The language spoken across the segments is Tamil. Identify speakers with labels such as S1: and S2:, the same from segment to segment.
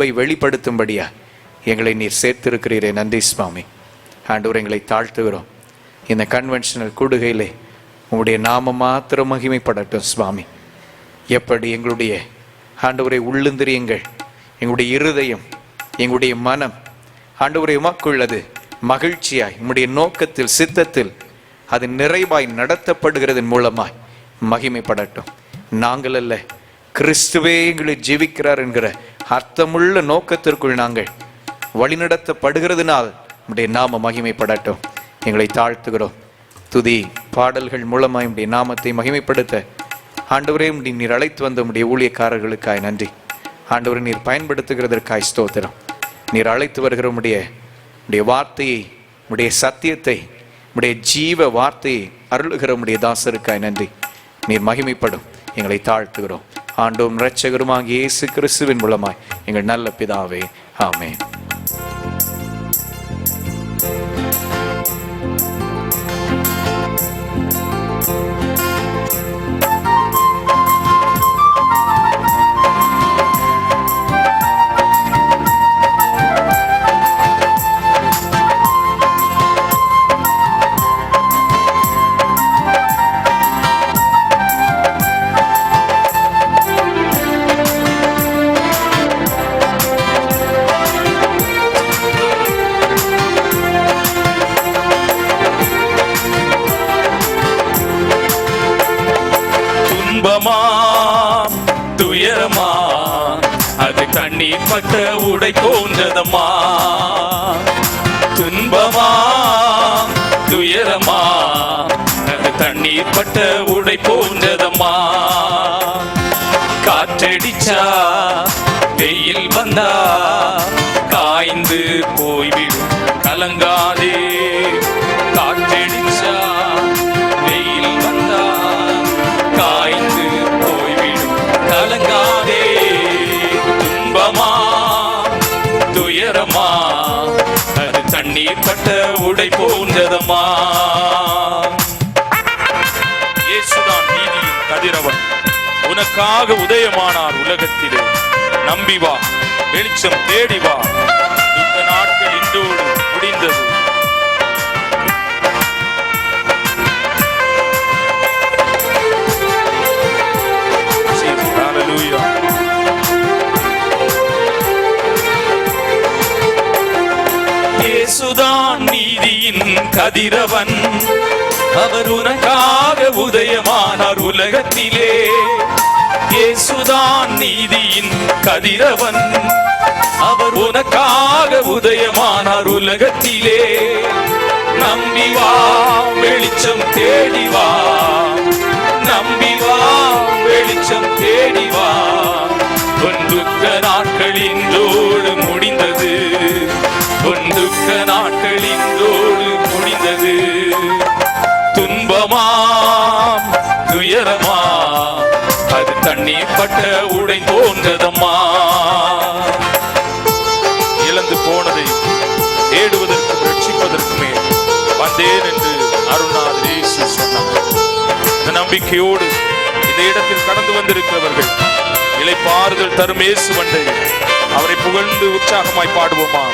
S1: அன்பை வெளிப்படுத்தும்படியா எங்களை நீர் சேர்த்திருக்கிறீரே, நன்றி சுவாமி. ஆண்டவர், எங்களை தாழ்த்துகிறோம். இந்த கன்வென்ஷனல் கூடுகையிலே உங்களுடைய நாமம் மாத்திரம் மகிமைப்படட்டும் சுவாமி. எப்படி எங்களுடைய ஆண்டவரை உள்ளிந்திரியங்கள், எங்களுடைய இருதயம், எங்களுடைய மனம் ஆண்டவரை உமக்குள்ளது மகிழ்ச்சியாய் உம்முடைய நோக்கத்தில் சித்தத்தில் அது நிறைவாய் நடத்தப்படுகிறதன் மூலமாய் மகிமைப்படட்டும். நாங்கள் அல்ல, கிறிஸ்துவே எங்களை ஜீவிக்கிறார் என்கிற அர்த்தமுள்ள நோக்கத்திற்குள் நாங்கள் வழிநடத்தப்படுகிறதுனால் உம்முடைய நாம மகிமைப்படட்டும். எங்களை தாழ்த்துகிறோம். துதி பாடல்கள் மூலமாய் உம்முடைய நாமத்தை மகிமைப்படுத்த ஆண்டவரே நீர் அழைத்து வந்த உம்முடைய ஊழியக்காரர்களுக்காய் நன்றி. ஆண்டவரை நீர் பயன்படுத்துகிறதற்காய் ஸ்தோத்திரம். நீர் அழைத்து வருகிற உம்முடைய வார்த்தையை, உம்முடைய சத்தியத்தை, உம்முடைய ஜீவ வார்த்தையை அருளுகிற உம்முடைய தாசருக்காய் நன்றி. நீர் மகிமைப்படும். எங்களை தாழ்த்துகிறோம். ஆண்டவரும் இரட்சகருமாகிய இயேசு கிறிஸ்துவின் மூலமாய் எங்கள் நல்ல பிதாவே, ஆமென்.
S2: துயரமா அது தண்ணீர் பட்ட உடை போன்றதம்மா. துன்பமா துயரமா அது தண்ணீர் பட்ட உடை போன்றதம்மா. காற்றடிச்சா வெயில் வந்தா காய்ந்து போய்விடும், கலங்காதே. காற்றடிச்சா வெயில் வந்தா காய்ந்து போய்விடும், கலங்காதே. துன்பமா துயரமா அது தண்ணீர் பட்ட உடை போன்றதம்மா. இயேசுதான் நீதியின் கதிரவன், உனக்காக உதயமானார் உலகத்திலே. நம்பி வா, வெளிச்சம் தேடி வா, இந்த நாட்கள் இன்றோடு முடிந்தது. இயேசுதான் நீதியின் கதிரவன், அவர் உனக்காக உதயமானார் உலகத்திலே. இயேசுதான் நீதியின் கதிரவன், அவர் உனக்காக உதயமானார் உலகத்திலே. நம்பி வா, வெளிச்சம் தேடி வா, நம்பி வா, வெளிச்சம் தேடி வா. உன் துக்க நாட்கள் இன்றோடு முடிந்தது, உன் துக்க நாட்கள் இன்றோடு முடிந்தது. துன்பமா துயரமா அது தண்ணீர் பட்ட உடை போன்றதம்மா. இழந்து போனதை தேடுவதற்கும் ரட்சிப்பதற்குமே வந்தேன் என்று அருள்நாதர் இயேசு சொன்னார். இந்த நம்பிக்கையோடு இந்த இடத்தில் கடந்து வந்திருக்கிறவர்கள் இளைப்பாறுதல் தரும் இயேசு வண்டை அவரை புகழ்ந்து உற்சாகமாய் பாடுவோமா?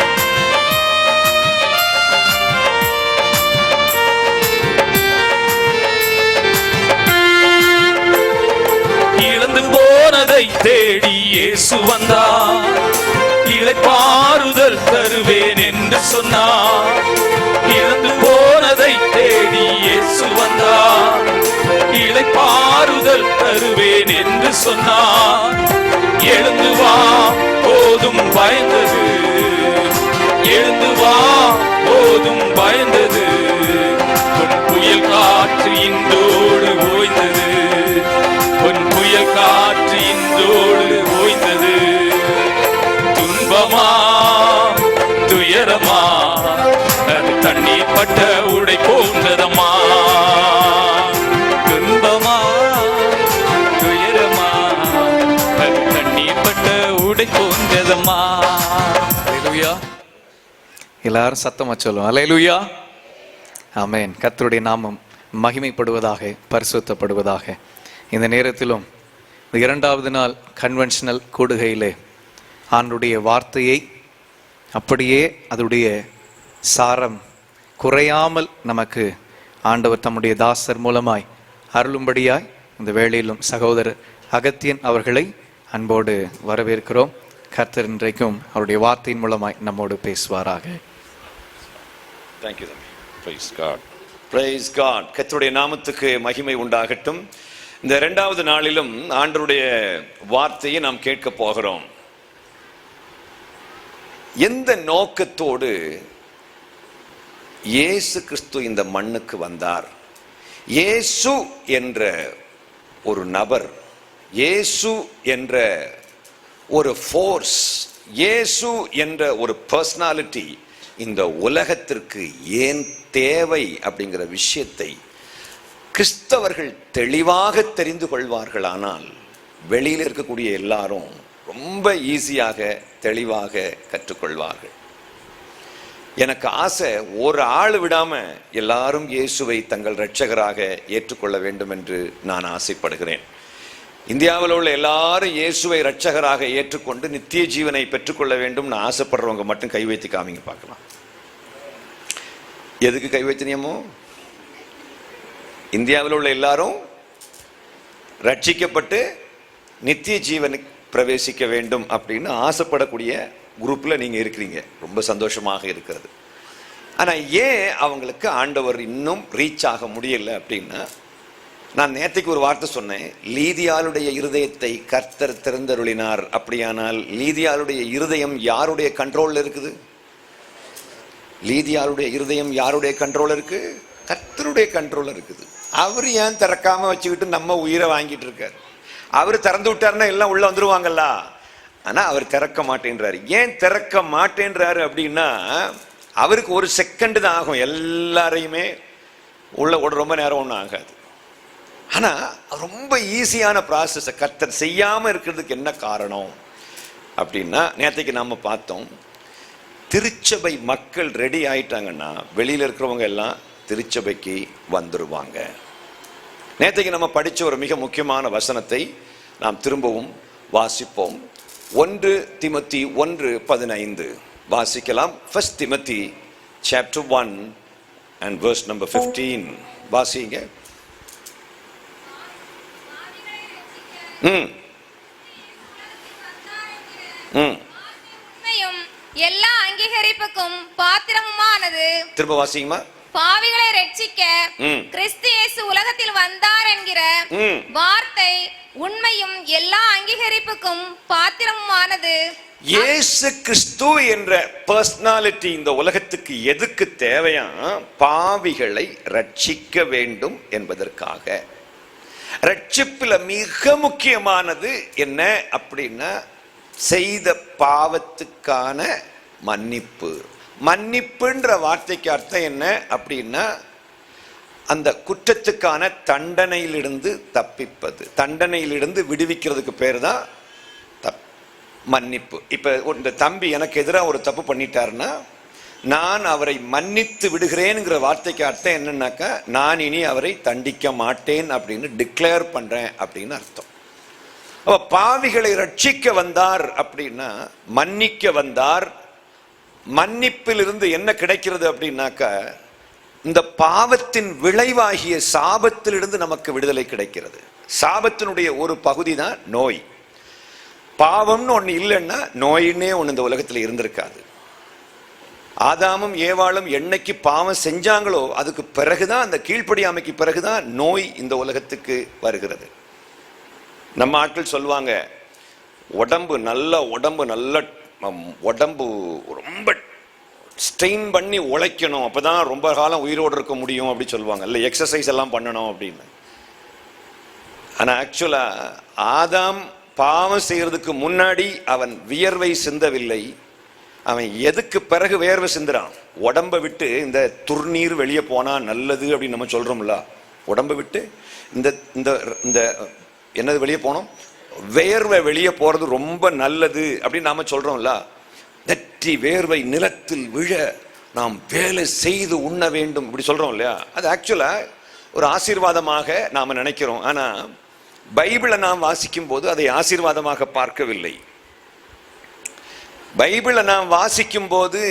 S2: இழந்து போனதை தேடி இயேசு வந்தார், இளைப்பாறுதல் தருவேன் என்று சொன்னார். இழந்து போனதை தேடி இயேசு வந்தார், இளைப்பாறுதல் தருவேன் என்று சொன்னார். எழுந்து வா, போதும் பயந்தது, எழுந்து வா, போதும் பயந்தது. உன் புயல் காற்று இன்றோடு ஓய்ந்தது, உன் புயல் காற்று இன்றோடு ஓய்ந்தது. துன்பமா துயரமா அது தண்ணீர் பட்ட உடை போன்றதம்மா. துன்பமா துயரமா அது தண்ணீர் பட்ட உடை போன்றதம்மா. அல்லேலூயா.
S1: எல்லாரும் சத்தமா சொல்லுவோம், அல்லேலூயா, ஆமென். கர்த்தருடைய நாமம் மகிமைப்படுவதாக, பரிசுத்தப்படுவதாக. இந்த நேரத்திலும் இந்த இரண்டாவது நாள் கன்வென்ஷனல் கூடுகையிலே ஆண்டுடைய வார்த்தையை அப்படியே அதோடைய சாரம் குறையாமல் நமக்கு ஆண்டவர் தம்முடைய தாசர் மூலமாய் அருளும்படியாய் இந்த வேளையிலும் சகோதரர் அகத்தியன் அவர்களை அன்போடு வரவேற்கிறோம். கர்த்தர் இன்றைக்கும் அவருடைய வார்த்தையின் மூலமாய் நம்மோடு பேசுவாராக.
S3: Thank you, praise God. Praise God. கர்த்தருடைய நாமத்துக்கு மகிமை உண்டாகட்டும். இந்த இரண்டாவது நாளிலும் ஆண்டவருடைய வார்த்தையை நாம் கேட்க போகிறோம். எந்த நோக்கத்தோடு இயேசு கிறிஸ்து இந்த மண்ணுக்கு வந்தார்? இயேசு என்ற ஒரு நபர், இயேசு என்ற ஒரு ஃபோர்ஸ், இயேசு என்ற ஒரு பர்சனாலிட்டி இந்த உலகத்திற்கு ஏன் தேவை அப்படிங்கிற விஷயத்தை கிறிஸ்தவர்கள் தெளிவாக தெரிந்து கொள்வார்கள். ஆனால் வெளியில் இருக்கக்கூடிய எல்லாரும் ரொம்ப ஈஸியாக தெளிவாக கற்றுக்கொள்வார்கள். எனக்கு ஆசை, ஒரு ஆள் விடாம எல்லாரும் இயேசுவை தங்கள் இரட்சகராக ஏற்றுக்கொள்ள வேண்டும் என்று நான் ஆசைப்படுகிறேன். இந்தியாவில் உள்ள எல்லாரும் இயேசுவை இரட்சகராக ஏற்றுக்கொண்டு நித்திய ஜீவனை பெற்றுக்கொள்ள வேண்டும் ஆசைப்படுறவங்க மட்டும் கை வைத்து காமிங்க பார்க்கலாம். எதுக்கு கை வைத்தினியமோ? இந்தியாவில் உள்ள எல்லாரும் ரட்சிக்கப்பட்டு நித்திய ஜீவனுக்கு பிரவேசிக்க வேண்டும் அப்படின்னு ஆசைப்படக்கூடிய குரூப்ல நீங்க இருக்கிறீங்க. ரொம்ப சந்தோஷமாக இருக்கிறது. ஆனா ஏன் அவங்களுக்கு ஆண்டவர் இன்னும் ரீச் ஆக முடியல அப்படின்னா, நான் நேற்றுக்கு ஒரு வார்த்தை சொன்னேன், லீதியாளுடைய இருதயத்தை கர்த்தர் திறந்தருளினார். அப்படியானால் லீதியாளுடைய இருதயம் யாருடைய கண்ட்ரோல்ல இருக்குது? லீதியாளுடைய இருதயம் யாருடைய கண்ட்ரோல் இருக்கு? கர்த்தருடைய கண்ட்ரோல் இருக்குது. அவர் ஏன் திறக்காம வச்சுக்கிட்டு நம்ம உயிரை வாங்கிட்டு இருக்காரு? அவர் திறந்து விட்டாருன்னா எல்லாம் உள்ள வந்துருவாங்கல்ல. ஆனா அவர் திறக்க மாட்டேன்றாரு. ஏன் திறக்க மாட்டேன்றாரு அப்படின்னா, அவருக்கு ஒரு செகண்ட் தான் ஆகும் எல்லாரையுமே உள்ள ஓட, ரொம்ப நேரம் ஒன்றும் ஆகாது. ஆனா ரொம்ப ஈஸியான ப்ராசஸ் கர்த்தர் செய்யாம இருக்கிறதுக்கு என்ன காரணம் அப்படின்னா, நேற்றுக்கு நாம பார்த்தோம், திருச்சபை மக்கள் ரெடி ஆயிட்டாங்கன்னா வெளியில இருக்கிறவங்க எல்லாம் திருச்சபைக்கு வந்துருவாங்க. நேற்றுக்கு நம்ம படிச்ச ஒரு மிக முக்கியமான வசனத்தை நாம் திரும்பவும் வாசிப்போம். 1 திமோத்தி 1:15 வாசிக்கலாம். 1 Timothy chapter 1 and verse number 15 வாசிங்க.
S4: எல்லா அங்கீகரிப்புக்கும் பாத்திரமுமானது.
S3: திரும்ப வாசிங்கம்மா.
S4: பாவிகளை ரட்சிக்க கிறிஸ்து இயேசு உலகத்தில் வந்தார் என்கிற வார்த்தை உண்மையும் எல்லா அங்கீகரிப்புக்கும் பாத்திரமுமானது.
S3: இயேசு கிறிஸ்து என்ற பர்சனாலிட்டி இந்த உலகத்துக்கு எதுக்கு தேவையா? பாவிகளை ரட்சிக்க வேண்டும் என்பதற்காக. ரட்சிப்புல மிக முக்கியமானது என்ன அப்படின்னா, செய்த பாவத்துக்கான மன்னிப்பு. மன்னிப்புன்ற வார்த்தைக்கு அர்த்தம் என்ன அப்படின்னா, அந்த குற்றத்துக்கான தண்டனையிலிருந்து தப்பிப்பது, தண்டனையிலிருந்து விடுவிக்கிறதுக்கு பேர் தான் மன்னிப்பு. இப்ப இந்த தம்பி எனக்கு எதிராக ஒரு தப்பு பண்ணிட்டாருன்னா, நான் அவரை மன்னித்து விடுகிறேன்ங்கிற வார்த்தைக்கு அர்த்தம் என்னன்னாக்கா, நான் இனி அவரை தண்டிக்க மாட்டேன் அப்படின்னு டிக்ளேர் பண்றேன் அப்படின்னு அர்த்தம். அப்ப பாவிகளை ரட்சிக்க வந்தார் அப்படின்னா மன்னிக்க வந்தார். மன்னிப்பிலிருந்து என்ன கிடைக்கிறது அப்படின்னாக்கா, இந்த பாவத்தின் விளைவாகிய சாபத்திலிருந்து நமக்கு விடுதலை கிடைக்கிறது. சாபத்தினுடைய ஒரு பகுதி தான் நோய். பாவம்னு ஒண்ணு இல்லைன்னா நோயின்னே ஒண்ணு இந்த உலகத்தில் இருந்திருக்காது. ஆதாமும் ஏவாளும் என்னைக்கு பாவம் செஞ்சாங்களோ அதுக்கு பிறகுதான், அந்த கீழ்ப்படியாமைக்கு பிறகுதான் நோய் இந்த உலகத்துக்கு வருகிறது. நம்ம ஆட்கள் சொல்லுவாங்க, உடம்பு நல்ல உடம்பு ரொம்ப ஸ்ட்ரெயின் பண்ணி உழைக்கணும், அப்பதான் ரொம்ப காலம் உயிரோடு இருக்க முடியும் அப்படி சொல்லுவாங்க. இல்லை எக்ஸசைஸ் எல்லாம் பண்ணணும் அப்படின்னு. ஆனா ஆக்சுவலா ஆதாம் பாவம் செய்யறதுக்கு முன்னாடி அவன் வியர்வை சிந்தவில்லை. அவன் எதுக்கு பிறகு வேர்வை சிந்துறான்? உடம்பை விட்டு இந்த துர்நீர் வெளியே போனா நல்லது அப்படின்னு நம்ம சொல்றோம்ல. உடம்பை விட்டு இந்த இந்த என்னது வெளியே போனோம்? வேர்வை வெளியே போறது ரொம்ப நல்லது அப்படின்னு நாம சொல்றோம்ல. நெற்றி வேர்வை நிலத்தில் விழ நாம் வேலை செய்து உண்ண வேண்டும் இப்படி சொல்றோம் இல்லையா? அது ஆக்சுவலா ஒரு ஆசீர்வாதமாக நாம நினைக்கிறோம். ஆனா பைபிளை நாம் வாசிக்கும் போது அதை ஆசீர்வாதமாக பார்க்கவில்லை. பைபிளை நாம் வாசிக்கும் போது,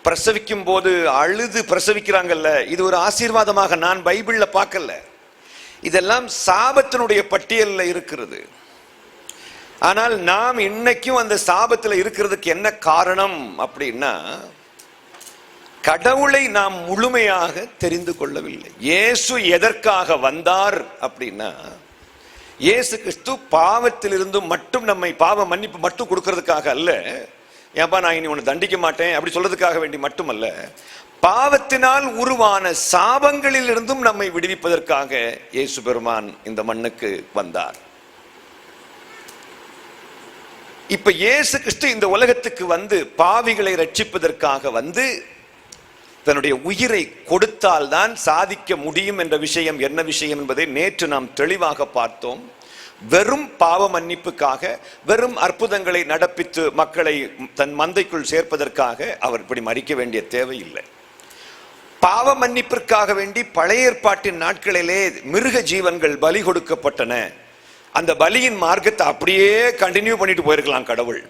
S3: பிரசவிக்கும் போது அழுது பிரசவிக்கிறாங்கல்ல, இது ஒரு ஆசீர்வாதமாக நான் பைபிள்ல பார்க்கல. இதெல்லாம் சாபத்தினுடைய பட்டியலில் இருக்கிறது. ஆனால் நாம் இன்னைக்கும் அந்த சாபத்தில் இருக்கிறதுக்கு என்ன காரணம் அப்படின்னா, கடவுளை நாம் முழுமையாக தெரிந்து கொள்ளவில்லை. இயேசு எதற்காக வந்தார் அப்படின்னா, இயேசு கிறிஸ்து பாவத்திலிருந்து மட்டும் நம்மை பாவ மன்னிப்பு மட்டும் கொடுக்கறதுக்காக அல்ல. ஏன்பா நான் இனி உன்னை தண்டிக்க மாட்டேன் அப்படி சொல்றதுக்காக வேண்டி மட்டுமல்ல, பாவத்தினால் உருவான சாபங்களில் இருந்தும் நம்மை விடுவிப்பதற்காக இயேசு பெருமான் இந்த மண்ணுக்கு வந்தார். இப்ப இயேசு கிறிஸ்து இந்த உலகத்துக்கு வந்து பாவிகளை ரட்சிப்பதற்காக வந்து தன்னுடைய உயிரை கொடுத்தால்தான் சாதிக்க முடியும் என்ற விஷயம் என்ன விஷயம் என்பதை நேற்று நாம் தெளிவாக பார்த்தோம். வெறும் பாவ மன்னிப்புக்காக, வெறும் அற்புதங்களை நடப்பித்து மக்களை தன் மந்தைக்குள் சேர்ப்பதற்காக அவர் இப்படி மறிக்க வேண்டிய தேவையில்லை. பாவ மன்னிப்பிற்காக வேண்டி பழைய ஏற்பாட்டின் நாட்களிலே மிருக ஜீவன்கள் பலி கொடுக்கப்பட்டன. அந்த பலியின் மார்க்கத்தை அப்படியே கண்டினியூ பண்ணிட்டு போயிருக்கலாம் கடவுள்.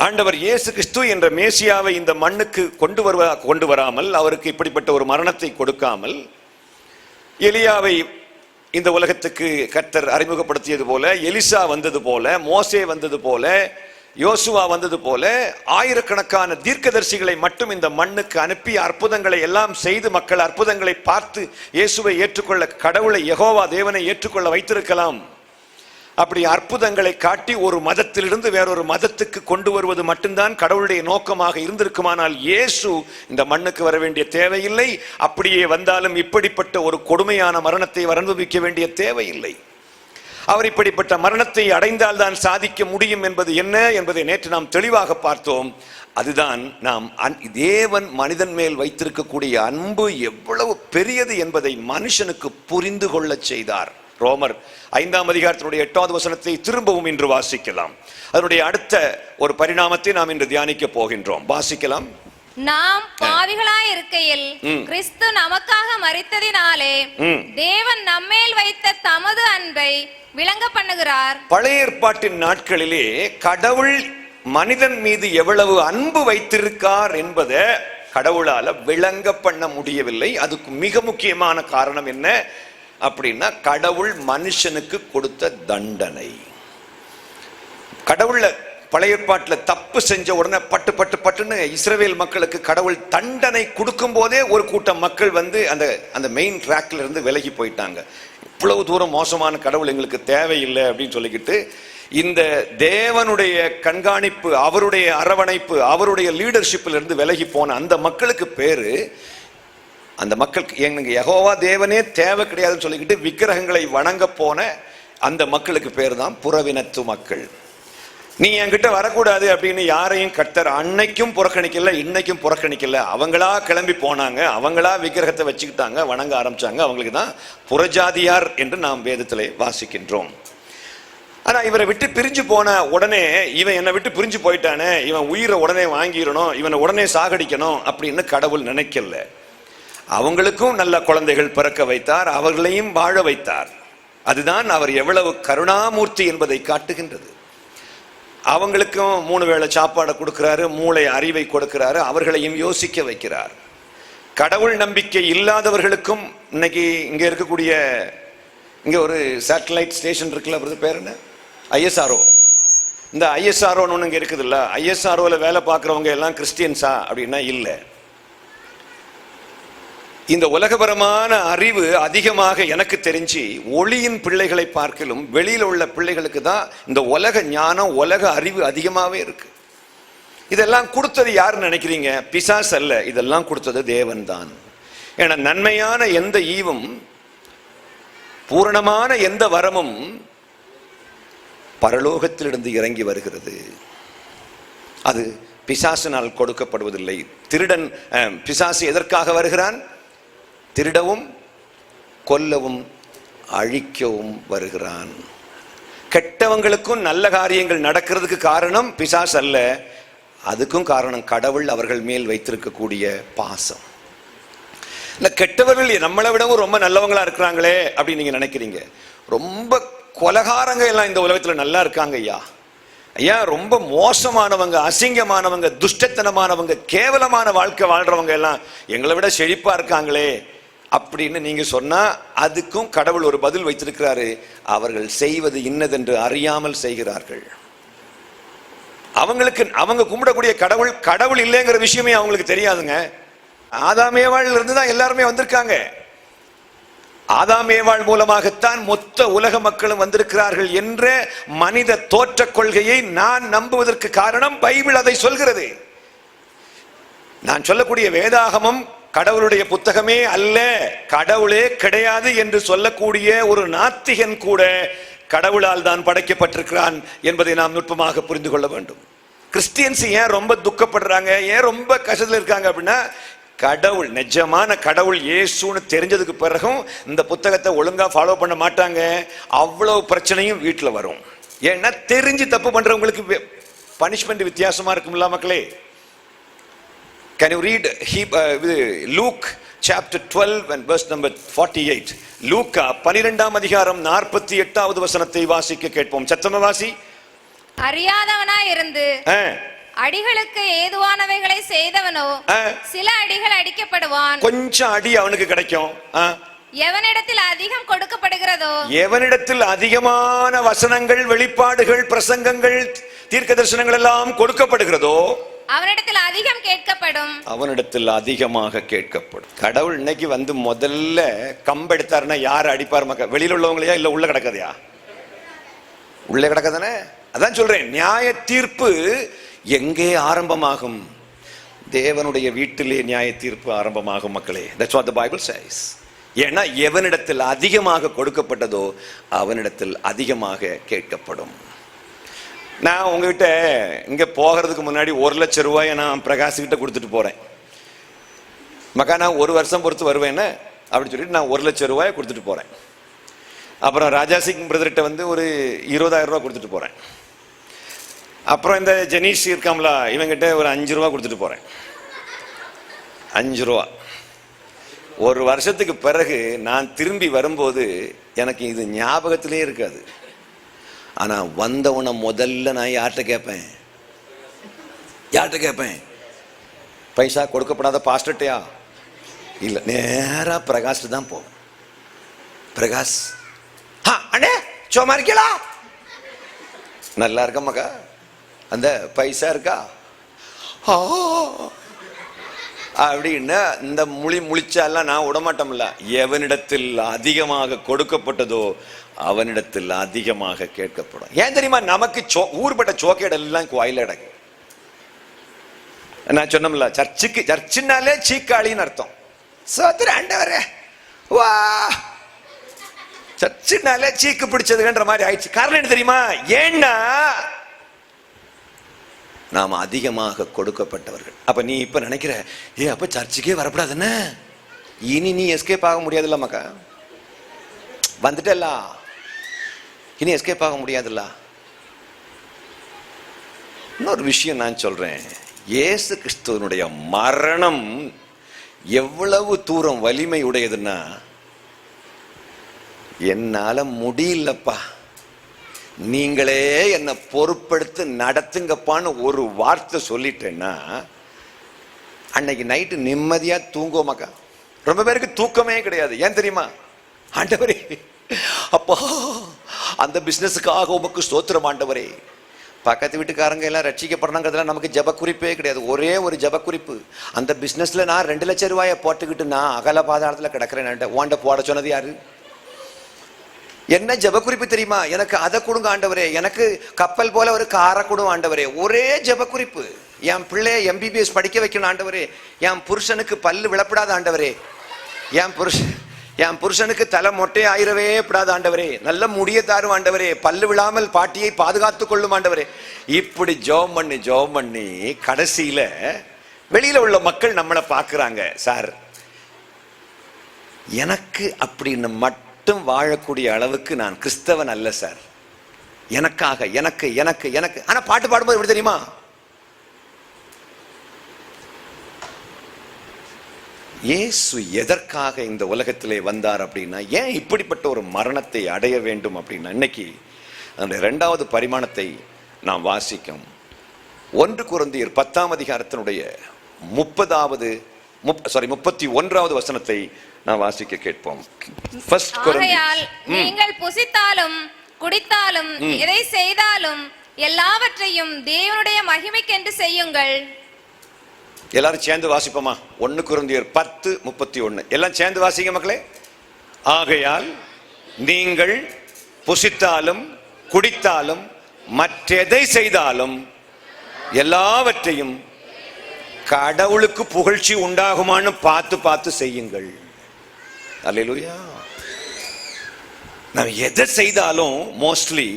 S3: ஆண்டவர் இயேசு கிறிஸ்து என்ற மேசியாவை இந்த மண்ணுக்கு கொண்டு வராமல், அவருக்கு இப்படிப்பட்ட ஒரு மரணத்தை கொடுக்காமல், எலியாவை இந்த உலகத்துக்கு கர்த்தர் அறிமுகப்படுத்தியது போல, எலிசா வந்தது போல, மோசே வந்தது போல, யோசுவா வந்தது போல ஆயிரக்கணக்கான தீர்க்கதரிசிகளை மட்டும் இந்த மண்ணுக்கு அனுப்பி அற்புதங்களை எல்லாம் செய்து மக்கள் அற்புதங்களை பார்த்து இயேசுவை ஏற்றுக்கொள்ள, கடவுளை யெகோவா தேவனை ஏற்றுக்கொள்ள வைத்திருக்கலாம். அப்படி அற்புதங்களை காட்டி ஒரு மதத்திலிருந்து வேறொரு மதத்துக்கு கொண்டு வருவது மட்டும்தான் கடவுளுடைய நோக்கமாக இருந்திருக்குமானால் இயேசு இந்த மண்ணுக்கு வர வேண்டிய தேவையில்லை. அப்படியே வந்தாலும் இப்படிப்பட்ட ஒரு கொடுமையான மரணத்தை அனுபவிக்க வேண்டிய தேவையில்லை. அவர் இப்படிப்பட்ட மரணத்தை அடைந்தால்தான் சாதிக்க முடியும் என்பது என்ன என்பதை நேற்று நாம் தெளிவாக பார்த்தோம். அதுதான் நாம் தேவன் மனிதன் மேல் வைத்திருக்கக்கூடிய அன்பு எவ்வளவு பெரியது என்பதை மனுஷனுக்கு புரிந்து கொள்ள செய்தார். ரோமர் 5ஆம் அதிகாரத்தினுடைய 8வது வசனத்தை திரும்பவும் இன்று வாசிக்கலாம். அதனுடைய அடுத்த ஒரு பரிணாமத்தை நாம் இன்று தியானிக்க போகின்றோம். வாசிக்கலாம்.
S4: நாம் பாவிகளாய் இருக்கையில் கிறிஸ்து நமக்காக மரித்ததினாலே தேவன் நம்மேல் வைத்த தமது அன்பை விளங்க பண்ணுகிறார்.
S3: பழைய ஏற்பாட்டின் நாட்களிலே கடவுள் மனிதன் மீது எவ்வளவு அன்பு வைத்திருக்கார் என்பதை கடவுளால விளங்க பண்ண முடியவில்லை. அதுக்கு மிக முக்கியமான காரணம் என்ன அப்படின்னா, கடவுள் மனுஷனுக்கு கொடுத்த தண்டனை. கடவுள்ல பழைய ஏற்பாட்டில் தப்பு செஞ்ச உடனே பட்டுன்னு இஸ்ரவேல் மக்களுக்கு கடவுள் தண்டனை கொடுக்கும் போதே ஒரு கூட்டம் மக்கள் வந்து அந்த மெயின் ட்ராக்ல இருந்து விலகி போயிட்டாங்க. இவ்வளவு தூரம் மோசமான கடவுள் எங்களுக்கு தேவையில்லை அப்படின்னு சொல்லிக்கிட்டு இந்த தேவனுடைய கண்காணிப்பு, அவருடைய அரவணைப்பு, அவருடைய லீடர்ஷிப்ல இருந்து விலகி போன அந்த மக்களுக்கு பேரு, அந்த மக்களுக்கு எங்க யெகோவா தேவனே தேவை கிடையாதுன்னு சொல்லிக்கிட்டு விக்கிரகங்களை வணங்க போன அந்த மக்களுக்கு பேர் தான் புறவினத்து மக்கள். நீ என்கிட்ட வரக்கூடாது அப்படின்னு யாரையும் கர்த்தர் அன்னைக்கும் புறக்கணிக்கல, இன்னைக்கும் புறக்கணிக்கல. அவங்களா கிளம்பி போனாங்க, அவங்களா விக்கிரகத்தை வச்சுக்கிட்டாங்க, வணங்க ஆரம்பிச்சாங்க. அவங்களுக்கு தான் புறஜாதியார் என்று நாம் வேதத்திலே வாசிக்கின்றோம். ஆனா இவரை விட்டு பிரிஞ்சு போன உடனே, இவன் என்னை விட்டு பிரிஞ்சு போயிட்டானே, இவன் உயிரை உடனே வாங்கிடணும், இவனை உடனே சாகடிக்கணும் அப்படின்னு கடவுள் நினைக்கல. அவங்களுக்கும் நல்ல குழந்தைகள் பிறக்க வைத்தார், அவர்களையும் வாழ வைத்தார். அதுதான் அவர் எவ்வளவு கருணாமூர்த்தி என்பதை காட்டுகின்றது. அவங்களுக்கும் 3 வேளை சாப்பாடை கொடுக்கிறாரு, மூளை அறிவை கொடுக்கிறாரு, அவர்களையும் யோசிக்க வைக்கிறார். கடவுள் நம்பிக்கை இல்லாதவர்களுக்கும் இன்னைக்கு இங்க இருக்கக்கூடிய, இங்க ஒரு சேட்டலைட் ஸ்டேஷன் இருக்குல்ல, பேர் என்ன, ISRO. இந்த ISROன்னு ஒன்று இங்க இருக்குது இல்ல, ISROல வேலை பார்க்குறவங்க எல்லாம் கிறிஸ்டியன்ஸா அப்படின்னா இல்லை. இந்த உலகபரமான அறிவு அதிகமாக எனக்கு தெரிஞ்சு ஒளியின் பிள்ளைகளை பார்க்கலும் வெளியில் உள்ள பிள்ளைகளுக்கு தான் இந்த உலக ஞானம், உலக அறிவு அதிகமாகவே இருக்கு. இதெல்லாம் கொடுத்தது யாருன்னு நினைக்கிறீங்க? பிசாசு அல்ல, இதெல்லாம் கொடுத்தது தேவன் தான். ஏன்னா நன்மையான எந்த ஈவும், பூரணமான எந்த வரமும் பரலோகத்திலிருந்து இறங்கி வருகிறது. அது பிசாசினால் கொடுக்கப்படுவதில்லை. திருடன், பிசாசு எதற்காக வருகிறான்? திருடவும் கொல்லவும் அழிக்கவும் வருகிறான். கெட்டவங்களுக்கும் நல்ல காரியங்கள் நடக்கிறதுக்கு காரணம் பிசாசு அல்ல, அதுக்கும் காரணம் கடவுள் அவர்கள் மேல் வைத்திருக்கக்கூடிய பாசம். இல்ல கெட்டவர்கள் நம்மளை விடவும் ரொம்ப நல்லவங்களா இருக்கிறாங்களே அப்படின்னு நீங்க நினைக்கிறீங்க. ரொம்ப கொலகாரங்க எல்லாம் இந்த உலகத்துல நல்லா இருக்காங்க ஐயா. ஐயா ரொம்ப மோசமானவங்க, அசிங்கமானவங்க, துஷ்டத்தனமானவங்க, கேவலமான வாழ்க்கை வாழ்றவங்க எல்லாம் எங்களை விட செழிப்பா இருக்காங்களே அப்படின்னு நீங்க சொன்னா அதுக்கும் கடவுள் ஒரு பதில் வைத்திருக்கிறாரு. அவர்கள் செய்வது இன்னதென்று அறியாமல் செய்கிறார்கள். அவங்களுக்கு அவங்க கும்பிடக்கூடிய கடவுள் இல்லைங்கிற விஷயமே அவங்களுக்கு தெரியாதுங்க. ஆதாம் ஏவாள் இருந்து தான் எல்லாருமே வந்திருக்காங்க. ஆதாம் ஏவாள் மூலமாகத்தான் மொத்த உலக மக்களும் வந்திருக்கிறார்கள் என்ற மனித தோற்ற கொள்கையை நான் நம்புவதற்கு காரணம் பைபிள் அதை சொல்கிறது. நான் சொல்லக்கூடிய வேதாகமம் கடவுளுடைய புத்தகமே அல்ல, கடவுளே கிடையாது என்று சொல்லக்கூடிய ஒரு நாத்திகன் கூட கடவுளால் தான் படைக்கப்பட்டிருக்கிறான் என்பதை நாம் நுட்பமாக புரிந்து கொள்ள வேண்டும். கிறிஸ்டியன்ஸ் ஏன் ரொம்ப துக்கப்படுறாங்க, ஏன் ரொம்ப கஷ்டத்தில் இருக்காங்க அப்படின்னா, கடவுள் நிஜமான கடவுள் இயேசுன்னு தெரிஞ்சதுக்கு பிறகும் இந்த புத்தகத்தை ஒழுங்கா ஃபாலோ பண்ண மாட்டாங்க. அவ்வளவு பிரச்சனையும் வீட்டில் வரும். ஏன்னா தெரிஞ்சு தப்பு பண்றவங்களுக்கு பனிஷ்மெண்ட் வித்தியாசமா இருக்கும்ல மக்களே. Can you read Luke chapter 12 and verse number 48? லூக்கா 12ஆம் அதிகாரம் 48வது வசனத்தை வாசிக்க கேட்போம். சத்தமா வாசி.
S4: அறியாதவனாய் இருந்து அடிகளுக்கு ஏதுவானவைகளை செய்தவனோ சில அடிகள் அடிக்கப்படுவான்.
S3: கொஞ்சம் அடி அவனுக்கு கிடைக்கும்.
S4: எவனிடத்தில் அதிகம் கொடுக்கப்படுகிறதோ,
S3: எவனிடத்தில் அதிகமான வசனங்கள், வெளிப்பாடுகள், பிரசங்கங்கள், தீர்க்க தரிசனங்கள் எல்லாம் கொடுக்கப்படுகிறதோ
S4: அவனிடத்தில் அதிகம் கேட்கப்படும்.
S3: அவனிடத்தில் அதிகமாக கேட்கப்படும். கடவுள் இன்னைக்கு வந்து முதல்ல கம்பெடுத்தாருன்னா யார் அடிப்பார்? மக்கள் வெளியில உள்ளவங்களையா இல்ல உள்ள கிடக்கதையா? உள்ளே கிடக்கதானே. அதான் சொல்றேன், நியாய தீர்ப்பு எங்கே ஆரம்பமாகும்? தேவனுடைய வீட்டிலே நியாய தீர்ப்பு ஆரம்பமாகும் மக்களே. That's what the Bible says. ஏன்னா எவனிடத்தில் அதிகமாக கொடுக்கப்பட்டதோ அவனிடத்தில் அதிகமாக கேட்கப்படும். நான் உங்ககிட்ட இங்க போகிறதுக்கு முன்னாடி 1 லட்சம் ரூபாயை நான் பிரகாஷ் கிட்ட கொடுத்துட்டு போறேன். மக்கா நான் 1 வருஷம் பொறுத்து வருவேன்னு அப்படின்னு சொல்லிட்டு நான் 1 லட்சம் ரூபாயை கொடுத்துட்டு போறேன். அப்புறம் ராஜாசிங் பிரதர்கிட்ட வந்து ஒரு 20,000 ரூபாய் கொடுத்துட்டு போறேன். அப்புறம் இந்த ஜெனீஷ் இருக்காம்ல இவங்கிட்ட ஒரு 5 ரூபா கொடுத்துட்டு போறேன். 5 ரூபா. 1 வருஷத்துக்கு பிறகு நான் திரும்பி வரும்போது எனக்கு இது ஞாபகத்திலே இருக்காது. ஆனா வந்தவனை முதல்ல நான் யார்கிட்ட கேட்பேன்? பைசா கொடுக்கப்படாத பாஸ்டர்ட்டையா? இல்ல, நேரா பிரகாஷ் தான் போவேன். பிரகாஷ், அண்ணே சோமா இருக்கீங்களா? நல்லா இருக்க மக்கா, அந்த பைசா இருக்கா அப்படின்னு இந்த முழிச்சாலாம் நான் விடமாட்டோம்ல. எவனிடத்தில் அதிகமாக கொடுக்கப்பட்டதோ அவனிடத்தில் அதிகமாக கேட்கப்படும். ஏன் தெரியுமா? நமக்கு ஊர்பட்ட சோக்கேடு எல்லாம் கோயில அடக்கு. நான் சொன்னோம்ல, சர்ச்சுனாலே சீக்காளின்னு அர்த்தம். சோத்திர ஆண்டவரே வா, சர்ச்சுனாலே சீக்கு பிடிச்சதுன்ற மாதிரி ஆயிடுச்சு. காரணம் என்ன தெரியுமா? ஏன்னா நாம் அதிகமாக கொடுக்கப்பட்டவர்கள். அப்ப நீ இப்ப நினைக்கிற, அப்ப சர்ச்சுக்கே வரப்படாதுன்னு, இனி நீ எஸ்கேப் ஆக முடியாதுல்ல மக்கா. வந்துட்டல்ல, இனி எஸ்கேப் ஆக முடியாதுல்ல. இன்னொரு விஷயம் நான் சொல்றேன், இயேசு கிறிஸ்துவனுடைய மரணம் எவ்வளவு தூரம் வலிமை உடையதுன்னா, என்னால முடியலப்பா, நீங்களே என்னை பொறுப்படுத்தி நடத்துங்கப்பான்னு ஒரு வார்த்தை சொல்லிட்டேன்னா அன்னைக்கு நைட்டு நிம்மதியா தூங்குவோமாக்கா. ரொம்ப பேருக்கு தூக்கமே கிடையாது. ஏன் தெரியுமா? ஆண்டவரே அப்பா, அந்த பிசினஸுக்காக உமக்கு ஸ்தோத்திரம் ஆண்டவரே. பக்கத்து வீட்டுக்காரங்க எல்லாம் ரட்சிக்கப்படுறாங்கிறதுல நமக்கு ஜப குறிப்பே கிடையாது. ஒரே ஒரு ஜப குறிப்பு, அந்த பிசினஸ்ல நான் 2 லட்சம் ரூபாயை போட்டுக்கிட்டு நான் அகல பாதாளத்துல கிடக்கிறேன். ஓண்ட போட சொன்னது யாரு? என்ன ஜப குறிப்பு தெரியுமா? எனக்கு அதை கொடுங்க ஆண்டவரே, எனக்கு கப்பல் போல ஒரு காரை கொடுங்க ஆண்டவரே. ஒரே ஜப குறிப்பு. என் பிள்ளைய MBBS படிக்க வைக்கணும் ஆண்டவரே. என் புருஷனுக்கு பல்லு விழப்படாத ஆண்டவரே. என் புருஷனுக்கு தலை மொட்டை ஆயிரவே படாத ஆண்டவரே. நல்ல முடிய தாரும் ஆண்டவரே. பல்லு விழாமல் பாட்டியை பாதுகாத்து கொள்ளும் ஆண்டவரே. இப்படி ஜெபம் பண்ணி கடைசியில வெளியில உள்ள மக்கள் நம்மளை பார்க்கிறாங்க. சார், எனக்கு அப்படின்னு மட்டும் வாழக்கூடிய அளவுக்கு நான் கிறிஸ்தவன் அல்ல சார். எனக்காக எனக்கு எனக்கு எனக்கு ஆனா பாட்டு பாடும்போது எப்படி தெரியுமா? இயேசு எதற்காக இந்த உலகத்திலே வந்தார் அப்படின்னா, ஏன் இப்படிப்பட்ட ஒரு மரணத்தை அடைய வேண்டும் அப்படின்னா, இன்னைக்கு அந்த 2வது பரிமாணத்தை நாம் வாசிக்கும் 1 கொரிந்தியர் 10ஆம் அதிகாரத்தினுடைய 31வது வசனத்தை நாம் வாசிக்க கேட்போம்.
S4: ஆகையால் நீங்கள் புசித்தாலும் குடித்தாலும் எதை செய்தாலும் எல்லாவற்றையும் தேவனுடைய மகிமைக்கென்று செய்யுங்கள்.
S3: எல்லாரும் சேர்ந்து வாசிப்போமா? 1 கொரிந்தியர் 10:31. எல்லாம் சேர்ந்து வாசிங்க மக்களே. ஆகையால் நீங்கள் புசித்தாலும் குடித்தாலும் மற்றெதை செய்தாலும் எல்லாவற்றையும் கடவுளுக்கு புகழ்ச்சி உண்டாகுமான்னு பார்த்து பார்த்து செய்யுங்கள். அல்லேலூயா. நாம் எதை செய்தாலும் மோஸ்ட்லி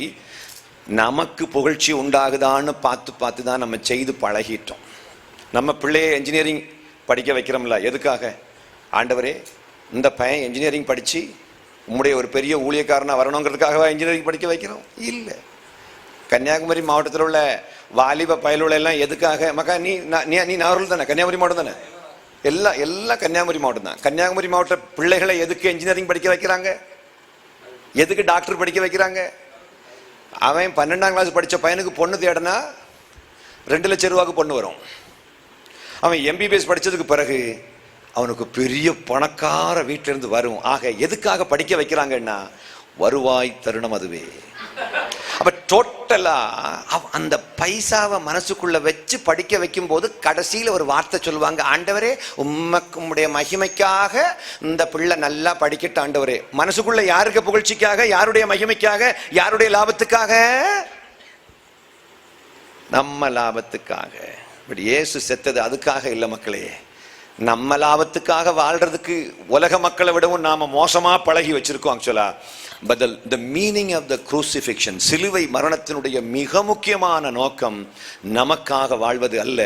S3: நமக்கு புகழ்ச்சி உண்டாகுதான்னு பார்த்து பார்த்து தான் நம்ம செய்து பழகிட்டோம். நம்ம பிள்ளையை என்ஜினியரிங் படிக்க வைக்கிறோம்ல, எதுக்காக? ஆண்டவரே, இந்த பையன் என்ஜினியரிங் படித்து உம்முடைய ஒரு பெரிய ஊழியக்காரனாக வரணுங்கிறதுக்காகவா என்ஜினியரிங் படிக்க வைக்கிறோம்? இல்லை. கன்னியாகுமரி மாவட்டத்தில் உள்ள வாலிப பயலுள்ள எல்லாம் எதுக்காக? மக்கா நீ நாகூர் தானே? கன்னியாகுமரி மாவட்டம் தானே? எல்லாம் கன்னியாகுமரி மாவட்டம் தான். கன்னியாகுமரி மாவட்ட பிள்ளைகளை எதுக்கு என்ஜினியரிங் படிக்க வைக்கிறாங்க? எதுக்கு டாக்டர் படிக்க வைக்கிறாங்க? அவன் 12ஆம் கிளாஸ் படித்த பையனுக்கு பொண்ணு தேடனா 2 லட்சம் ரூபாய்க்கு பொண்ணு வரும். அவன் எம்பிபிஎஸ் படித்ததுக்கு பிறகு அவனுக்கு பெரிய பணக்கார வீட்டிலிருந்து வரும். ஆக எதுக்காக படிக்க வைக்கிறாங்கன்னா வருவாய் தருணம் அதுவே. அப்ப டோட்டலா அந்த பைசாவை மனசுக்குள்ள வச்சு படிக்க வைக்கும் போது கடைசியில் ஒரு வார்த்தை சொல்லுவாங்க, ஆண்டவரே உம்முடைய மகிமைக்காக இந்த பிள்ளை நல்லா படிக்கட்டும் ஆண்டவரே. மனசுக்குள்ள யாருக்கு புகழ்ச்சிக்காக? யாருடைய மகிமைக்காக? யாருடைய லாபத்துக்காக? நம்ம லாபத்துக்காக. பட் இயேசு செத்தது அதுக்காக இல்லை மக்களே. நம்ம லாபத்துக்காக வாழ்றதுக்கு உலக மக்களை விடவும் நாம மோசமா பழகி வச்சிருக்கோம் ஆக்சுவலா. But the meaning of the crucifixion, சிலுவை மரணத்தினுடைய மிக முக்கியமான நோக்கம் நமக்காக வாழ்வது அல்ல,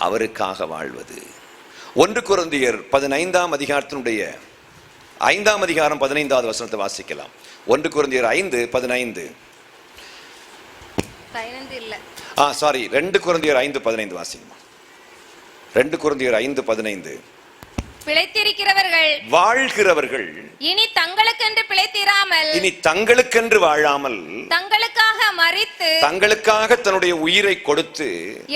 S3: அவருக்காக வாழ்வது. 1 கொரிந்தியர் 15ஆம் அதிகாரத்தினுடைய 5ஆம் அதிகாரம் 15வது வசனத்தை வாசிக்கலாம். 1 கொரிந்தியர் 5:15.
S4: 15 இல்ல.
S3: 2 கொரிந்தியர் 5:15 வாசிக்கணும். 2 கொரிந்தியர் 5:15.
S4: பிழைத்திருக்கிறவர்கள்
S3: வாழ்கிறவர்கள்
S4: இனி தங்களுக்கென்று பிழைத்திராமல்
S3: இனி தங்களுக்கென்று வாழாமல்
S4: தங்களுக்காக மரித்து
S3: தங்களுக்காக தன்னுடைய உயிரை கொடுத்து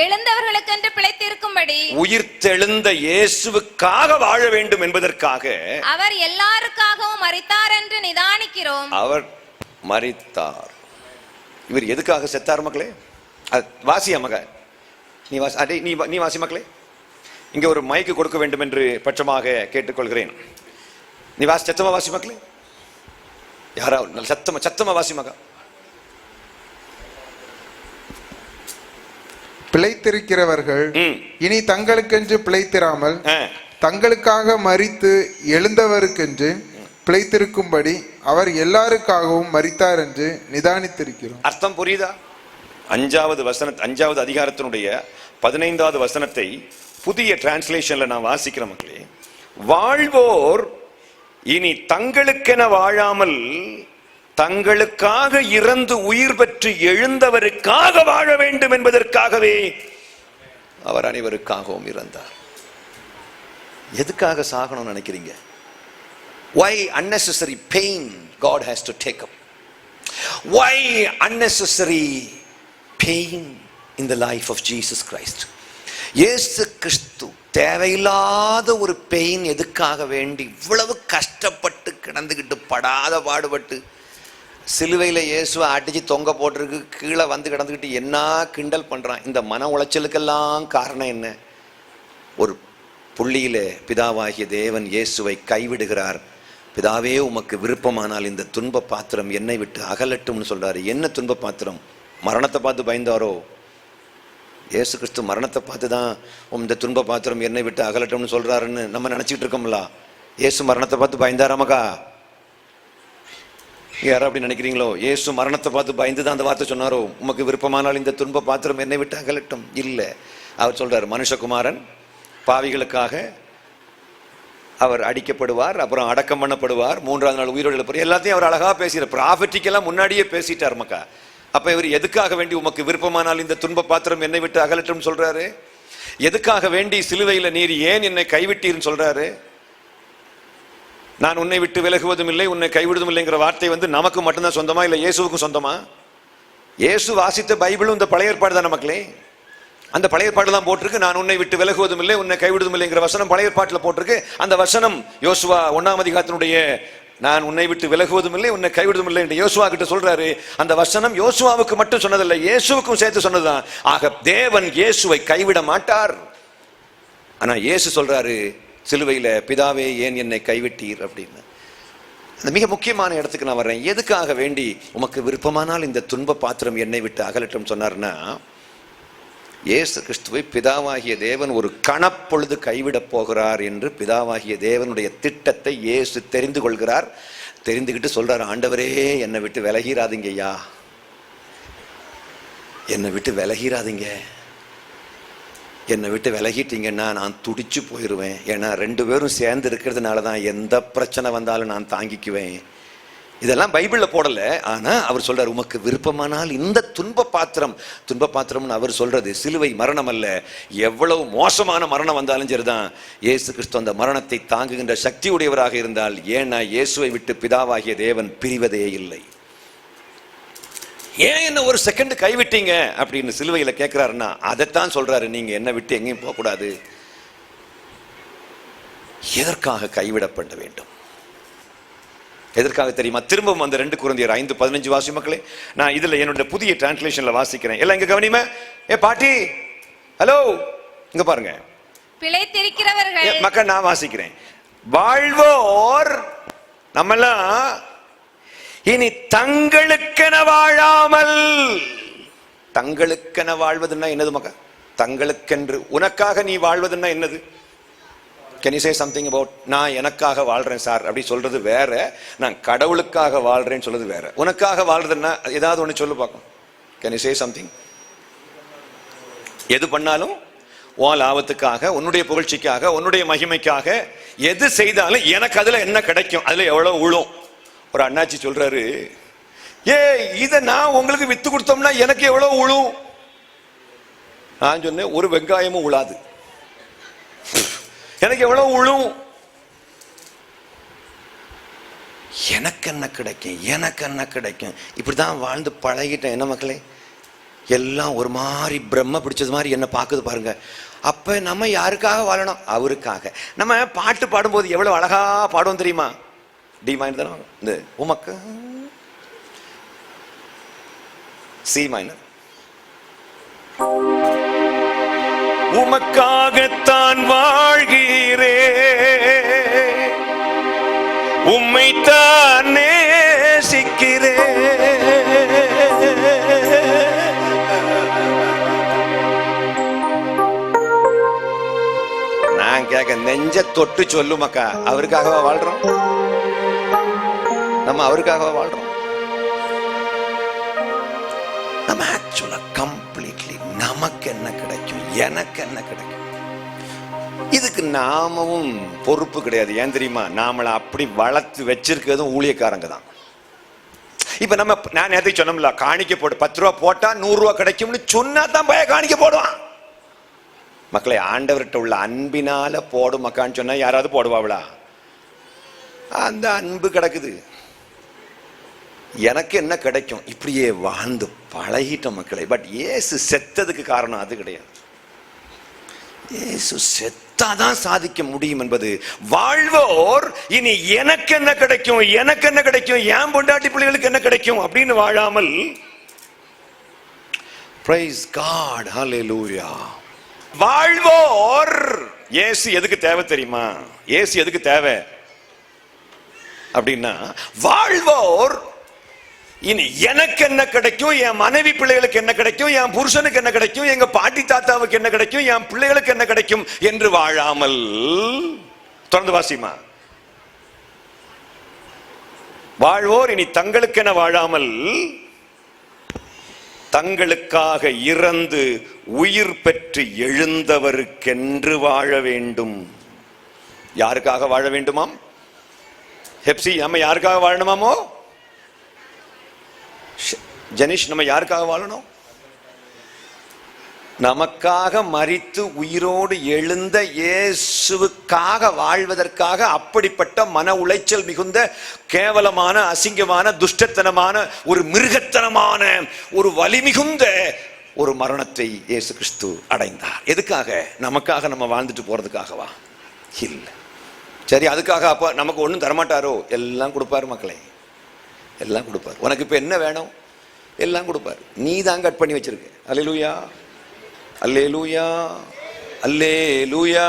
S4: எழுந்தவர்களுக்கென்று பிழைத்திருக்கும்படி
S3: உயிர்த்தெழுந்த இயேசுவுக்காக வாழ வேண்டும் என்பதற்காக
S4: அவர் எல்லாருக்காகவும் மரித்தார் என்று நிதானிக்கிறோம்.
S3: அவர் மரித்தார். இவர் எதுக்காக செத்தார் மக்களே? வாசியா மக, நீ வாசி மக்களே. இங்க ஒரு மைக்கு கொடுக்க வேண்டும் என்று பட்சமாக கேட்டுக்கொள்கிறேன். நீ சத்தமா வாசி மக்களே. யாராவது சத்தமா வாசி மகா.
S5: பிழைத்திருக்கிறவர்கள் இனி தங்களுக்கென்று பிழைத்திராமல் தங்களுக்காக மரித்து எழுந்தவருக்கென்று பிழைத்திருக்கும்படி அவர் எல்லாருக்காகவும் மரித்தார் என்று நிதானித்திருக்கிறோம்.
S3: அர்த்தம் புரியுதா? 5வது அதிகாரத்தினுடைய 15வது வசனத்தை புதிய டிரான்ஸ்லேஷன்ல நான் வாசிக்கிறேன் மக்களே. வாழ்வோர் இனி தங்களுக்கென வாழாமல் தங்களுக்காக இறந்து உயிர் பெற்று எழுந்தவருக்காக வாழ வேண்டும் என்பதற்காகவே அவர் அனைவருக்காகவும் இறந்தார். எதுக்காக சாகணும்னு நினைக்கிறீங்க? Why unnecessary pain God has to take up? Why unnecessary pain in the life of Jesus Christ? இயேசு கிறிஸ்து தேவையில்லாத ஒரு பெயின் எதுக்காக வேண்டி இவ்வளவு கஷ்டப்பட்டு கிடந்துக்கிட்டு படாத பாடுபட்டு சிலுவையில் இயேசுவை அடிச்சு தொங்க போட்டிருக்கு, கீழே வந்து கிடந்துக்கிட்டு என்ன கிண்டல் பண்றான். இந்த மன உளைச்சலுக்கெல்லாம் காரணம் என்ன? ஒரு புள்ளியில பிதாவாகிய தேவன் இயேசுவை கைவிடுகிறார். பிதாவே உமக்கு விருப்பமானால் இந்த துன்ப பாத்திரம் என்னை விட்டு அகலட்டும்னு சொல்றாரு. என்ன துன்ப பாத்திரம்? மரணத்தை பார்த்து பயந்தாரோ? இயேசு கிறிஸ்து மரணத்தை பார்த்து தான் இந்த துன்ப பாத்திரம் என்னை விட்டு அகலட்டும்னு சொல்றாருன்னு நம்ம நினைச்சிட்டு இருக்கோம்ல. இயேசு மரணத்தை பார்த்து பயந்தாராமக்கா? யாரும் அப்படி நினைக்கிறீங்களோ? இயேசு மரணத்தை பார்த்து பயந்து தான் அந்த வார்த்தை சொன்னாரோ, உமக்கு விருப்பமானால் இந்த துன்ப பாத்திரம் என்னை விட்டு அகலட்டும்? இல்லை. அவர் சொல்றாரு, மனுஷகுமாரன் பாவிகளுக்காக அவர் அடிக்கப்படுவார், அப்புறம் அடக்கம் பண்ணப்படுவார், 3ஆவது நாள் உயிரோடு எழுப்பார். எல்லாத்தையும் அவர் அழகா பேசுகிறார். ப்ராஃபெட்டிக்கெல்லாம் முன்னாடியே பேசிட்டார் மக்கா. அப்ப இவர் எதுக்காக வேண்டி உமக்கு விருப்பமானால் இந்த துன்ப பாத்திரம் என்னை விட்டு அகலட்டும் சொல்றாரு? எதுக்காக வேண்டி சிலுவையில நீர் ஏன் என்னை கைவிட்டீர்னு சொல்றாரு? நான் உன்னை விட்டு விலகுவதும் இல்லை, உன்னை கைவிடுவதும் இல்லைங்கிற வார்த்தை நமக்கு மட்டும்தான் சொந்தமா, இல்லை இயேசுவுக்கும் சொந்தமா? இயேசு வாசித்த பைபிளும் இந்த பழைய ஏற்பாடு தான் மக்களே. அந்த பழைய ஏற்பாடு தான் போட்டிருக்கு, நான் உன்னை விட்டு விலகுவதும் இல்லை உன்னை கைவிடுவதும் இல்லைங்கிற வசனம் பழைய ஏற்பாட்டில் போட்டிருக்கு. அந்த வசனம் யோசுவா 1ஆம் அதிகாரத்தினுடைய நான் உன்னை விட்டு விலகுவதும் இல்லை உன்னை கைவிடுவதும் இல்லை என்று யோசுவா கிட்ட சொல்றாரு. அந்த வசனம் யோசுவாவுக்கு மட்டும் சொன்னதில்லை, இயேசுவுக்கும் சேர்த்து சொன்னதுதான். ஆக தேவன் இயேசுவை கைவிட மாட்டார். ஆனா இயேசு சொல்றாரு சிலுவையில, பிதாவே ஏன் என்னை கைவிட்டீர் அப்படின்னு. அந்த மிக முக்கியமான இடத்துக்கு நான் வர்றேன். எதுக்காக வேண்டி உமக்கு விருப்பமானால் இந்த துன்ப பாத்திரம் என்னை விட்டு அகலட்டும் சொன்னார்னா, இயேசு கிறிஸ்துவை பிதாவாகிய தேவன் ஒரு கணப்பொழுது கைவிடப் போகிறார் என்று பிதாவாகிய தேவனுடைய திட்டத்தை இயேசு தெரிந்து கொள்கிறார். தெரிந்துகிட்டு சொல்றார், ஆண்டவரே என்னை விட்டு விலகிராதீங்க ஐயா, என்னை விட்டு விலகிராதீங்க, என்னை விட்டு விலகிட்டீங்கன்னா நான் துடிச்சு போயிடுவேன். ஏன்னா 2 பேரும் சேர்ந்து இருக்கிறதுனால தான் எந்த பிரச்சனை வந்தாலும் நான் தாங்கிக்குவேன். இதெல்லாம் பைபிள்ல போடல. ஆனா அவர் சொல்றார், உமக்கு விருப்பமானால் இந்த துன்ப பாத்திரம்னு அவர் சொல்றது சிலுவை மரணம் அல்ல, எவ்வளவு மோசமான மரணம் வந்தாலும் சரிதான். இயேசு கிறிஸ்து அந்த மரணத்தை தாங்குகின்ற சக்தி உடையவராக இருந்தால், ஏன்னா இயேசுவை விட்டு பிதாவாகிய தேவன் பிரிவதே இல்லை. ஏன் என்ன ஒரு செகண்ட் கைவிட்டீங்க அப்படின்னு சிலுவையில கேட்கிறாருன்னா அதைத்தான் சொல்றாரு, நீங்க என்ன விட்டு எங்கேயும் போக கூடாது. எதற்காக கைவிடப்பட வேண்டும்? எதற்காக தெரியுமா? திரும்பவும் அந்த 2 கொரிந்தியர் 5:15 வாசி மக்களே. நான் இதுல என்னுடைய புதிய டிரான்ஸ்லேஷன்ல வாசிக்கிறேன். எல்லாம் இங்க கவனிமா. பாட்டி ஹலோ, இங்க பாருங்க.
S4: பிழைத்திருக்கிறவர்கள்
S3: மக்கள், நான் வாசிக்கிறேன். வாழ்வோர் நம்மெல்லாம் இனி தங்களுக்கென வாழாமல், தங்களுக்கென வாழ்வதுன்னா என்னது மக்கா? தங்களுக்கென்று, உனக்காக நீ வாழ்வதுன்னா என்னது? Can you say something about நான் எனக்காக வாழ்றேன் சார் அப்படி சொல்றது வேற, நான் கடவுளுக்காக வாழ்றேன்னு சொல்றது வேற. உனக்காக வாழ்றதுன்னா ஏதாவது ஒன்று சொல்லு பார்க்கும். Can you say something? எது பண்ணாலும் உன் லாபத்துக்காக, உன்னுடைய புகழ்ச்சிக்காக, உன்னுடைய மகிமைக்காக எது செய்தாலும் எனக்கு அதுல என்ன கிடைக்கும், அதுல எவ்வளவு உழும். ஒரு அண்ணாச்சி சொல்றாரு, இத நான் உங்களுக்கு வித்து கொடுத்தோம்னா எனக்கு எவ்வளவு உழும். நான் சொன்னேன், ஒரு வெங்காயமும் உழாது, எனக்கு எவ்வளவு உழும். எனக்கு என்ன கிடைக்கும், எனக்கு என்ன கிடைக்கும், இப்படிதான் வாழ்ந்து பழகிட்டேன். என்ன மக்களே, எல்லாம் ஒரு மாதிரி பிரம்ம பிடிச்சது மாதிரி என்ன பாக்குது பாருங்க. அப்ப நம்ம யாருக்காக வாழணும்? அவருக்காக. நம்ம பாட்டு பாடும்போது எவ்வளவு அழகா பாடுவோம் தெரியுமா? டி மைனர் தானே, இந்த உமக்கு சி மைனர். உமக்காகத்தான் வாழ்கிறே, உம்மைத்தான் நேசிக்கிறே. நான் கேட்க, நெஞ்ச தொட்டு சொல்லுமக்கா, அவருக்காகவா வாழ்றோம்? நம்ம அவருக்காகவா வாழ்றோம்? நம்ம ஆக்சுவலா கம்ப்ளீட்லி நமக்கு என்ன கிடைக்கும், எனக்கு என்ன கிடைக்கும், இதுக்கு நாமவும் பொறுப்பு கிடையாது. ஏன் தெரியுமா? நாமளை அப்படி வளர்த்து வச்சிருக்கிறதும் ஊழியக்காரங்க தான். இப்ப நம்ம, நான் நேரத்தை சொன்னோம்ல, காணிக்க போட்டு 10 ரூபா போட்டா 100 ரூபா கிடைக்கும்னு சொன்னா தான் பய காணிக்க போடுவான். மக்களை, ஆண்டவர்கிட்ட உள்ள அன்பினால போடும் மக்கான்னு சொன்னா யாராவது போடுவாங்களா? அந்த அன்பு கிடக்குது. எனக்கு என்ன கிடைக்கும், இப்படியே வாழ்ந்து பழகிட்ட மக்களை. பட் இயேசு செத்ததுக்கு காரணம் அது கிடையாது. இயேசு செத்தாதான் சாதிக்க முடியும் என்பது. வாழ்வோர் இனி எனக்கு என்ன கிடைக்கும், எனக்கு என்ன கிடைக்கும், என் பொண்டாட்டி பிள்ளைகளுக்கு என்ன கிடைக்கும் அப்படின்னு வாழாமல், praise God, hallelujah. வாழ்வோர் இயேசு எதுக்கு தேவை தெரியுமா? இயேசு எதுக்கு தேவை அப்படின்னா, வாழ்வோர் இனி எனக்கு என்ன கிடைக்கும், என் மனைவி பிள்ளைகளுக்கு என்ன கிடைக்கும், என் புருஷனுக்கு என்ன கிடைக்கும், எங்க பாட்டி தாத்தாவுக்கு என்ன கிடைக்கும், என் பிள்ளைகளுக்கு என்ன கிடைக்கும் என்று வாழாமல், தொடர்ந்து வாசிமா. வாழ்வோர் இனி தங்களுக்கென வாழாமல் தங்களுக்காக இறந்து உயிர் பெற்று எழுந்தவருக்கென்று வாழ வேண்டும். யாருக்காக வாழ வேண்டுமாம்? ஹெப்சி, நம்ம யாருக்காக வாழணுமாமோ? ஜெனிஷ், நம்ம யாருக்காக வாழணும்? நமக்காக மரித்து உயிரோடு எழுந்த இயேசுவுக்காக வாழ்வதற்காக அப்படிப்பட்ட மன உளைச்சல் மிகுந்த கேவலமான, அசிங்கமான, துஷ்டத்தனமான, ஒரு மிருகத்தனமான, ஒரு வலி மிகுந்த ஒரு மரணத்தை இயேசு கிறிஸ்து அடைந்தார். எதுக்காக? நமக்காக நம்ம வாழ்ந்துட்டு போறதுக்காகவா? இல்லை. சரி, அதுக்காக அப்ப நமக்கு ஒன்றும் தரமாட்டாரோ? எல்லாம் கொடுப்பாரு மக்களே, எல்லாம் கொடுப்பாரு. உனக்கு இப்ப என்ன வேணும்? எல்லாம் கொடுப்பாரு. நீ தான் கட் பண்ணி வச்சிருக்க. அல்லேலூயா, அல்லேலூயா, அல்லேலூயா.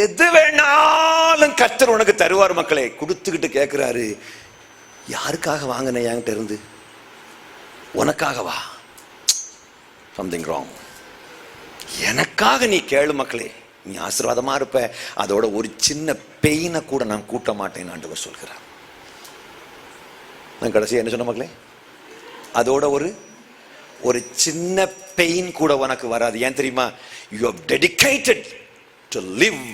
S3: எது வேணாலும் கர்த்தர் உனக்கு தருவார் மக்களே. கொடுத்துக்கிட்டு கேட்கிறாரு, யாருக்காக வாங்கின என்கிட்ட இருந்து? உனக்காகவா? Something wrong. எனக்காக நீ கேளு மக்களே, நீ ஆசீர்வாதமா இருப்ப. அதோட ஒரு சின்ன பெயினை கூட நான் கூட்ட மாட்டேன் ஆண்டவர் சொல்கிறார். நான் கடைசியா என்ன சொன்ன மக்களே? அதோட ஒரு சின்ன பெயின் கூட உனக்கு வராது. ஏன் தெரியுமா? You have dedicated to live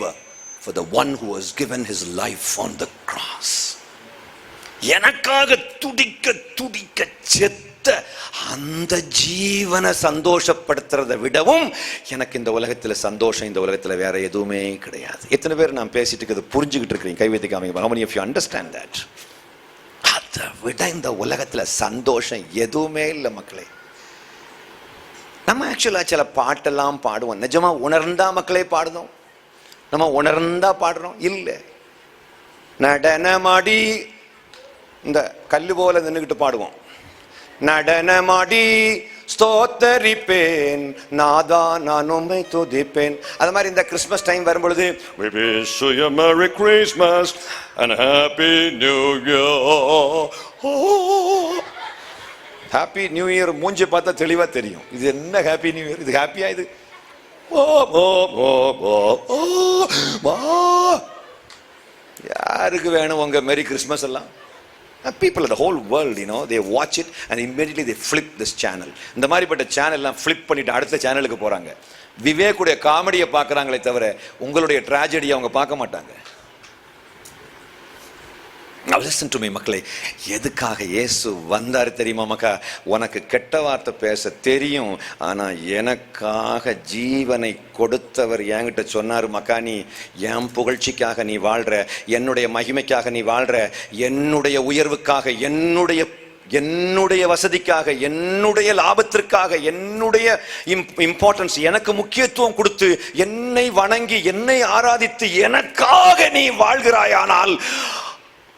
S3: for the one who has given his life on the cross. எனக்காக துடிக்க துடிக்க செத்த அந்த ஜீவனை சந்தோஷப்படுத்துறதை விடவும் எனக்கு இந்த உலகத்துல சந்தோஷம், இந்த உலகத்துல வேற எதுவுமே கிடையாது. எத்தனை பேர் நான் பேசிட்டு இருக்கிறது புரிஞ்சுக்கிட்டு இருக்கிறீங்க? கை வைத்து காமிங்க. How many of you understand that? அதை விட இந்த உலகத்துல சந்தோஷம் எதுவுமே இல்லை மக்களே. நம்ம ஆக்சுவலா சில பாட்டெல்லாம் பாடுவோம், நிஜமா உணர்ந்தா மக்களே பாடுதோம்? நம்ம உணர்ந்தா பாடுறோம்? இல்லை. நடனமாடி இந்த கல்லு போல நின்றுகிட்டு பாடுவோம். நடனமாடி ஸ்தோத்தரிப்பேன் நாதா நான் உம்மை துதிப்பேன். அது மாதிரி இந்த கிறிஸ்மஸ் டைம் வரும்பொழுது we wish you a merry Christmas and happy new year. Happy new year மூஞ்சி பார்த்தா தெளிவா தெரியும். இது என்ன ஹாப்பி நியூ இயர்? இது ஹாப்பியா? இது ஓ ஓ ஓ ஓ ஓ. யாருக்கு வேணும் உங்க மேரி கிறிஸ்மஸ் எல்லாம்? People of the whole world, you know, they watch it and immediately they flip this channel. இந்த மாதிரிப்பட்ட சேனல் எல்லாம் ஃபிளிப் பண்ணிட்டு அடுத்த சேனலுக்கு போறாங்க. விவேக்குடைய காமெடியை பார்க்கறாங்களே தவிர உங்களுடைய ட்ராஜடியை அவங்க பார்க்க மாட்டாங்க. Now listen to me மக்களே. எதுக்காக இயேசு வந்தாரு தெரியுமா மக்கா? உனக்கு கெட்ட வார்த்தை பேச தெரியும், ஆனா எனக்காக ஜீவனை கொடுத்தவர் என்கிட்ட சொன்னாரு, மக்கா நீ என் புகழ்ச்சிக்காக நீ வாழ்ற, என்னுடைய மகிமைக்காக நீ வாழ்ற, என்னுடைய உயர்வுக்காக, என்னுடைய வசதிக்காக, என்னுடைய லாபத்திற்காக, என்னுடைய இம்பார்ட்டன்ஸ், எனக்கு முக்கியத்துவம் கொடுத்து என்னை வணங்கி என்னை ஆராதித்து எனக்காக நீ வாழ்கிறாயானால்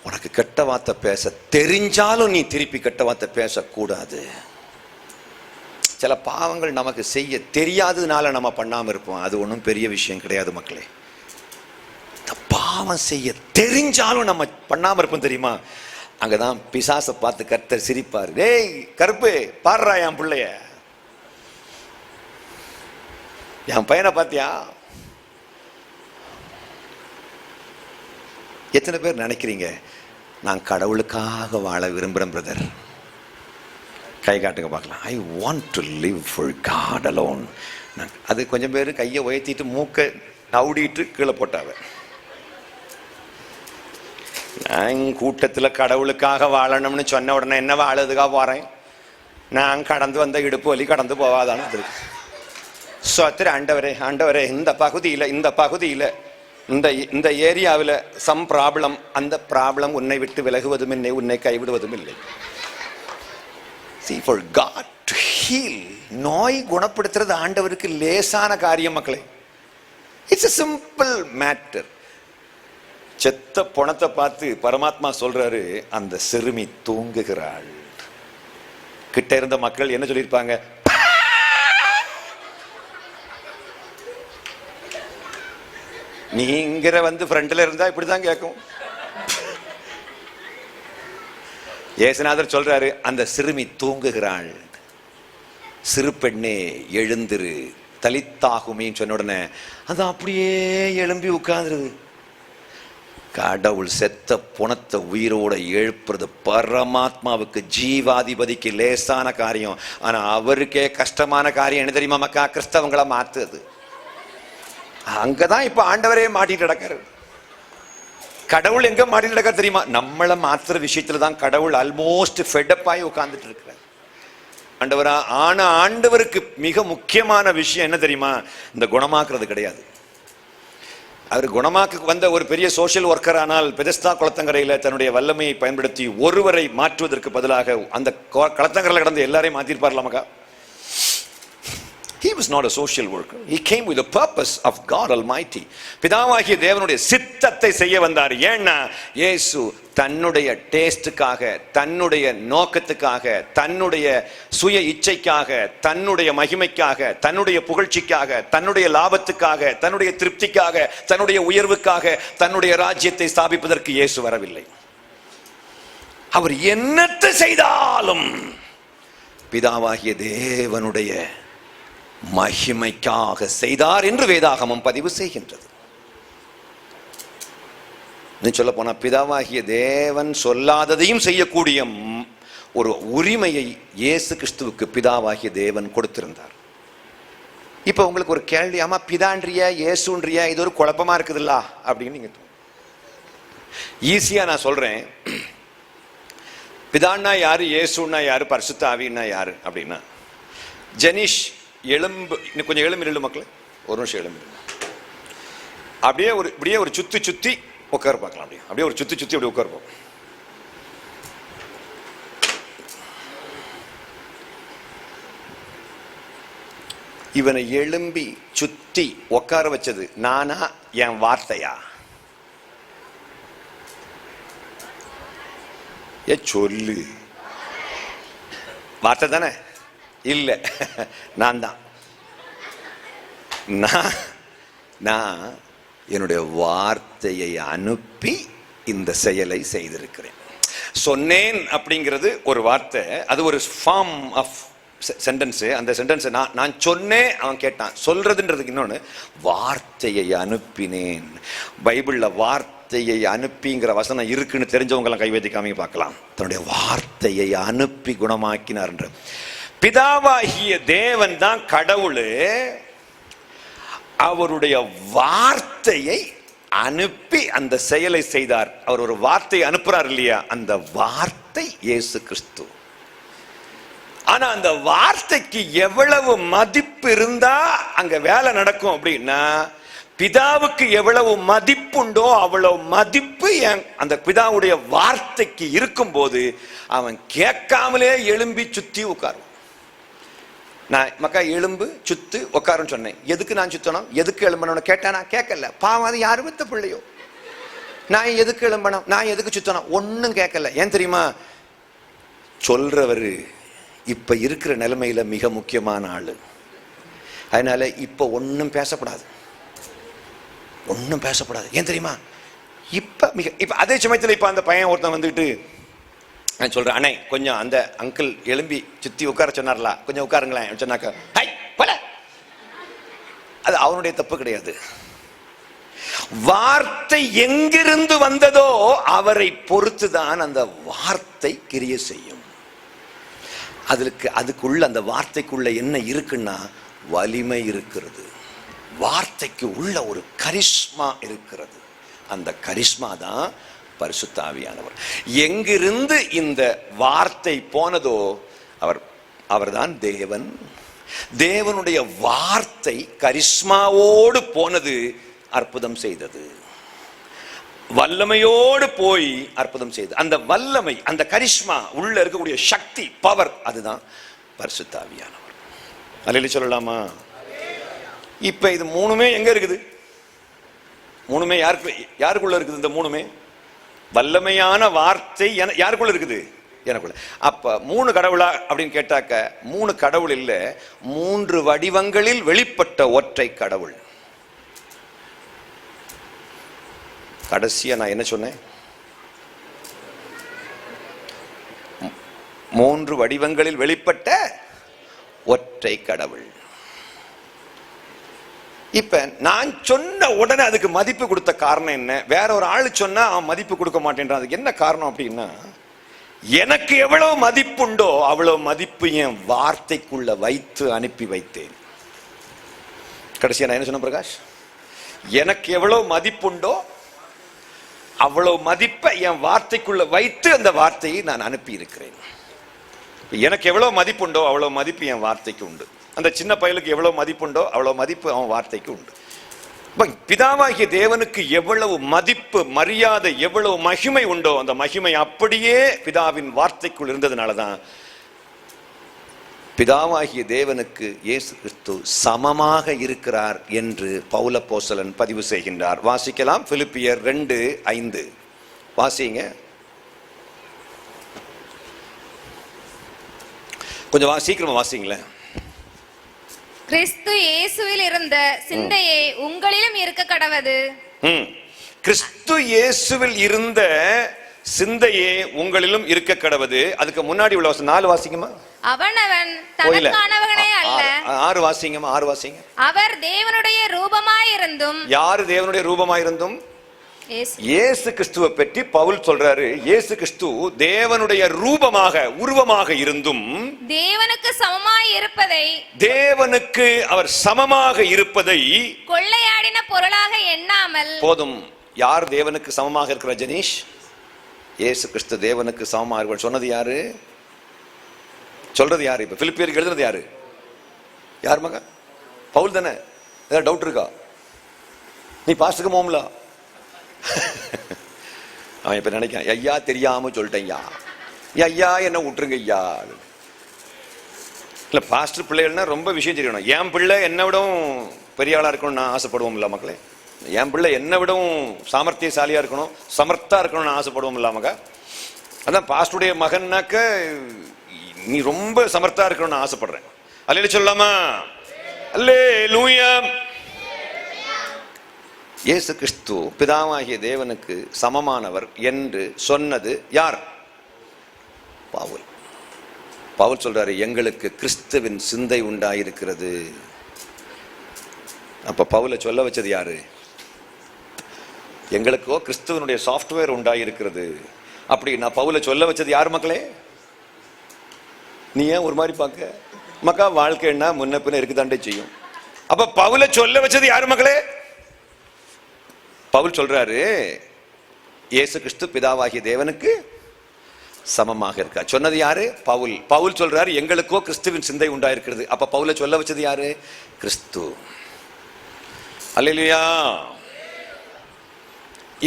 S3: உனக்கு கெட்ட வார்த்தை பேச தெரிஞ்சாலும் நீ திருப்பி கெட்ட வார்த்தை பேசக்கூடாது. சில பாவங்கள் நமக்கு செய்ய தெரியாததுனால நம்ம பண்ணாம இருப்போம். அது ஒன்றும் பெரிய விஷயம் கிடையாது மக்களே. இந்த பாவம் செய்ய தெரிஞ்சாலும் நம்ம பண்ணாம இருப்போம் தெரியுமா? அங்கதான் பிசாசை பார்த்து கர்த்தர் சிரிப்பாரு. டேய் கருப்பு, பாடுறா என் பிள்ளைய, என் பையனை பார்த்தியா? எத்தனை பேர் நினைக்கிறீங்க நான் கடவுளுக்காக வாழ விரும்புகிறேன் பிரதர்? கை காட்டுங்க பார்க்கலாம். I want to live for God alone. அது கொஞ்சம் பேர் கையை உயர்த்திட்டு மூக்கை நவுடிட்டு கீழே போட்டாவ. நான் கூட்டத்தில் கடவுளுக்காக வாழணும்னு சொன்ன உடனே என்ன வாழதுக்காக போகிறேன்? நான் கடந்து வந்த இடுப்பு வலி கடந்து போவாதான்னு இருக்கு. சோத்திர ஆண்டவரே இந்த பகுதியில் இந்த ஏரியாவில் சம் ப்ராப்ளம், அந்த ப்ராப்ளம் உன்னை விட்டு விலகுவதும் இல்லை, உன்னை கைவிடுவதும் இல்லை. See, for God to heal, நோய் குணப்படுத்துறது ஆண்டவருக்கு லேசான காரியம் மக்களே. It's a simple matter. செத்த பணத்தை பார்த்து பரமாத்மா சொல்றாரு, அந்த சிறுமி தூங்குகிறாள். கிட்ட இருந்த மக்கள் என்ன சொல்லியிருப்பாங்க? நீங்கிற வந்து ஃப்ரண்ட்ல இருந்தா இப்படிதான் கேட்கும். இயேசுநாதர் சொல்றாரு, அந்த சிறுமி தூங்குகிறாள். சிறு பெண்ணே எழுந்திரு, தலித்தாகுமின்னு சொன்ன உடனே அது அப்படியே எழும்பி உட்கார்ந்துருது. கடவுள் செத்த புணத்தை உயிரோட எழுப்புறது பரமாத்மாவுக்கு, ஜீவாதிபதிக்கு லேசான காரியம். ஆனா அவருக்கே கஷ்டமான காரியம் என்ன தெரியுமா மக்கா? கிறிஸ்தவங்களை மாத்துறது. அங்கதான் இப்ப ஆண்டவரே மாட்டிட்டு நடக்காரு. கடவுள் எங்க மாட்டிட்டு நடக்காரு தெரியுமா? நம்மளை மாத்துற விஷயத்துல தான் கடவுள் ஆல்மோஸ்ட் ஃபெடப் ஆகி உட்கார்ந்துட்டு இருக்கிறார். ஆண்டவரா. ஆனா ஆண்டவருக்கு மிக முக்கியமான விஷயம் என்ன தெரியுமா? இந்த குணமாக்குறது கிடையாது. அவர் குணமாக்க வந்த ஒரு பெரிய சோஷியல் ஒர்க்கர். ஆனால் பெதஸ்தா குளத்தங்கரையில தன்னுடைய வல்லமையை பயன்படுத்தி ஒருவரை மாற்றுவதற்கு பதிலாக அந்த குளத்தங்கரையில் கடந்த எல்லாரையும் மாத்திருப்பார்லாமக்கா. He was not a social worker. He came with the purpose of God Almighty. பிதாவாகிய தேவனுடைய சித்தத்தை செய்ய வந்தார். ஏன்னா இயேசு தன்னுடைய டேஸ்டுக்காக, தன்னுடைய நோக்கத்துக்காக, தன்னுடைய சுய இச்சைக்காக, தன்னுடைய மகிமைக்காக, தன்னுடைய புகழ்ச்சிக்காக, தன்னுடைய லாபத்துக்காக, தன்னுடைய திருப்திக்காக, தன்னுடைய உயர்வுக்காக, தன்னுடைய ராஜ்யத்தை ஸ்தாபிப்பதற்கு இயேசு வரவில்லை. அவர் என்னத்தை செய்தாலும் பிதாவாகிய தேவனுடைய மகிமைக்காக செய்தார் என்று வேதாகமம் பதிவு செய்கின்றது. சொல்ல போனா பிதாவாகிய தேவன் சொல்லாததையும் செய்யக்கூடிய ஒரு உரிமையை இயேசு கிறிஸ்துவுக்கு பிதாவாகிய தேவன் கொடுத்திருந்தார். இப்ப உங்களுக்கு ஒரு கேள்வி, ஆமா பிதான்றியா இயேசுன்றியா, இது ஒரு குழப்பமா இருக்குதுல்ல அப்படின்னு நீங்க ஈஸியா நான் சொல்றேன். பிதான்னா யாரு, இயேசுன்னா யாரு, பரிசுத்த ஆவின்னா யாரு அப்படின்னா, ஜெனிஷ் எலும்பு, இன்னும் கொஞ்சம் எலும்பு நில்லு மக்கள், ஒரு நிமிஷம் எலும்பு. அப்படியே ஒரு சுத்தி சுத்தி உட்கார பார்க்கலாம். அப்படியே ஒரு சுத்தி சுத்தி அப்படி உட்காருப்போம். இவனை எலும்பி சுத்தி உட்கார வச்சது நானா, என் வார்த்தையா? சொல்லு, வார்த்தை தானே? இல்ல, நான் தான். நான் என்னுடைய வார்த்தையை அனுப்பி இந்த செயலை செய்திருக்கிறேன். சொன்னேன் அப்படிங்கிறது ஒரு வார்த்தை, அது ஒரு ஃபார்ம் ஆஃப் சென்டென்ஸ். அந்த சென்டென்ஸ் நான் சொன்னேன், அவன் கேட்டான். சொல்றதுன்றதுக்கு இன்னொன்னு, வார்த்தையை அனுப்பினேன். பைபிள்ல வார்த்தையை அனுப்பிங்கிற வசனம் இருக்குன்னு தெரிஞ்சவங்க எல்லாம் கைவேதி காமி பார்க்கலாம். தன்னுடைய வார்த்தையை அனுப்பி குணமாக்கினார் என்று. பிதாவாகிய தேவன் தான் கடவுள். அவருடைய வார்த்தையை அனுப்பி அந்த செயலை செய்தார். அவர் ஒரு வார்த்தையை அனுப்புறார் இல்லையா, அந்த வார்த்தை இயேசு கிறிஸ்து. ஆனா அந்த வார்த்தைக்கு எவ்வளவு மதிப்பு இருந்தா அங்க வேலை நடக்கும் அப்படின்னா, பிதாவுக்கு எவ்வளவு மதிப்புண்டோ அவ்வளவு மதிப்பு அந்த பிதாவுடைய வார்த்தைக்கு இருக்கும் போது அவன் கேட்காமலே எழும்பி சுத்தி உட்காரும். நான் மக்கா எலும்பு சுத்து உட்காருன்னு சொன்னேன். எதுக்கு நான் சுத்தணும், எதுக்கு எழும்பணும் கேட்டானா? கேட்கல. பாவம், அது யாரு வித்த பிள்ளையோ. நான் எதுக்கு எழும்பணும், நான் எதுக்கு சுத்தணும், ஒன்னும் கேட்கல. ஏன் தெரியுமா? சொல்றவரு இப்ப இருக்கிற நிலைமையில மிக முக்கியமான ஆளு. அதனால இப்ப ஒன்னும் பேசப்படாது, ஒன்னும் பேசப்படாது. ஏன் தெரியுமா? இப்ப அதே சமயத்துல இப்ப அந்த பையன் ஒருத்தன் வந்துட்டு நான் சொல்றேன், அண்ணே கொஞ்சம் அந்த அங்கிள் எலும்பி சுத்தி உட்கார சொன்னார்ல, கொஞ்சம் உட்காருங்களேன் சொன்னாக்க, அது அவனுடைய தப்பு கிடையாது. வார்த்தை எங்கிருந்து வந்ததோ அவரை பொறுத்துதான் அந்த வார்த்தை கிரியை செய்யும். அதுக்குள்ள அந்த வார்த்தைக்குள்ள என்ன இருக்குன்னா வலிமை இருக்கிறது. வார்த்தைக்கு உள்ள ஒரு கரிஷ்மா இருக்கிறது. அந்த கரிஷ்மா தான் பரிசுத்த ஆவியானவர். எங்கிருந்து இந்த வார்த்தை போனதோ அவர்தான் தேவன். தேவனுடைய வார்த்தை கரிஷ்மாவோடு போனது, அற்புதம் செய்தது. வல்லமையோடு போய் அற்புதம் செய்தது. அந்த வல்லமை, அந்த கரிஷ்மா, உள்ள இருக்கக்கூடிய சக்தி, பவர், அதுதான் பரிசுத்த ஆவியானவர். அல்லேலூயா சொல்லலாமா? இப்ப இது மூணுமே எங்க இருக்குது? மூணுமே யாருக்குள்ள இருக்குது? இந்த மூணுமே வல்லமையான வார்த்தை யாருக்குள்ள இருக்குது? எனக்குள்ள. அப்ப மூணு கடவுளா அப்படின்னு கேட்டாக்க, மூணு கடவுள் இல்ல, மூன்று வடிவங்களில் வெளிப்பட்ட ஒற்றை கடவுள். கடைசியா நான் என்ன சொன்னேன்? மூன்று வடிவங்களில் வெளிப்பட்ட ஒற்றை கடவுள். இப்ப நான் சொன்ன உடனே அதுக்கு மதிப்பு கொடுத்த காரணம் என்ன? வேற ஒரு ஆளு சொன்னா அவன் மதிப்பு கொடுக்க மாட்டேன்றான். அதுக்கு என்ன காரணம் அப்படின்னா, எனக்கு எவ்வளவு மதிப்புண்டோ அவ்வளவு மதிப்பு என் வார்த்தைக்குள்ள வைத்து அனுப்பி வைத்தேன். கடைசியா நான் என்ன சொன்ன பிரகாஷ்? எனக்கு எவ்வளவு மதிப்புண்டோ அவ்வளவு மதிப்பை என் வார்த்தைக்குள்ள வைத்து அந்த வார்த்தையை நான் அனுப்பி இருக்கிறேன். எனக்கு எவ்வளவு மதிப்புண்டோ அவ்வளவு மதிப்பு என் வார்த்தைக்கு உண்டு. அந்த சின்ன பயலுக்கு எவ்வளவு மதிப்புண்டோ அவ்வளவு மதிப்பு அவன் வார்த்தைக்கு உண்டு. பிதாவாகிய தேவனுக்கு எவ்வளவு மதிப்பு, மரியாதை, எவ்வளவு மகிமை உண்டோ அந்த மகிமை அப்படியே பிதாவின் வார்த்தைக்குள் இருந்ததுனாலதான் பிதாவாகிய தேவனுக்கு இயேசு கிறிஸ்து சமமாக இருக்கிறார் என்று பவுல் அப்போஸ்தலன் பதிவு செய்கின்றார். வாசிக்கலாம். பிலிப்பியர் 2:5 வாசிங்க. கொஞ்சம் சீக்கிரமா வாசிங்களேன்.
S4: கிறிஸ்து இயேசுவில் இருந்த சிந்தையே உங்களிலும் இருக்க கடவது.
S3: கிறிஸ்து இயேசுவில் இருந்த சிந்தையே உங்களிலும் இருக்க கடவது. அதுக்கு முன்னாடி உள்ள 4 வாசிங்கம்மா.
S4: அவனவன் தனக்கானவனே அல்ல.
S3: 6 வாசிங்கம்மா. 6 வாசிங்க.
S4: அவர் தேவனுடைய ரூபமாயிருந்தும்.
S3: யாரு தேவனுடைய ரூபமாயிருந்தும்? இயேசு கிறிஸ்துவை பற்றி பவுல் சொல்றாரு. இயேசு கிறிஸ்து தேவனுடைய ரூபமாக, உருவமாக இருந்தும்
S4: தேவனுக்கு சமமாய் இருப்பதை,
S3: தேவனுக்கு அவர் சமமாக இருப்பதை
S4: கொள்ளையாடின பொருளாக எண்ணாமல்.
S3: போதும். யார் தேவனுக்கு சமமாக இருக்கிற ஜெனீஷ்? இயேசு கிறிஸ்து தேவனுக்கு சமமாக இருக்க சொன்னது யாரு? சொல்றது யாரு? இப்ப பிலிப்பியருக்கு எழுதுறது யாரு? யார் மகன்? பவுல் தானே. ஏதாவது டவுட் இருக்கா? நீ பாஸ்டுக்கு போம்ல. அவன் இப்ப நினைக்கான், ஐயா தெரியாம சொல்லிட்டேன் ஐயா என்ன விட்டுருங்க ஐயா. இல்ல, பாஸ்டர் பிள்ளைகள்னா ரொம்ப விஷயம் தெரியணும். என் பிள்ளை என்னை விடவும் பெரிய ஆளா இருக்கணும்னு நான் ஆசைப்படுவோம் இல்ல மக்களே. என் பிள்ளை என்னை விடவும் சாமர்த்தியசாலியா இருக்கணும், சமர்த்தா இருக்கணும்னு ஆசைப்படுவோம் இல்ல மக. அதான் பாஸ்டருடைய மகன்னாக்க நீ ரொம்ப சமர்த்தா இருக்கணும்னு ஆசைப்படுறேன். அல்லேலூயா சொல்லலாமா? அல்லேலூயா. இயேசு கிறிஸ்து பிதாவாகிய தேவனுக்கு சமமானவர் என்று சொன்னது யார்? பவுல். பவுல் சொல்றாரு, எங்களுக்கு கிறிஸ்துவின் சிந்தை உண்டாயிருக்கிறது. அப்ப பவுலை சொல்ல வச்சது யாரு? எங்களுக்கோ கிறிஸ்துவனுடைய சாஃப்ட்வேர் உண்டாயிருக்கிறது. அப்படி நான் பவுலை சொல்ல வச்சது யார் மக்களே? நீ ஏன் ஒரு மாதிரி பார்க்க மக்கா? வாழ்க்கைன்னா முன்ன பின்ன இருக்குதாண்டே செய்யும். அப்ப பவுலை சொல்ல வச்சது யாரு மக்களே? பவுல் சொல்றாரு, இயேசு கிறிஸ்து பிதாவாகிய தேவனுக்கு சமமாக இருக்கா. சொன்னது யாரு? பவுல். பவுல் சொல்றாரு, எங்களுக்கோ கிறிஸ்துவின் சிந்தை உண்டாயிருக்கிறது. அப்ப பவுலை சொல்ல வச்சது யாரு? கிறிஸ்து. அல்லேலூயா.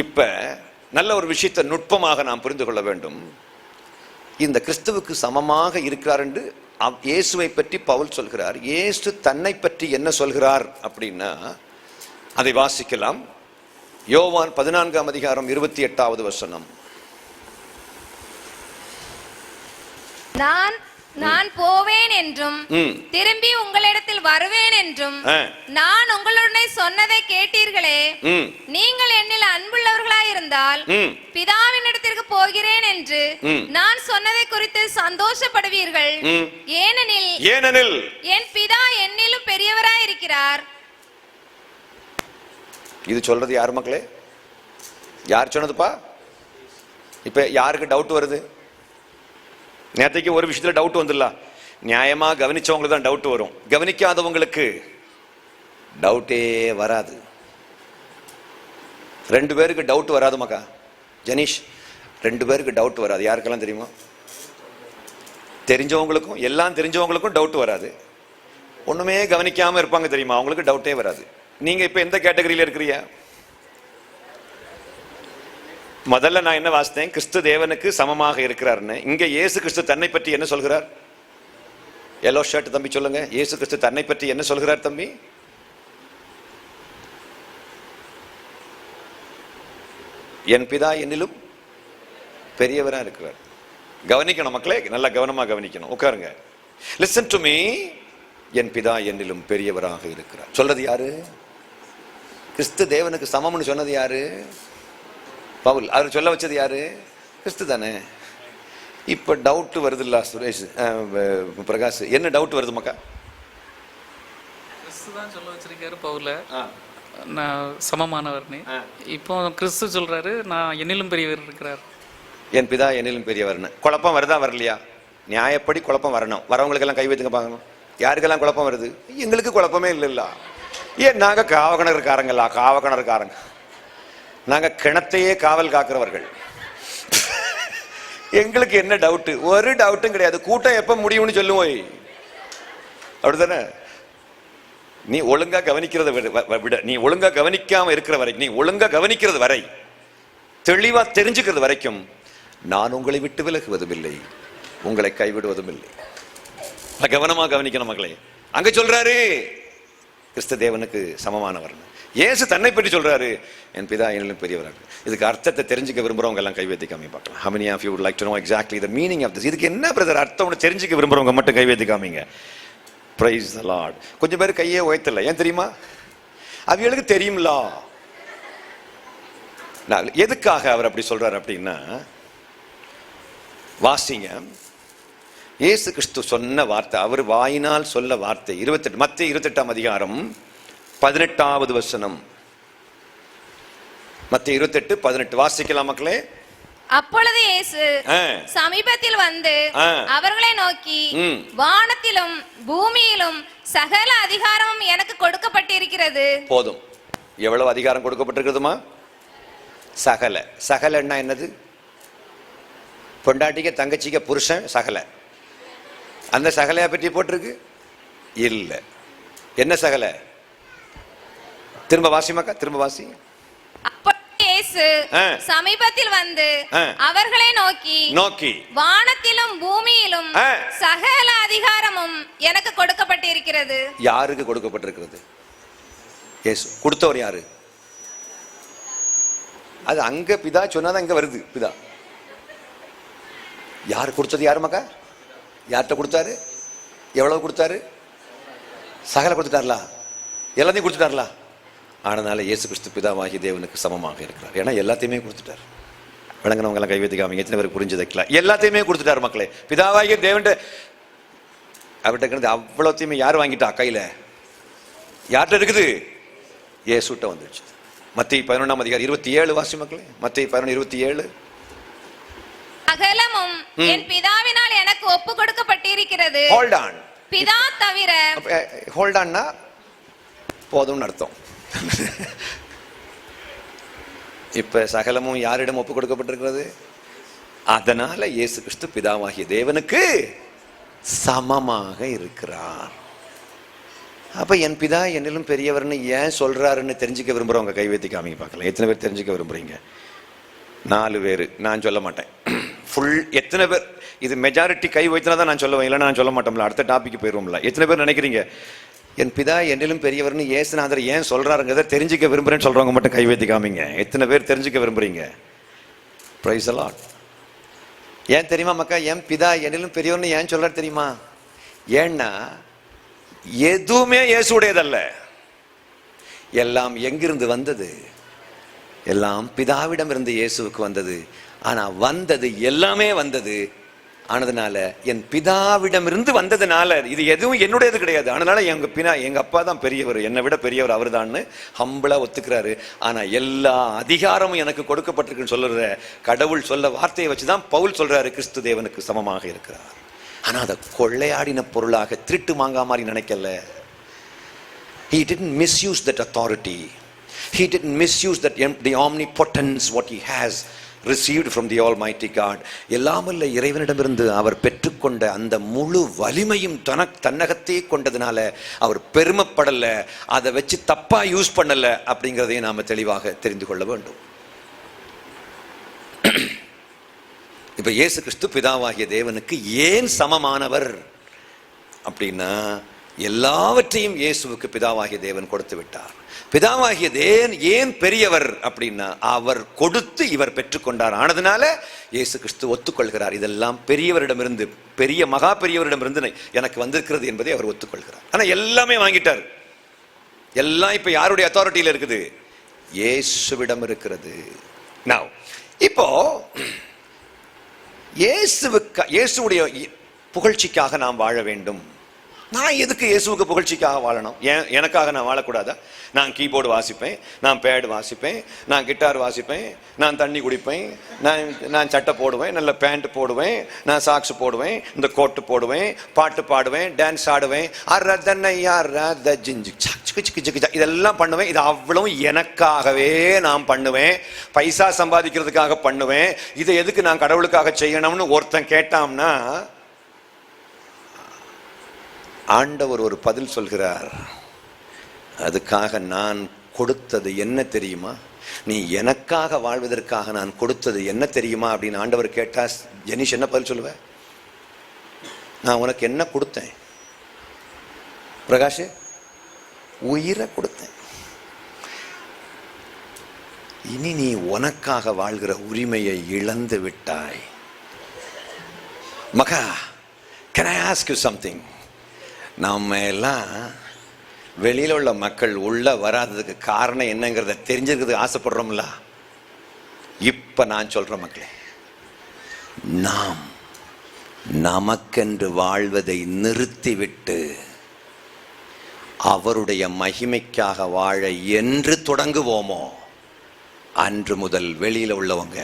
S3: இப்ப நல்ல ஒரு விஷயத்தை நுட்பமாக நாம் புரிந்து கொள்ள வேண்டும். இந்த கிறிஸ்துவுக்கு சமமாக இருக்கிறார் என்று இயேசுவை பற்றி பவுல் சொல்கிறார். இயேசு தன்னை பற்றி என்ன சொல்கிறார் அப்படின்னா அதை வாசிக்கலாம். யோவான் 14:28
S4: நான் போவேன் என்றும் திரும்பி உங்களிடத்தில் வருவேன் என்றும் நான் உங்களுடனே சொன்னதை கேட்டீர்களே. நீங்கள் என்னில் அன்புள்ளவர்களாயிருந்தால் பிதாவின் இடத்திற்கு போகிறேன் என்று நான் சொன்னதை குறித்து சந்தோஷப்படுவீர்கள். ஏனெனில் என் பிதா என்னிலும் பெரியவராயிருக்கிறார்.
S3: இது சொல்றது யார் மக்களே? யார் சொன்னதுப்பா? இப்ப யாருக்கு டவுட் வருது? நேற்றைக்கு ஒரு விஷயத்துல டவுட் வந்துடல. நியாயமா கவனிச்சவங்களுக்கு தான் டவுட் வரும், கவனிக்காதவங்களுக்கு டவுட்டே வராது. 2 பேருக்கு டவுட் வராது மக்கா. ஜெனீஷ், 2 பேருக்கு டவுட் வராது. யாருக்கெல்லாம் தெரியுமா? தெரிஞ்சவங்களுக்கும், எல்லாம் தெரிஞ்சவங்களுக்கும் டவுட் வராது. ஒண்ணுமே கவனிக்காம இருப்பாங்க தெரியுமா, அவங்களுக்கு டவுட்டே வராது. நீங்க இப்ப எந்த கேட்டகரியில இருக்கிறீங்க? முதல்ல நான் என்ன வாசித்தேன்? கிறிஸ்து தேவனுக்கு சமமாக இருக்கிறார்னு. இங்க இயேசு கிறிஸ்து தன்னை பற்றி என்ன சொல்கிறார்? எல்லோ ஷர்ட் தம்பி சொல்லுங்க. இயேசு கிறிஸ்து தன்னை பற்றி என்ன சொல்கிறார் தம்பி? என் பிதா என்னிலும் பெரியவரா இருக்கிறார். கவனிக்கணும் மக்களே, நல்லா கவனமா கவனிக்கணும். உட்காருங்க. Listen to me. என் பிதா என்னிலும் பெரியவராக இருக்கிறார் சொல்றது யாரு? கிறிஸ்து தேவனுக்கு சமம்னு சொன்னது யாரு? பவுல். அவர் சொல்ல வச்சது யாரு? கிறிஸ்து தானே. இப்ப டவுட் வருது இல்ல சுரேஷ், பிரகாஷ், என்ன டவுட் வருது மக்கா?
S6: கிறிஸ்து தான் சொல்ல வச்சிருக்காரு பவுல, நான் சமமானவர்னு. இப்போ கிறிஸ்து சொல்றாரு, நான் என்னிலும் பெரியவர் இருக்கிறார்.
S3: என் பிதா என்னிலும் பெரியவர்னு. குழப்பம் வருதா வரலையா? நியாயப்படி குழப்பம் வரணும். வரவங்களுக்கு எல்லாம் கை வைத்துங்க பார்க்கணும். யாருக்கெல்லாம் குழப்பம் வருது? எங்களுக்கு குழப்பமே இல்லைல்ல. ஏன் நாங்க காவகணர்காரங்களா? காவகணர்காரங்க நாங்க கிணத்தையே காவல் காக்கிறவர்கள். எங்களுக்கு என்ன டவுட்? ஒரு டவுட்டும் கிடையாது. கூட்டம் எப்ப முடியும்னு சொல்லுவோம், அப்படித்தானே? நீ ஒழுங்கா கவனிக்கிறத விட, நீ ஒழுங்கா கவனிக்காம இருக்கிற வரை, நீ ஒழுங்கா கவனிக்கிறது வரை, தெளிவா தெரிஞ்சுக்கிறது வரைக்கும் நான் உங்களை விட்டு விலகுவதும் இல்லை, உங்களை கைவிடுவதும் இல்லை. கவனமா கவனிக்கணும் மகளே. அங்க சொல்றாரு கிறிஸ்து தேவனுக்கு சமமானவர். இயேசு தன்னை பற்றி சொல்றாரு, என் பிதா என்னிலும் பெரியவர். இதுக்கு அர்த்தத்தை தெரிஞ்சுக்க விரும்புறவங்க எல்லாம் கைவேத்தி காமி பார்க்கலாம். How many of you would like to know exactly the meaning of this? இதுக்கு என்ன பிரதர் அர்த்தம் தெரிஞ்சுக்க விரும்புறவங்க மட்டும் கைவேத்தி காமிங்க. Praise the Lord. கொஞ்சம் பேர் கையே உயர்த்தல. ஏன் தெரியுமா? அவங்களுக்கு தெரியும்ல எதுக்காக அவர் அப்படி சொல்றாரு அப்படின்னா, வாசிங்க. இயேசு கிறிஸ்து சொன்ன வார்த்தை, அவர் வாயினால் சொல்ல வார்த்தை. 28 மத்தேயு 28ஆம் அதிகாரம் 18வது வசனம். மத்தேயு 28:18 வாசிக்கலாம் மக்களே.
S4: அப்பொழுது இயேசு சமீபத்தில் வந்து அவர்களை நோக்கி, வானத்திலும் பூமியிலும் சகல அதிகாரமும் எனக்கு கொடுக்கப்பட்டிருக்கிறது. போதும். எவ்வளவு அதிகாரம் கொடுக்கப்பட்டிருக்கிறதுமா? சகல. சகலன்னா என்னது? பொண்டாட்டிக்க தங்கச்சிக்க புருஷன் சகல. அந்த சகலையா பற்றி போட்டிருக்கு இல்ல. என்ன சகல? திரும்ப வாசி மக்கா, திரும்ப வாசி. இயேசு சமீபத்தில் வந்து அவர்களை நோக்கி வானத்திலும் பூமியிலும் சகல அதிகாரமும் எனக்கு கொடுக்கப்பட்டிருக்கிறது.
S3: யாருக்கு கொடுக்கப்பட்டிருக்கிறது? இயேசு. கொடுத்தவர் யாரு? அது அங்க பிதா சொன்னாதான் இங்க வருது. பிதா யாரு கொடுத்தது? யாரு மக்கா? யார்கிட்ட கொடுத்தாரு? எவ்வளவு கொடுத்தாரு? சகல கொடுத்துட்டார்லா, எல்லாத்தையும் கொடுத்துட்டார்லா. ஆனதால இயேசு கிறிஸ்து பிதாவாகிய தேவனுக்கு சமமாக இருக்கிறார். ஏன்னா எல்லாத்தையுமே கொடுத்துட்டார். விளங்கினவங்க எல்லாம் கைவேத்திக்காம எத்தனை பேருக்கு புரிஞ்சதைக்கலாம். எல்லாத்தையுமே கொடுத்துட்டார் மக்களே. பிதாவாகிய தேவன் அவர்கிட்ட கிடந்து அவ்வளோத்தையுமே யார் வாங்கிட்டா? கையில யார்கிட்ட இருக்குது? இயேசுட்ட வந்துடுச்சு. மத்தேயு 11ஆம் அதிகாரம் 27 வாசி மக்களே. மத்தேயு 11:27.
S4: அகலமும் என் பிதாவினால் எனக்கு ஒப்பு கொடுக்கப்பட்டிருக்கிறது.
S3: Hold on.
S4: பிதா தவிர.
S3: ஹோல்ட் ஆன்னா போதும்னு அர்த்தம். இப்ப சகலமும் யாரிடம் ஒப்பு கொடுக்கப்பட்டிருக்கிறது? அதனால இயேசு கிறிஸ்து பிதாவாகிய தேவனுக்கு சமமாக இருக்கிறார். அப்ப என் பிதா என்னிலும் பெரியவர்னு ஏன் சொல்றாருன்னு தெரிஞ்சுக்க விரும்புறவங்க கைவேத்தி காமிங்க பார்க்கலாம். எத்தனை பேர் தெரிஞ்சுக்க விரும்புறீங்க? 4 பேர். நான் சொல்ல மாட்டேன். ஃபுல் எத்தனை பேர்? இது மெஜாரிட்டி கை வைத்தினா தான் நான் சொல்லுவேன், இல்லைன்னா நான் சொல்ல மாட்டோம்ல. அடுத்த டாபிக் போயிருவோம்ல. எத்தனை பேர் நினைக்கிறீங்க என் பிதா என்னிலும் பெரியவர்னு இயேசுநாதர் ஏன் சொல்றாருங்கிறத தெரிஞ்சுக்க விரும்புறேன்னு சொல்றவங்க மட்டும் கைவேத்தி காமிங்க. எத்தனை பேர் தெரிஞ்சுக்க விரும்புறீங்க? Praise the Lord. ஏன் தெரியுமா மக்கா? என் பிதா என்னிலும் பெரியவர்னு ஏன் சொல்றாரு தெரியுமா? ஏன்னா எதுவுமே இயேசுடையதல்ல. எல்லாம் எங்கிருந்து வந்தது? எல்லாம் பிதாவிடம் இருந்து இயேசுவுக்கு வந்தது. ஆனா வந்தது எல்லாமே வந்தது ஆனதுனால, என் பிதாவிடம் இருந்து வந்ததுனால இது எதுவும் என்னுடையது கிடையாது. அதனால எங்க அப்பா தான் பெரியவர், என்னை விட பெரியவர் அவர் தான் ஹம்பிளா ஒத்துக்கிறாரு. ஆனா எல்லா அதிகாரமும் எனக்கு கொடுக்கப்பட்டிருக்குன்னு சொல்லுற கடவுள் சொல்ல வார்த்தையை வச்சுதான் பவுல் சொல்றாரு கிறிஸ்து தேவனுக்கு சமமாக இருக்கிறார். ஆனா அதை கொள்ளையாடின பொருளாக திருட்டு மாங்கா மாதிரி நினைக்கல. He didn't misuse that authority. He didn't misuse that the omnipotence what he has received from the Almighty God. எல்லாமல்ல இறைவனிடமிருந்து அவர் பெற்றுக்கொண்ட அந்த முழு வலிமையும் தன்னகத்தே கொண்டதுனால அவர் பெருமைப்படல, அதை வச்சு தப்பா யூஸ் பண்ணல அப்படிங்கிறதையும் நாம தெளிவாக தெரிந்து கொள்ள வேண்டும். இப்ப இயேசு கிறிஸ்து பிதாவாகிய தேவனுக்கு ஏன் சமமானவர் அப்படின்னா, எல்லாவற்றையும் இயேசுவுக்கு பிதாவாகிய தேவன் கொடுத்து விட்டார். பிதாவாகிய தேவன் ஏன் பெரியவர் அப்படின்னா, அவர் கொடுத்து இவர் பெற்றுக்கொண்டார். ஆனதுனால இயேசு கிறிஸ்து ஒத்துக்கொள்கிறார். இதெல்லாம் பெரியவரிடமிருந்து, பெரிய மகா பெரியவரிடமிருந்து எனக்கு வந்திருக்கிறது என்பதை அவர் ஒத்துக்கொள்கிறார். ஆனா எல்லாமே வாங்கிட்டார். எல்லாம் இப்ப யாருடைய அத்தாரிட்டியில இருக்குது? இயேசுவிடம் இருக்கிறது. Now, இப்போ இயேசுவுடைய புகழ்ச்சிக்காக நாம் வாழ வேண்டும். நான் எதுக்கு இயேசுவுக்கு புகழ்ச்சிக்காக வாழணும்? எனக்காக நான் வாழக்கூடாதா? நான் கீபோர்டு வாசிப்பேன், நான் பேடு வாசிப்பேன், நான் கிட்டார் வாசிப்பேன், நான் தண்ணி குடிப்பேன், நான் சட்டை போடுவேன், நல்ல பேண்ட் போடுவேன், நான் சாக்ஸ் போடுவேன், இந்த கோட்டு போடுவேன், பாட்டு பாடுவேன், டான்ஸ் ஆடுவேன், இதெல்லாம் பண்ணுவேன். இது அவ்வளவு எனக்காகவே நான் பண்ணுவேன், பைசா சம்பாதிக்கிறதுக்காக பண்ணுவேன். இதை எதுக்கு நான் கடவுளுக்காக செய்யணும்னு ஒருத்தன் கேட்டான்னா ஆண்டவர் ஒரு பதில் சொல்கிறார். அதுக்காக நான் கொடுத்தது என்ன தெரியுமா? நீ எனக்காக வாழ்வதற்காக நான் கொடுத்தது என்ன தெரியுமா அப்படின்னு ஆண்டவர் கேட்டா ஜெனிஷ் என்ன பதில் சொல்லுவ? நான் உனக்கு என்ன கொடுத்தேன் பிரகாஷ்? உயிரை கொடுத்தேன். இனி நீ உனக்காக வாழ்கிற உரிமையை இழந்து விட்டாய். மகா, can I ask you something? நம்ம எல்லாம் வெளியில் உள்ள மக்கள் உள்ள வராததுக்கு காரணம் என்னங்கிறத தெரிஞ்சுக்கிறதுக்கு ஆசைப்படுறோம்ல. இப்ப நான் சொல்ற மக்களே, நாம் நமக்கென்று வாழ்வதை நிறுத்திவிட்டு அவருடைய மகிமைக்காக வாழ என்று தொடங்குவோமோ அன்று முதல் வெளியில் உள்ளவங்க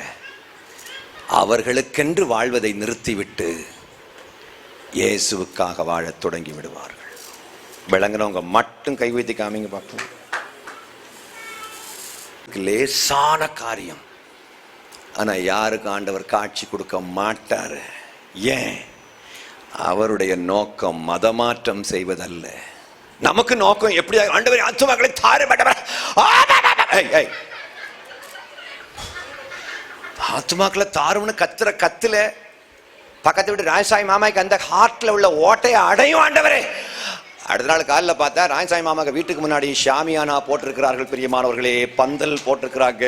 S3: அவர்களுக்கென்று வாழ்வதை நிறுத்திவிட்டு இயேசுவுக்காக வாழ தொடங்கி விடுவார்கள். விளங்குறவங்க மட்டும் கை வைத்து காமிங்க பார்ப்போம். லேசான காரியம், ஆனா யாருக்கு ஆண்டவர் காட்சி கொடுக்க மாட்டாரு. ஏன்? அவருடைய நோக்கம் மதமாற்றம் செய்வதல்ல. நமக்கு நோக்கம் எப்படி? ஆண்டவர் ஆத்துமாக்களை தாறுமாட்டவர், ஆத்துமாக்களை தாருன்னு கத்துற கத்துல பக்கத்து விட்டு ராஜசாமி மாமாக்கு அந்த ஹார்ட்ல உள்ள ஓட்டையை அடையும் ஆண்டவரே. அடுத்த நாள் காலையில் பார்த்தா ராஜசாமி மாமாக்கு வீட்டுக்கு முன்னாடி ஷாமியானா போட்டிருக்கிறார்கள். பிரியமானவர்களே, பந்தல் போட்டிருக்கிறாங்க.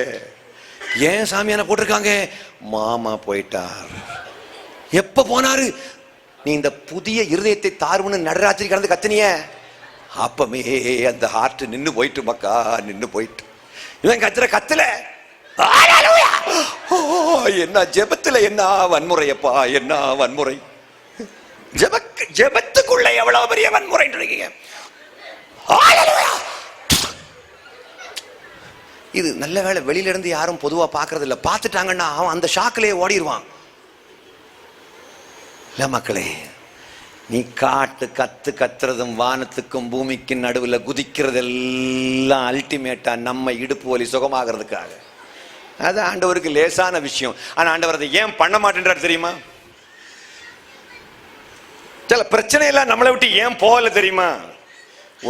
S3: ஏன் சாமியானா போட்டிருக்காங்க? மாமா போயிட்டார். எப்ப போனாரு? நீ இந்த புதிய இருதயத்தை தாருன்னு நடராத்திரி கடந்து கத்துனிய அப்பமே அந்த ஹார்ட் நின்னு போயிட்டு மக்கா, நின்னு போயிட்டு. இவன் கத்துற கத்துல என்ன ஜெபத்துல என்ன வன்முறையப்பா, என்ன வன்முறை! ஜெபத்துக்குள்ள எவ்வளவு பெரிய வன்முறை இருக்கீங்க. இது நல்ல வேளை வெளியில இருந்து யாரும் பொதுவா பாக்குறது இல்ல. பார்த்துட்டாங்கன்னா அவன் அந்த ஷாக்கிலேயே ஓடிடுவான். இல்ல மக்களே, நீ காட்டு கத்துறதும் வானத்துக்கும் பூமிக்கும் நடுவுல குதிக்கிறதெல்லாம் அல்டிமேட்டா நம்ம இடுப்பு வலி சுகமாகிறதுக்காக. அது ஆண்டவருக்கு லேசான விஷயம். ஆனா ஆண்டவர் அதை ஏன் பண்ண மாட்டேன்றார் தெரியுமா? சில பிரச்சனை எல்லாம் நம்மளை விட்டு ஏன் போகல தெரியுமா?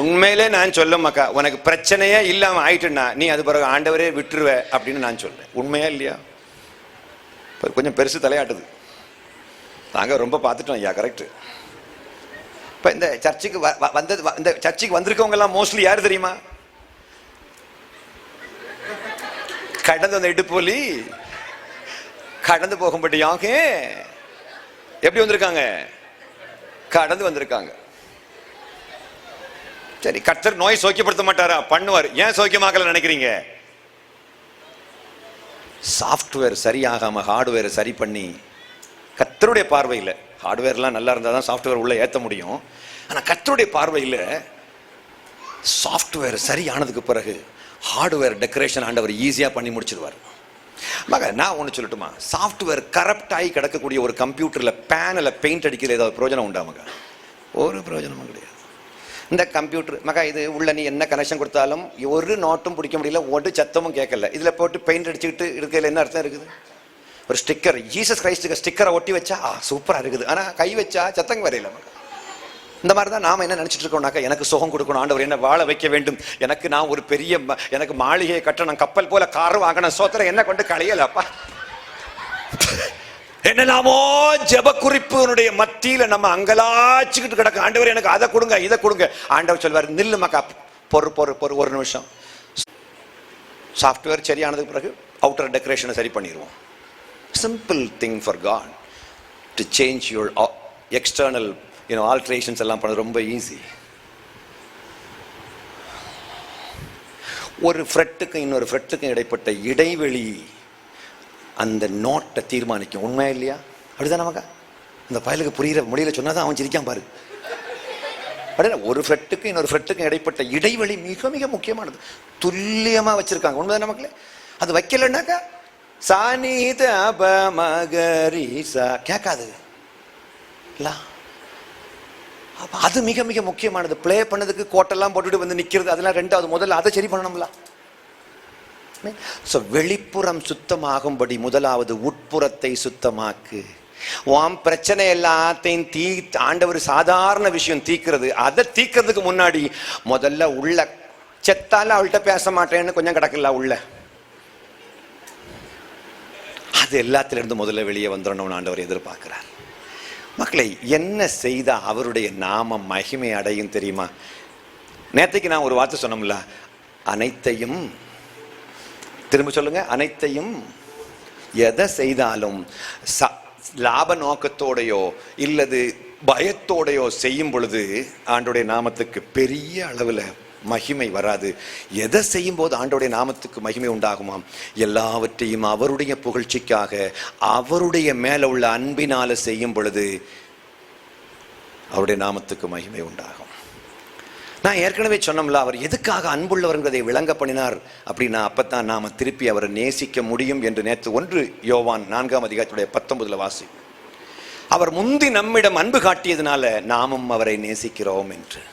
S3: உண்மையிலே நான் சொல்ல மக்கா, உனக்கு பிரச்சனையே இல்லாம ஆயிட்டுன்னா நீ அது பிறகு ஆண்டவரே விட்டுருவ அப்படின்னு நான் சொல்றேன். உண்மையா இல்லையா? கொஞ்சம் பெருசு தலையாட்டுது. நாங்க ரொம்ப பார்த்துட்டோம். ஐயா கரெக்ட். இப்ப இந்த சர்ச்சுக்கு வந்தது, இந்த சர்ச்சுக்கு வந்திருக்கவங்க எல்லாம் மோஸ்ட்லி யாரு தெரியுமா? கடந்து வந்த இடுப்பொலி கடந்து போகும்படியாக எப்படி வந்திருக்காங்க? கடந்து வந்திருக்காங்க. சரி, கர்த்தர் நோய் சோக்கியப்படுத்த மாட்டாரா? பண்ணுவார். ஏன் சோக்கியமாக்கல நினைக்கிறீங்க? சாஃப்ட்வேர் சரியாகாம ஹார்ட்வேர் சரி பண்ணி, கர்த்தருடைய பார்வையில் ஹார்ட்வேர்லாம் நல்லா இருந்தால் தான் சாஃப்ட்வேர் உள்ள ஏற்ற முடியும். ஆனால் கர்த்தருடைய பார்வையில் சாஃப்ட்வேர் சரியானதுக்கு பிறகு ஹார்ட்வேர் டெக்கரேஷன் ஆண்டவர் ஈஸியாக பண்ணி முடிச்சிருவார். மக, நான் ஒன்று சொல்லட்டுமா? சாஃப்ட்வேர் கரப்ட் ஆகி கிடக்கக்கூடிய ஒரு கம்ப்யூட்டரில் பேனில் பெயிண்ட் அடிக்கிற ஏதாவது பிரயோஜனம் உண்டா மக? ஒரு பிரயோஜனமும் கிடையாது. இந்த கம்ப்யூட்டர் மக, இது உள்ள நீ என்ன கனெக்ஷன் கொடுத்தாலும் ஒரு நோட்டும் பிடிக்க முடியல, ஒரு சத்தமும் கேட்கல. இதில் போட்டு பெயிண்ட் அடிச்சுக்கிட்டு இருக்கிறதுல என்ன அர்த்தம் இருக்குது? ஒரு ஸ்டிக்கர், ஜீசஸ் கிரைஸ்டுக்கு ஸ்டிக்கரை ஒட்டி வச்சா சூப்பராக இருக்குது, ஆனால் கை வச்சா சத்தங்க வரையில மக. இந்த மாதிரி தான் நாம என்ன நினைச்சிட்டு இருக்கோம்னாக்கா, எனக்கு சுகம் கொடுக்கணும் ஆண்டவர், என்ன வாழ வைக்க வேண்டும், எனக்கு நான் ஒரு பெரிய எனக்கு மாளிகையை கட்டணும், கப்பல் போல கார் வாங்கணும், சோத்திரம் என்ன கொண்டு களையலப்பா. என்னெல்லாமோ ஜெப குறிப்புடைய மத்தியில நம்ம அங்கலாச்சுக்கிட்டு கிடக்க. ஆண்டவர் எனக்கு அதை கொடுங்க, இதை கொடுங்க. ஆண்டவர் சொல்வார், நில்லு மக்கா, பொறு ஒரு நிமிஷம். சாஃப்ட்வேர் சரியானதுக்கு பிறகு அவுட்டர் டெக்கரேஷனை சரி பண்ணிடுவோம். Simple thing for God to change your external alterations எல்லாம் பண்ண ரொம்ப ஈஸி. ஒரு ஃப்ரெட்டுக்கும் இன்னொரு ஃப்ரெட்டுக்கும் இடைப்பட்ட இடைவெளி அந்த நோட்டை தீர்மானிக்கும். உண்மையா இல்லையா? அப்படிதான் நமக்கா? இந்த பயலுக்கு புரியுற மொழியில சொன்னாதான் அவன் சிரிக்காம பாரு. அப்படின்னா ஒரு ஃப்ரெட்டுக்கும் இன்னொரு ஃப்ரெட்டுக்கும் இடைப்பட்ட இடைவெளி மிக மிக முக்கியமானது. துல்லியமாக வச்சிருக்காங்க. உண்மைதான மக்களே? அது வைக்கலன்னாக்கா சானித மகரிசா கேட்காது. அது மிக மிக முக்கியமானது. பிளே பண்ணதுக்கு கோட்டெல்லாம் போட்டுட்டு வந்து நிற்கிறது அதெல்லாம் ரெண்டாவது. முதல்ல அதை சரி பண்ணணும்ல. வெளிப்புறம் சுத்தமாகும்படி முதலாவது உட்புறத்தை சுத்தமாக்கு. உன் பிரச்சனை எல்லாத்தையும் ஆண்டவர் சாதாரண விஷயம் தீக்கிறது. அதை தீக்கிறதுக்கு முன்னாடி முதல்ல உள்ள செத்தால அவள்கிட்ட பேச மாட்டேன்னு கொஞ்சம் கிடக்கல உள்ள, அது எல்லாத்திலிருந்து முதல்ல வெளியே வந்துடணும்னு ஆண்டவர் எதிர்பார்க்கிறார். மக்களை, என்ன செய்தா அவருடைய நாமம் மகிமை அடையும் தெரியுமா? நேற்றைக்கு நான் ஒரு வார்த்தை சொன்னோம்ல, அனைத்தையும், திரும்ப சொல்லுங்க, அனைத்தையும் எதை செய்தாலும் லாப நோக்கத்தோடையோ இல்லது பயத்தோடையோ செய்யும் பொழுது ஆண்டோடைய நாமத்துக்கு பெரிய அளவில் மகிமை வராது. எதை செய்யும் போது ஆண்டோடைய நாமத்துக்கு மகிமை உண்டாகுமாம்? எல்லாவற்றையும் அவருடைய புகழ்ச்சிக்காக அவருடைய மேல உள்ள அன்பினால செய்யும் பொழுது அவருடைய நாமத்துக்கு மகிமை உண்டாகும். நான் ஏற்கனவே சொன்னோம்ல, அவர் எதுக்காக அன்புள்ளவர்கிறதை விளங்க பண்ணினார் அப்படின்னா அப்பத்தான் நாம திருப்பி அவரை நேசிக்க முடியும் என்று நேற்று 1 யோவான் 4ஆம் அதிகாரத்துடைய 19 வாசி. அவர் முந்தி நம்மிடம் அன்பு காட்டியதுனால நாமும் அவரை நேசிக்கிறோம் என்று.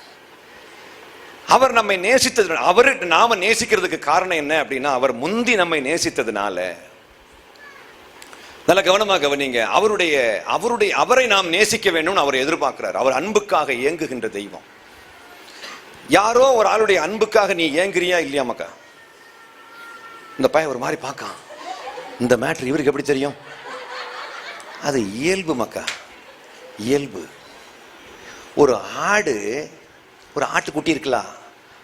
S3: அவர் நம்மை நேசித்தது, அவருக்கு நாம நேசிக்கிறதுக்கு காரணம் என்ன அப்படின்னா அவர் முந்தி நம்மை நேசித்ததுனால. நல்ல கவனமாக கவனிங்க. அவரை நாம் நேசிக்க வேண்டும்னு அவர் எதிர்பார்க்கிறார். அவர் அன்புக்காக ஏங்குகின்ற தெய்வம். யாரோ ஒரு ஆளுடைய அன்புக்காக நீ ஏங்குறியா இல்லையா மக்கா? இந்த பையன் ஒரு மாதிரி பார்க்கான், இந்த மேட்ரு இவருக்கு எப்படி தெரியும்? அது இயல்பு மக்கா, இயல்பு. ஒரு ஆட்டுக்குட்டி இருக்கலாம்,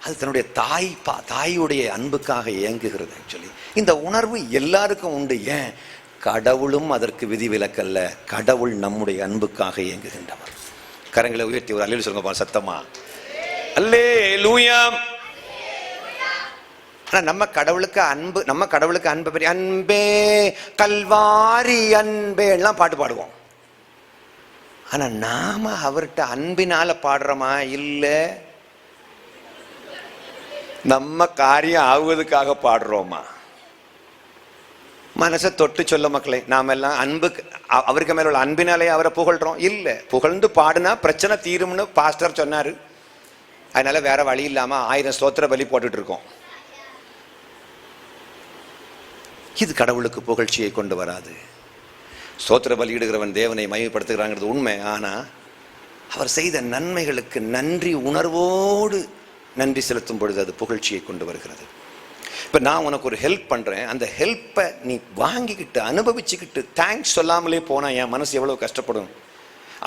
S3: அது தன்னுடைய தாயுடைய அன்புக்காக ஏங்குகிறது. ஆக்சுவலி இந்த உணர்வு எல்லாருக்கும் உண்டு. ஏன்? கடவுளும் அதற்கு விதிவிலக்கல்ல. கடவுள் நம்முடைய அன்புக்காக ஏங்குகின்றவர். கரங்களை உயர்த்தி ஒரு அல்லேலூயா சொல்லுங்க சத்தமா. அல்லேலூயா. ஆனா நம்ம கடவுளுக்கு அன்பு பெரிய அன்பே கல்வாரி அன்பே எல்லாம் பாட்டு பாடுவோம். ஆனா நாம அவர்கிட்ட அன்பினால பாடுறோமா? இல்ல, நம்ம காரியம் ஆகுவதுக்காக பாடுறோமா? மனசை தொட்டு சொல்ல மக்களே, நாம எல்லாம் அன்புக்கு அவருக்கு மேல உள்ள அன்பினாலே அவரை புகழ்றோம். இல்ல, புகழ்ந்து பாடுனா பிரச்சனை தீரும்னு பாஸ்டர் சொன்னாரு. அதனால வேற வழி இல்லாம 1000 ஸ்தோத்திர பலி போட்டுட்டு இருக்கோம். இது கடவுளுக்கு புகழ்ச்சியை கொண்டு வராது. ஸ்தோத்திர பலியிடுகிறவன் தேவனை மகிமைப்படுத்துகிறாங்கிறது உண்மை. ஆனா அவர் செய்த நன்மைகளுக்கு நன்றி உணர்வோடு நன்றி செலுத்தும் பொழுது அது புகழ்ச்சியை கொண்டு வருகிறது. இப்ப நான் உனக்கு ஒரு ஹெல்ப் பண்றேன், அந்த ஹெல்ப்பை நீ வாங்கிக்கிட்டு அனுபவிச்சுக்கிட்டு தேங்க்ஸ் சொல்லாமலே போனா என் மனசு எவ்வளவு கஷ்டப்படும்.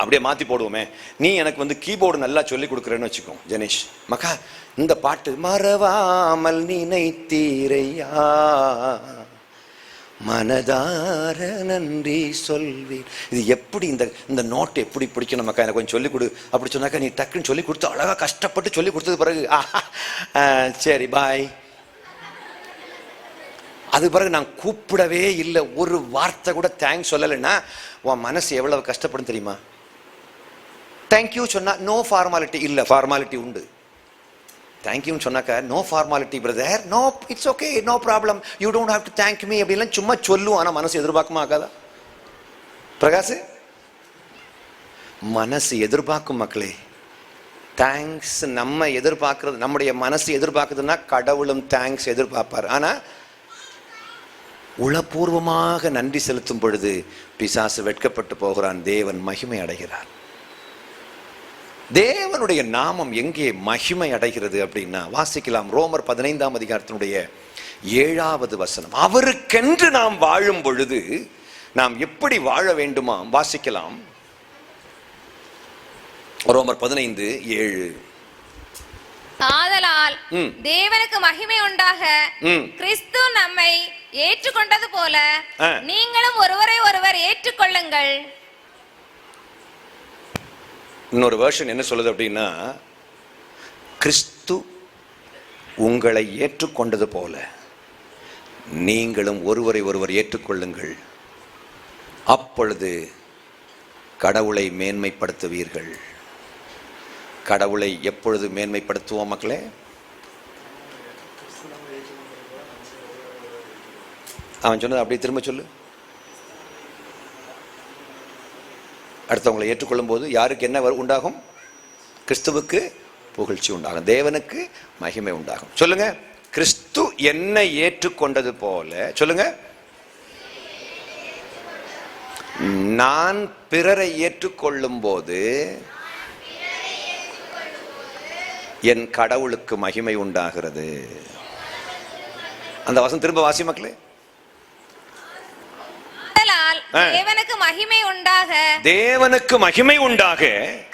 S3: அப்படியே மாத்தி போடுவோமே. நீ எனக்கு கீபோர்டு நல்லா சொல்லி கொடுக்குறேன்னு வச்சுக்கோ ஜெனேஷ், மக்கா இந்த பாட்டு மறவாமல் நினைத்தீரையா மனதார நன்றி சொல்வீர். இது எப்படி இந்த நோட் எப்படி பிடிக்கணும் மக்கா, எனக்கு கொஞ்சம் சொல்லிக் கொடு அப்படி சொன்னாக்கா நீ டக்குன்னு சொல்லி கொடுத்து அழகா கஷ்டப்பட்டு சொல்லி கொடுத்தது பிறகு சரி பாய். அது பிறகு நான் கூப்பிடவே இல்லை, ஒரு வார்த்தை கூட தேங்க்ஸ் சொல்லலைன்னா உன் மனசு எவ்வளவு கஷ்டப்படும் தெரியுமா? தேங்க்யூ சொன்னா நோ ஃபார்மாலிட்டி இல்லை, ஃபார்மாலிட்டி உண்டு. தேங்க்யூன்னு சொன்னாக்கா no formality brother, no it's okay, no problem, you don't have to thank me அப்படின்லாம் சும்மா சொல்லும். ஆனால் மனசு எதிர்பார்க்குமா? ஆகாதா பிரகாஷ்? மனசு எதிர்பார்க்கும் மக்களே. தேங்க்ஸ் நம்ம எதிர்பார்க்கறது, நம்முடைய மனசு எதிர்பார்க்குதுன்னா கடவுளும் தேங்க்ஸ் எதிர்பார்ப்பார். ஆனால் உளப்பூர்வமாக நன்றி செலுத்தும் பொழுது பிசாசு வெட்கப்பட்டு போகிறான், தேவன் மகிமை அடைகிறார். தேவனுடைய நாமம் எங்கே மகிமை அடைகிறது அப்படின்னா வாசிக்கலாம். ரோமர் 15ஆம் அதிகாரத்தினுடைய 7வது வசனம். அவருக்கென்று நாம் வாழும் பொழுது நாம் எப்படி வாழ வேண்டுமா வாசிக்கலாம். ரோமர் 15:7.
S4: ஆதலால் தேவனுக்கு மகிமை உண்டாக கிறிஸ்து நம்மை ஏற்றுக்கொண்டது போல நீங்களும் ஒருவரை ஒருவர் ஏற்றுக்கொள்ளுங்கள்.
S3: இன்னொரு வெர்ஷன் என்ன சொல்லுது அப்படின்னா, கிறிஸ்து உங்களை ஏற்றுக்கொண்டது போல நீங்களும் ஒருவரை ஒருவர் ஏற்றுக்கொள்ளுங்கள், அப்பொழுது கடவுளை மேன்மைப்படுத்துவீர்கள். கடவுளை எப்பொழுது மேன்மைப்படுத்துவோம் மக்களே? அவன் சொன்னது அப்படியே திரும்ப சொல்லு. அடுத்தவங்களை ஏற்றுக்கொள்ளும் போது யாருக்கு என்ன உண்டாகும்? கிறிஸ்துவுக்கு புகழ்ச்சி உண்டாகும், தேவனுக்கு மகிமை உண்டாகும். சொல்லுங்க, கிறிஸ்து என்னை ஏற்றுக்கொண்டது போல, சொல்லுங்க, நான் பிறரை ஏற்றுக்கொள்ளும் போது என் கடவுளுக்கு மகிமை உண்டாகிறது. அந்த வசனம் திரும்ப வாசி மக்களே.
S4: தேவனுக்கு மகிமை உண்டாக,
S3: தேவனுக்கு மகிமை உண்டாக,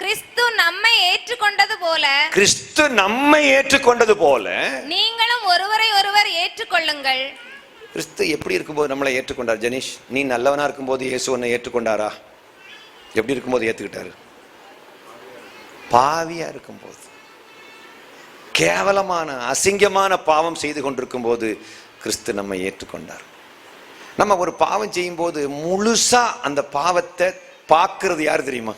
S4: கிறிஸ்து நம்மை ஏற்றுக்கொண்டது போல,
S3: கிறிஸ்து நம்மை ஏற்றுக்கொண்டது போல
S4: நீங்களும் ஒருவரை ஒருவர் ஏற்றுக்கொள்ளுங்கள்.
S3: கிறிஸ்து எப்படி இருக்கும்போது நம்மளை ஏற்றுக்கொண்டார்? ஜெனிஷ், நீ நல்லவனா இருக்கும்போது இயேசு உன்னை ஏற்றுக்கொண்டாரா? எப்படி இருக்கும்போது ஏத்துக்கிட்டாரு? பாவியா இருக்கும்போது, கேவலமான அசிங்கமான பாவம் செய்து கொண்டிருக்கும் போது கிறிஸ்து நம்மை ஏற்றுக்கொண்டார். நம்ம ஒரு பாவம் செய்யும் போது முழுசா அந்த பாவத்தை பார்க்கறது யாரு தெரியுமா?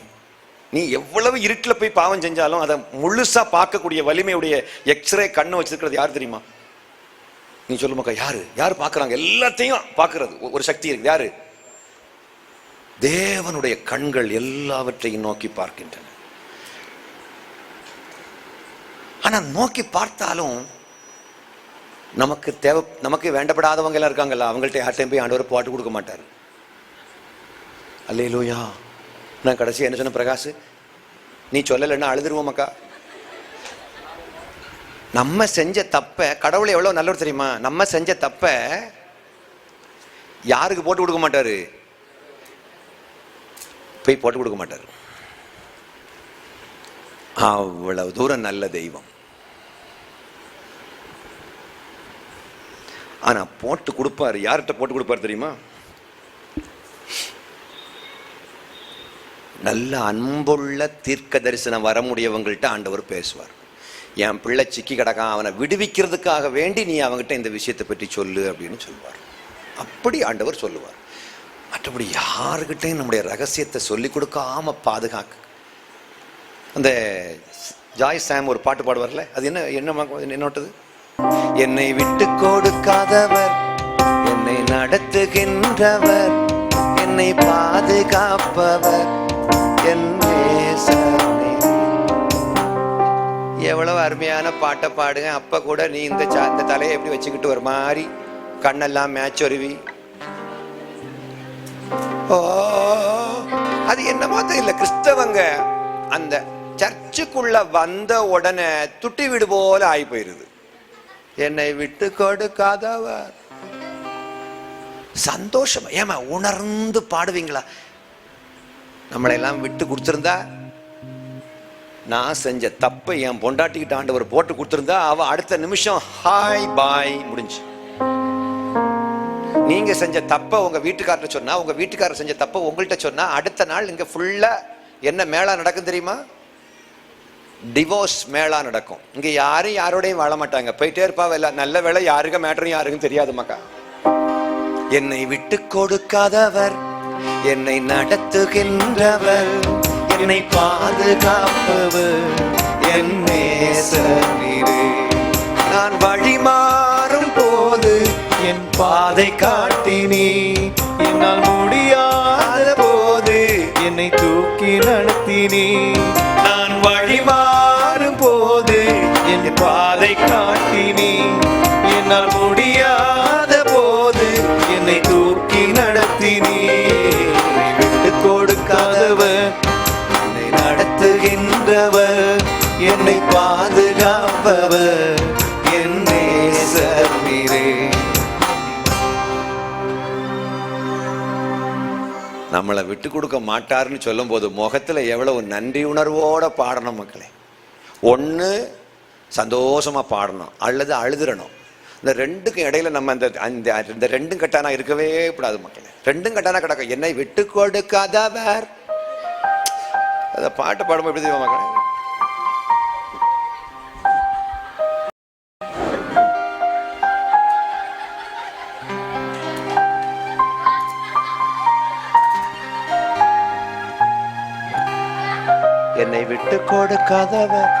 S3: நீ எவ்வளவு இருட்டில் போய் பாவம் செஞ்சாலும் அதை முழுசா பார்க்கக்கூடிய வலிமையுடைய எக்ஸ்ரே கண்ணு வச்சிருக்கிறது யாரு தெரியுமா? நீ சொல்லுமாக்கா, யாரு யாரு பார்க்கறாங்க? எல்லாத்தையும் பார்க்கறது ஒரு சக்தி இருக்கு. யாரு? தேவனுடைய கண்கள் எல்லாவற்றையும் நோக்கி பார்க்கின்றன. ஆனா நோக்கி பார்த்தாலும் நமக்கு தேவை, நமக்கு வேண்டப்படாதவங்க எல்லாம் இருக்காங்கல்ல, அவங்கள்ட்ட யார்ட்டையும் போய் ஆண்டவர் பாட்டு கொடுக்க மாட்டார். அல்லேலூயா. நான் கடைசி என்ன சொன்ன பிரகாஷ், நீ சொல்லலைன்னா அழுதுருவோம் அக்கா. நம்ம செஞ்ச தப்ப, கடவுளை எவ்வளவு நல்லவர் தெரியுமா? நம்ம செஞ்ச தப்ப யாருக்கு போட்டு கொடுக்க மாட்டாரு? போய் போட்டு கொடுக்க மாட்டாரு. அவ்வளவு தூரம் நல்ல தெய்வம். ஆனா போட்டு கொடுப்பாரு. யார்கிட்ட போட்டு கொடுப்பாரு தெரியுமா? நல்ல அன்புள்ள தீர்க்க தரிசனம் வர முடியவங்கள்ட்ட ஆண்டவர் பேசுவார். என் பிள்ளை சிக்கி கிடக்கான், அவனை விடுவிக்கிறதுக்காக வேண்டி நீ அவங்ககிட்ட இந்த விஷயத்தை பற்றி சொல்லு அப்படின்னு சொல்லுவார். அப்படி ஆண்டவர் சொல்லுவார். மற்றபடி யாருக்கிட்டையும் நம்முடைய ரகசியத்தை சொல்லி கொடுக்காம பாதுகாக்க. அந்த ஜாய் சாம் ஒரு பாட்டு பாடுவார்ல, அது என்னோட்டது? என்னை விட்டு கொடுக்காதவர், என்னை நடத்துகின்றவர், என்னை பாதுகாப்பவர், என் நேசமே. எவ்வளவு அருமையான பாட்டை பாடுங்க. அப்ப கூட நீ இந்த தலையை எப்படி வச்சுக்கிட்டு ஒரு மாதிரி கண்ணெல்லாம் மேச்சொருவி, ஓ அது என்னமோ தெரியல. கிறிஸ்தவங்க அந்த சர்ச்சுக்குள்ள வந்த உடனே துட்டி வீடு போல ஆகி போயிருது. என்னை விட்டு கொடுக்காதவர். சந்தோஷம் ஏமா உணர்ந்து பாடுவீங்களா? நம்மளை எல்லாம் விட்டு கொடுத்திருந்தா, நான் செஞ்ச தப்பை என் பொண்டாட்டிக்கிட்ட ஆண்டவர் போட்டு கொடுத்திருந்தா, அவ அடுத்த நிமிஷம் ஹாய் பாய் முடிஞ்சு. நீங்க செஞ்ச தப்ப உங்க வீட்டுக்காரர் சொன்னா, உங்க வீட்டுக்காரர் செஞ்ச தப்ப உங்கள்கிட்ட சொன்னா, அடுத்த நாள் இங்க ஃபுல்லா என்ன மேளா நடக்கும் தெரியுமா? டிவோர்ஸ் மேளா நடக்கும். இங்க யாரும் யாரோடையும் வாழ மாட்டாங்க, போயிட்டே இருப்பாவ. நல்ல வேலை யாருக்க மேட்டரும் யாருக்கும் தெரியாது மக்கா. என்னை விட்டு கொடுக்காதவர், என்னை நடத்துகின்றவர், என்னை பாதுகாப்பவர், என் நேசரே. நான் வழி மாறும் போது என் பாதை காட்டினே, என்னால் முடியாத போது என்னை தூக்கி நடத்தினே. நான் வழி மாறும் போது என் பாதை காட்டினே, என்னால் முடியாத போது என்னை தூக்கி நடத்தினே. விட்டு கொடுக்காதவர், என்னை நடத்துகின்றவர், என்னை பாதுகாப்பவர், என் நேசரே. நம்மளை விட்டு கொடுக்க மாட்டாருன்னு சொல்லும் போது முகத்துல எவ்வளவு நன்றி உணர்வோட பாடணும் மக்களே. ஒண்ணு சந்தோஷமா பாடணும், அல்லது அழுதுறணும். இந்த ரெண்டுக்கும் இடையில நம்ம இந்த ரெண்டும் கட்டானா இருக்கவே கூடாது மக்களே. ரெண்டும் கட்டானா கிடக்கும். என்னை விட்டு கொடுக்காதவர். அத பாட்டு பாடும்போது எப்படி தெரியுமா மக்களே? என்னை விட்டு கொடுக்காதவர்.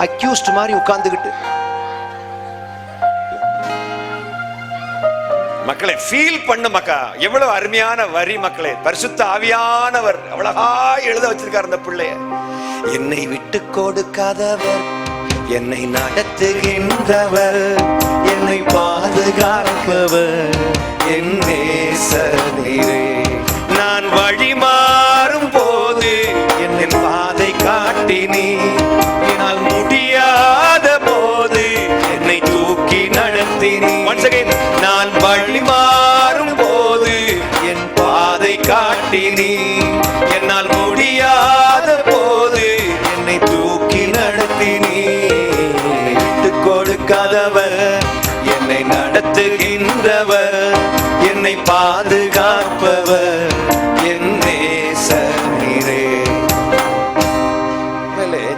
S3: அக்யூஸ்ட் மாதிரி உட்கார்ந்துகிட்டு மக்களை ஃபீல் பண்ணு மக்கா. எவ்வளவு அருமையான வரி மக்களே. பரிசுத்த ஆவியானவர் அவ்வளவா எழுத வச்சிருக்காரு அந்த பிள்ளைய. என்னை விட்டு கொடுக்காதவர், என்னை நடத்துகின்றவர், என்னை பாதுகாப்பவர், என் நேசரே. நான் வழி மாறும் போது என் பாதை காட்டினி, என்னால் முடியாத போது என்னை தூக்கி நடத்தினி. Once again, நான் வழி மாறும் போது என் பாதை காட்டினி, என்னால் முடியாத போது என்னை தூக்கி நடத்தினி. விட்டு கொடுக்காதவர், என்னை நடத்துகின்றவர், என்னை பாதுகாப்பவர், என் நேசரே.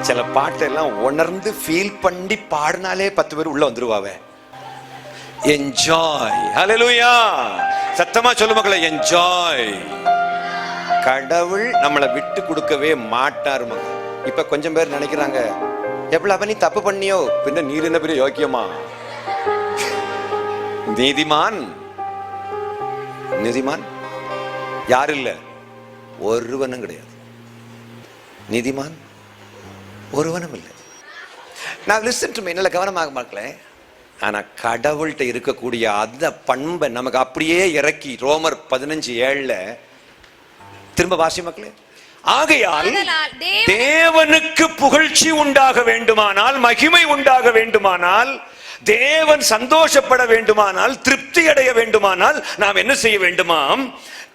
S3: சில பாட்டெல்லாம் உணர்ந்து ஃபீல் பண்ணி பாடினாலே 10 பேர் உள்ள வந்துருவாவே. என்ஜாய். ஹல்லேலூயா. சத்தமா சொல்லு மக்களே, என்ஜாய். கடவுள் நம்மளை விட்டு கொடுக்கவே மாட்டார் மக்கள். இப்ப கொஞ்சம் பேர் நினைக்கிறாங்க, எவ்வளவு நீ தப்பு பண்ணியோ, பின்ன நீர் என்ன பெரிய யோக்கியமா? நீதிமான் நீதிமான் யாரு இல்ல? ஒருவனும் கிடையாது. நீதிமான் ஒருவனும் இல்லை. நான் லிசன் டு மீ, நல்ல கவனமாக மக்களே. ஆனா கடவுள்கிட்ட இருக்கக்கூடிய அந்த பண்பை நமக்கு அப்படியே இறக்கி ரோமர் 15:7 திரும்ப வாசி மக்களே. ஆகையால் தேவனுக்கு புகழ்ச்சி உண்டாக வேண்டுமானால், மகிமை உண்டாக வேண்டுமானால், தேவன் சந்தோஷப்பட வேண்டுமானால், திருப்தி அடைய வேண்டுமானால் நாம் என்ன செய்ய வேண்டுமாம்?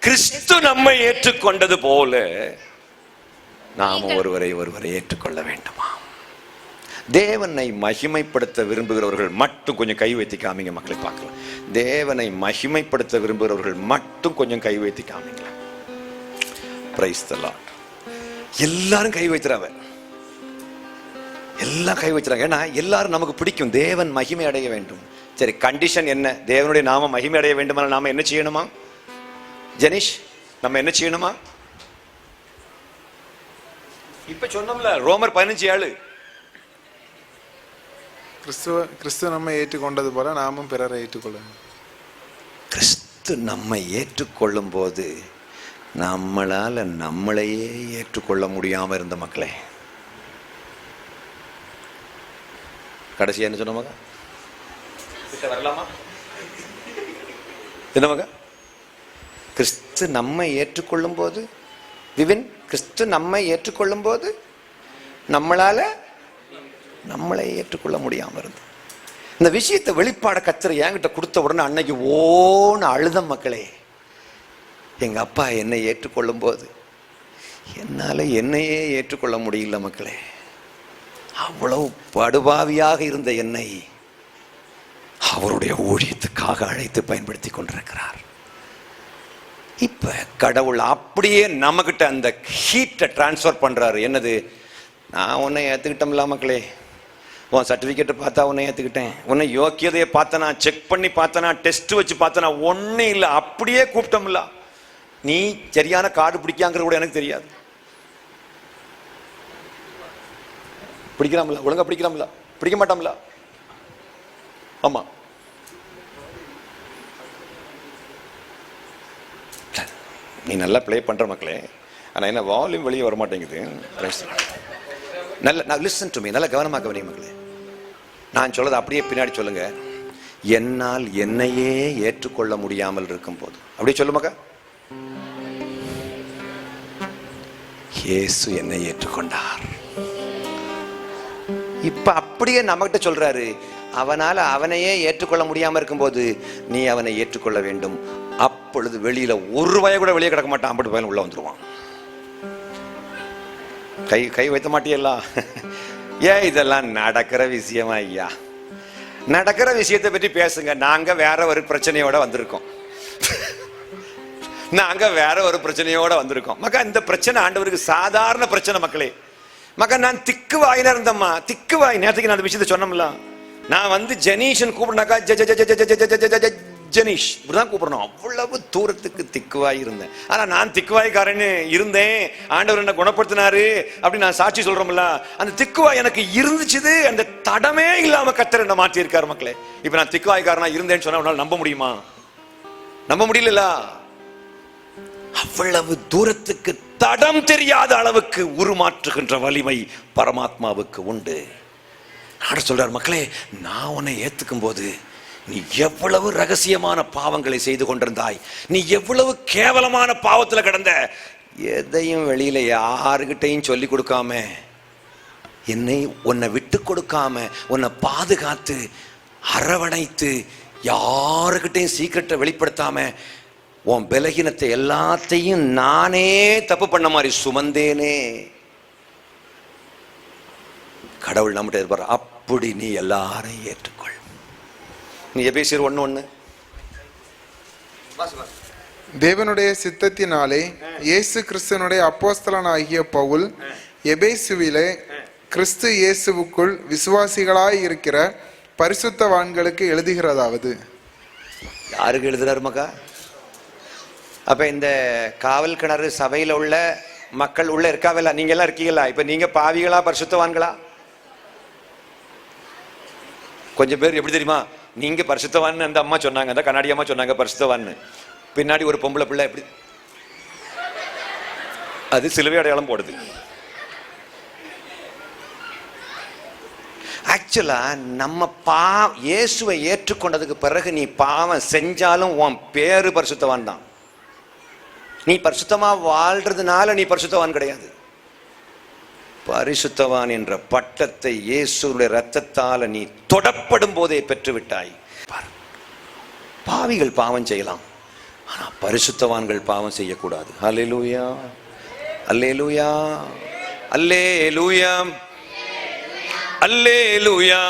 S3: கிறிஸ்து நம்மை ஏற்றுக்கொண்டது போல நாம் ஒருவரை ஏற்றுக்கொள்ள வேண்டுமா? தேவனை மகிமைப்படுத்த விரும்புகிறவர்கள் மட்டும் கொஞ்சம் கை வைத்து காமிங்க மக்களை பார்க்கலாம். தேவனை மகிமைப்படுத்த விரும்புகிறவர்கள் மட்டும் கொஞ்சம் கை வைத்து காமிங்க. Praise the Lord. எல்லாரும் கை வைத்துறாங்க, எல்லாம் கை வச்சுறாங்க. ஏன்னா எல்லாரும் நமக்கு பிடிக்கும், தேவன் மகிமை அடைய வேண்டும். சரி, கண்டிஷன் என்ன? தேவனுடைய நாம மகிமை அடைய வேண்டுமானால் நாம என்ன செய்யணுமா? ஜெனிஷ், நம்ம என்ன செய்யணுமா? இப்ப சொன்னோம்ல, ரோமர் 15:7.
S5: கிறிஸ்து நம்மை ஏற்றுக்கொண்டது போல நாமும் பிறரை ஏற்றுக்கொள்ள.
S3: கிறிஸ்து நம்மை ஏற்றுக்கொள்ளும் போது நம்மளால நம்மளையே ஏற்றுக்கொள்ள முடியாம இருந்த மக்களே, கடைசியா என்ன சொன்ன மகா? வரலாமா? என்ன மகா? கிறிஸ்து நம்மை ஏற்றுக்கொள்ளும் போது, விவின், கிறிஸ்து நம்மை ஏற்றுக்கொள்ளும் போது நம்மளால நம்மளை ஏற்றுக்கொள்ள முடியாம இருந்தது. இந்த விஷயத்தை வெளிப்பாட கர்த்தர் என்கிட்ட கொடுத்த உடனே அன்னைக்கு ஓன்னு அழுத மக்களே. எங்க அப்பா என்னை ஏற்றுக்கொள்ளும் போது என்னால என்னையே ஏற்றுக்கொள்ள முடியல மக்களே. அவ்வளவு படுபாவியாக இருந்த என்னை அவருடைய ஊழியத்துக்காக அழைத்து பயன்படுத்தி கொண்டிருக்கிறார். இப்ப கடவுள் அப்படியே நம்மகிட்ட அந்த ஹீட்டை டிரான்ஸ்ஃபர் பண்றாரு. என்னது? நான் உன்னை ஏத்துக்கிட்டோம்ல மக்களே, உன் சர்டிபிகேட்டை பார்த்தா உன்னை ஏத்துக்கிட்டேன், உன்னை யோக்கியதையை பார்த்தனா, செக் பண்ணி பார்த்தனா, டெஸ்ட் வச்சு பார்த்தனா, ஒன்னும் இல்லை, அப்படியே கூப்பிட்டோம்ல. நீ சரியான கார்டு பிடிக்காங்கிற கூட எனக்கு தெரியாது. பிடிக்கிறாம்ல, ஒழுங்கா பிடிக்கிறாம்ல, பிடிக்க மாட்டோம்ல. ஆமா, நீ நல்லா பிளே பண்ற மக்களே. ஆனா என்ன வால்யூம் வெளியே வர மாட்டேங்குது. நல்ல லிசன் டு மீ, நல்ல கவனமாக கவனிங்க மக்களே. நான் சொல்றது அப்படியே பின்னாடி சொல்லுங்க. என்னால் என்னையே ஏற்றுக்கொள்ள முடியாமல் இருக்கும் போது, அப்படியே சொல்லுமாக்கா, இயேசு என்னை ஏற்றுக்கொண்டார். இப்ப அப்படியே நம்மகிட்ட சொல்றாரு, அவனால அவனையே ஏற்றுக்கொள்ள முடியாம இருக்கும் போது நீ அவனை ஏற்றுக்கொள்ள வேண்டும். அப்பொழுது வெளியில ஒரு வய கூட வெளியே கிடக்க மாட்டான், அப்படி பையன் உள்ள வந்துருவான். கை வைத்த மாட்டியல்லா? ஏன் இதெல்லாம் நடக்கிற விஷயமா ஐயா? நடக்கிற விஷயத்தை பற்றி பேசுங்க. நாங்க வேற ஒரு பிரச்சனையோட வந்திருக்கோம். நாங்க வேற ஒரு பிரச்சனையோட வந்திருக்கோம் மக்கா. இந்த பிரச்சனை ஆண்டவருக்கு சாதாரண பிரச்சனை மக்களே. மக்கா, நான் திக்கு வாயினா இருந்தம்மா, திக்கு வாய். நேரத்துக்கு நான் அந்த விஷயத்த சொன்னோம்ல. நான் வந்து ஜெனீஷன் கூப்பிடுனாக்கா ஜெனிஷ் இப்படிதான் கூப்பிடணும். அவ்வளவு தூரத்துக்கு திக்குவாய் இருந்தேன். ஆனா நான் திக்குவாய்க்காரன்னு இருந்தேன், ஆண்டவர் என்ன குணப்படுத்தினாரு அப்படி நான் சாட்சி சொல்றோம்ல. அந்த திக்குவாய் எனக்கு இருந்துச்சு, அந்த தடமே இல்லாம கர்த்தர் என்ன மாற்றி இருக்காரு மக்களே. இப்ப நான் திக்குவாய்க்காரனா இருந்தேன்னு சொன்னா உன்னால நம்ப முடியுமா? நம்ப முடியல. அவ்வளவு தூரத்துக்கு தடம் தெரியாத அளவுக்கு உருமாற்றுகின்ற வலிமை பரமாத்மாவுக்கு உண்டு. சொல்றார், மக்களே, நான் உன்னை ஏத்துக்கும் போது நீ எவ்வளவு ரகசியமான பாவங்களை செய்து கொண்டிருந்தாய், நீ எவ்வளவு கேவலமான பாவத்துல கிடந்த, எதையும் வெளியில யாருகிட்டையும் சொல்லி கொடுக்காம, என்னை உன்னை விட்டு கொடுக்காம, உன்னை பாதுகாத்து அரவணைத்து, யாருகிட்டையும் சீக்கிரட்டை வெளிப்படுத்தாம, உன் பலகீனத்தை எல்லாத்தையும் நானே தப்பு பண்ண மாதிரி சுமந்தேனே. கடவுள் நம்மகிட்ட இருப்பார், அப்படி நீ எல்லாரையும் ஏற்றுக்கொள். நீ எபேசியர் 1:1.
S5: தேவனுடைய சித்தத்தினாலே இயேசு கிறிஸ்துவனுடைய அப்போஸ்தலனாகிய பவுல் எபேசுவிலே கிறிஸ்து இயேசுவுக்குள் விசுவாசிகளாய் இருக்கிற பரிசுத்தவான்களுக்கு எழுதுகிறதாவது.
S3: யாருக்கு எழுதுறாரு மக்கா? அப்ப இந்த காவல் கிணறு சபையில உள்ள மக்கள் உள்ள இருக்காவில்ல, நீங்க எல்லாம் இருக்கீங்களா? இப்ப நீங்க பாவிகளா பரிசுத்தவான்களா? கொஞ்சம் பேர் எப்படி தெரியுமா, நீங்க பரிசுத்தவான்னு அந்த அம்மா சொன்னாங்க, அந்த கண்ணாடி அம்மா சொன்னாங்க பரிசுத்தவான்னு. பின்னாடி ஒரு பொம்பளை பிள்ளை எப்படி, அது சிலுவை அடையாளம் போடுது. ஆக்சுவலா நம்ம இயேசுவை ஏற்றுக்கொண்டதுக்கு பிறகு நீ பாவம் செஞ்சாலும் உன் பேரு பரிசுத்தவான் தான். நீ பரிசுத்தமா வாழ்றதுனால நீ பரிசுத்தவான் கிடையாது. பரிசுத்தவான் என்ற பட்டத்தை இயேசுடைய ரத்தத்தால நீ தொடப்படும் போதே பெற்று விட்டாய். பாவிகள் பாவம் செய்யலாம், ஆனா பரிசுத்தவான்கள் பாவம் செய்யக்கூடாது. அல்லேலூயா, அல்லேலூயா, அல்லேலூயா, அல்லேலூயா.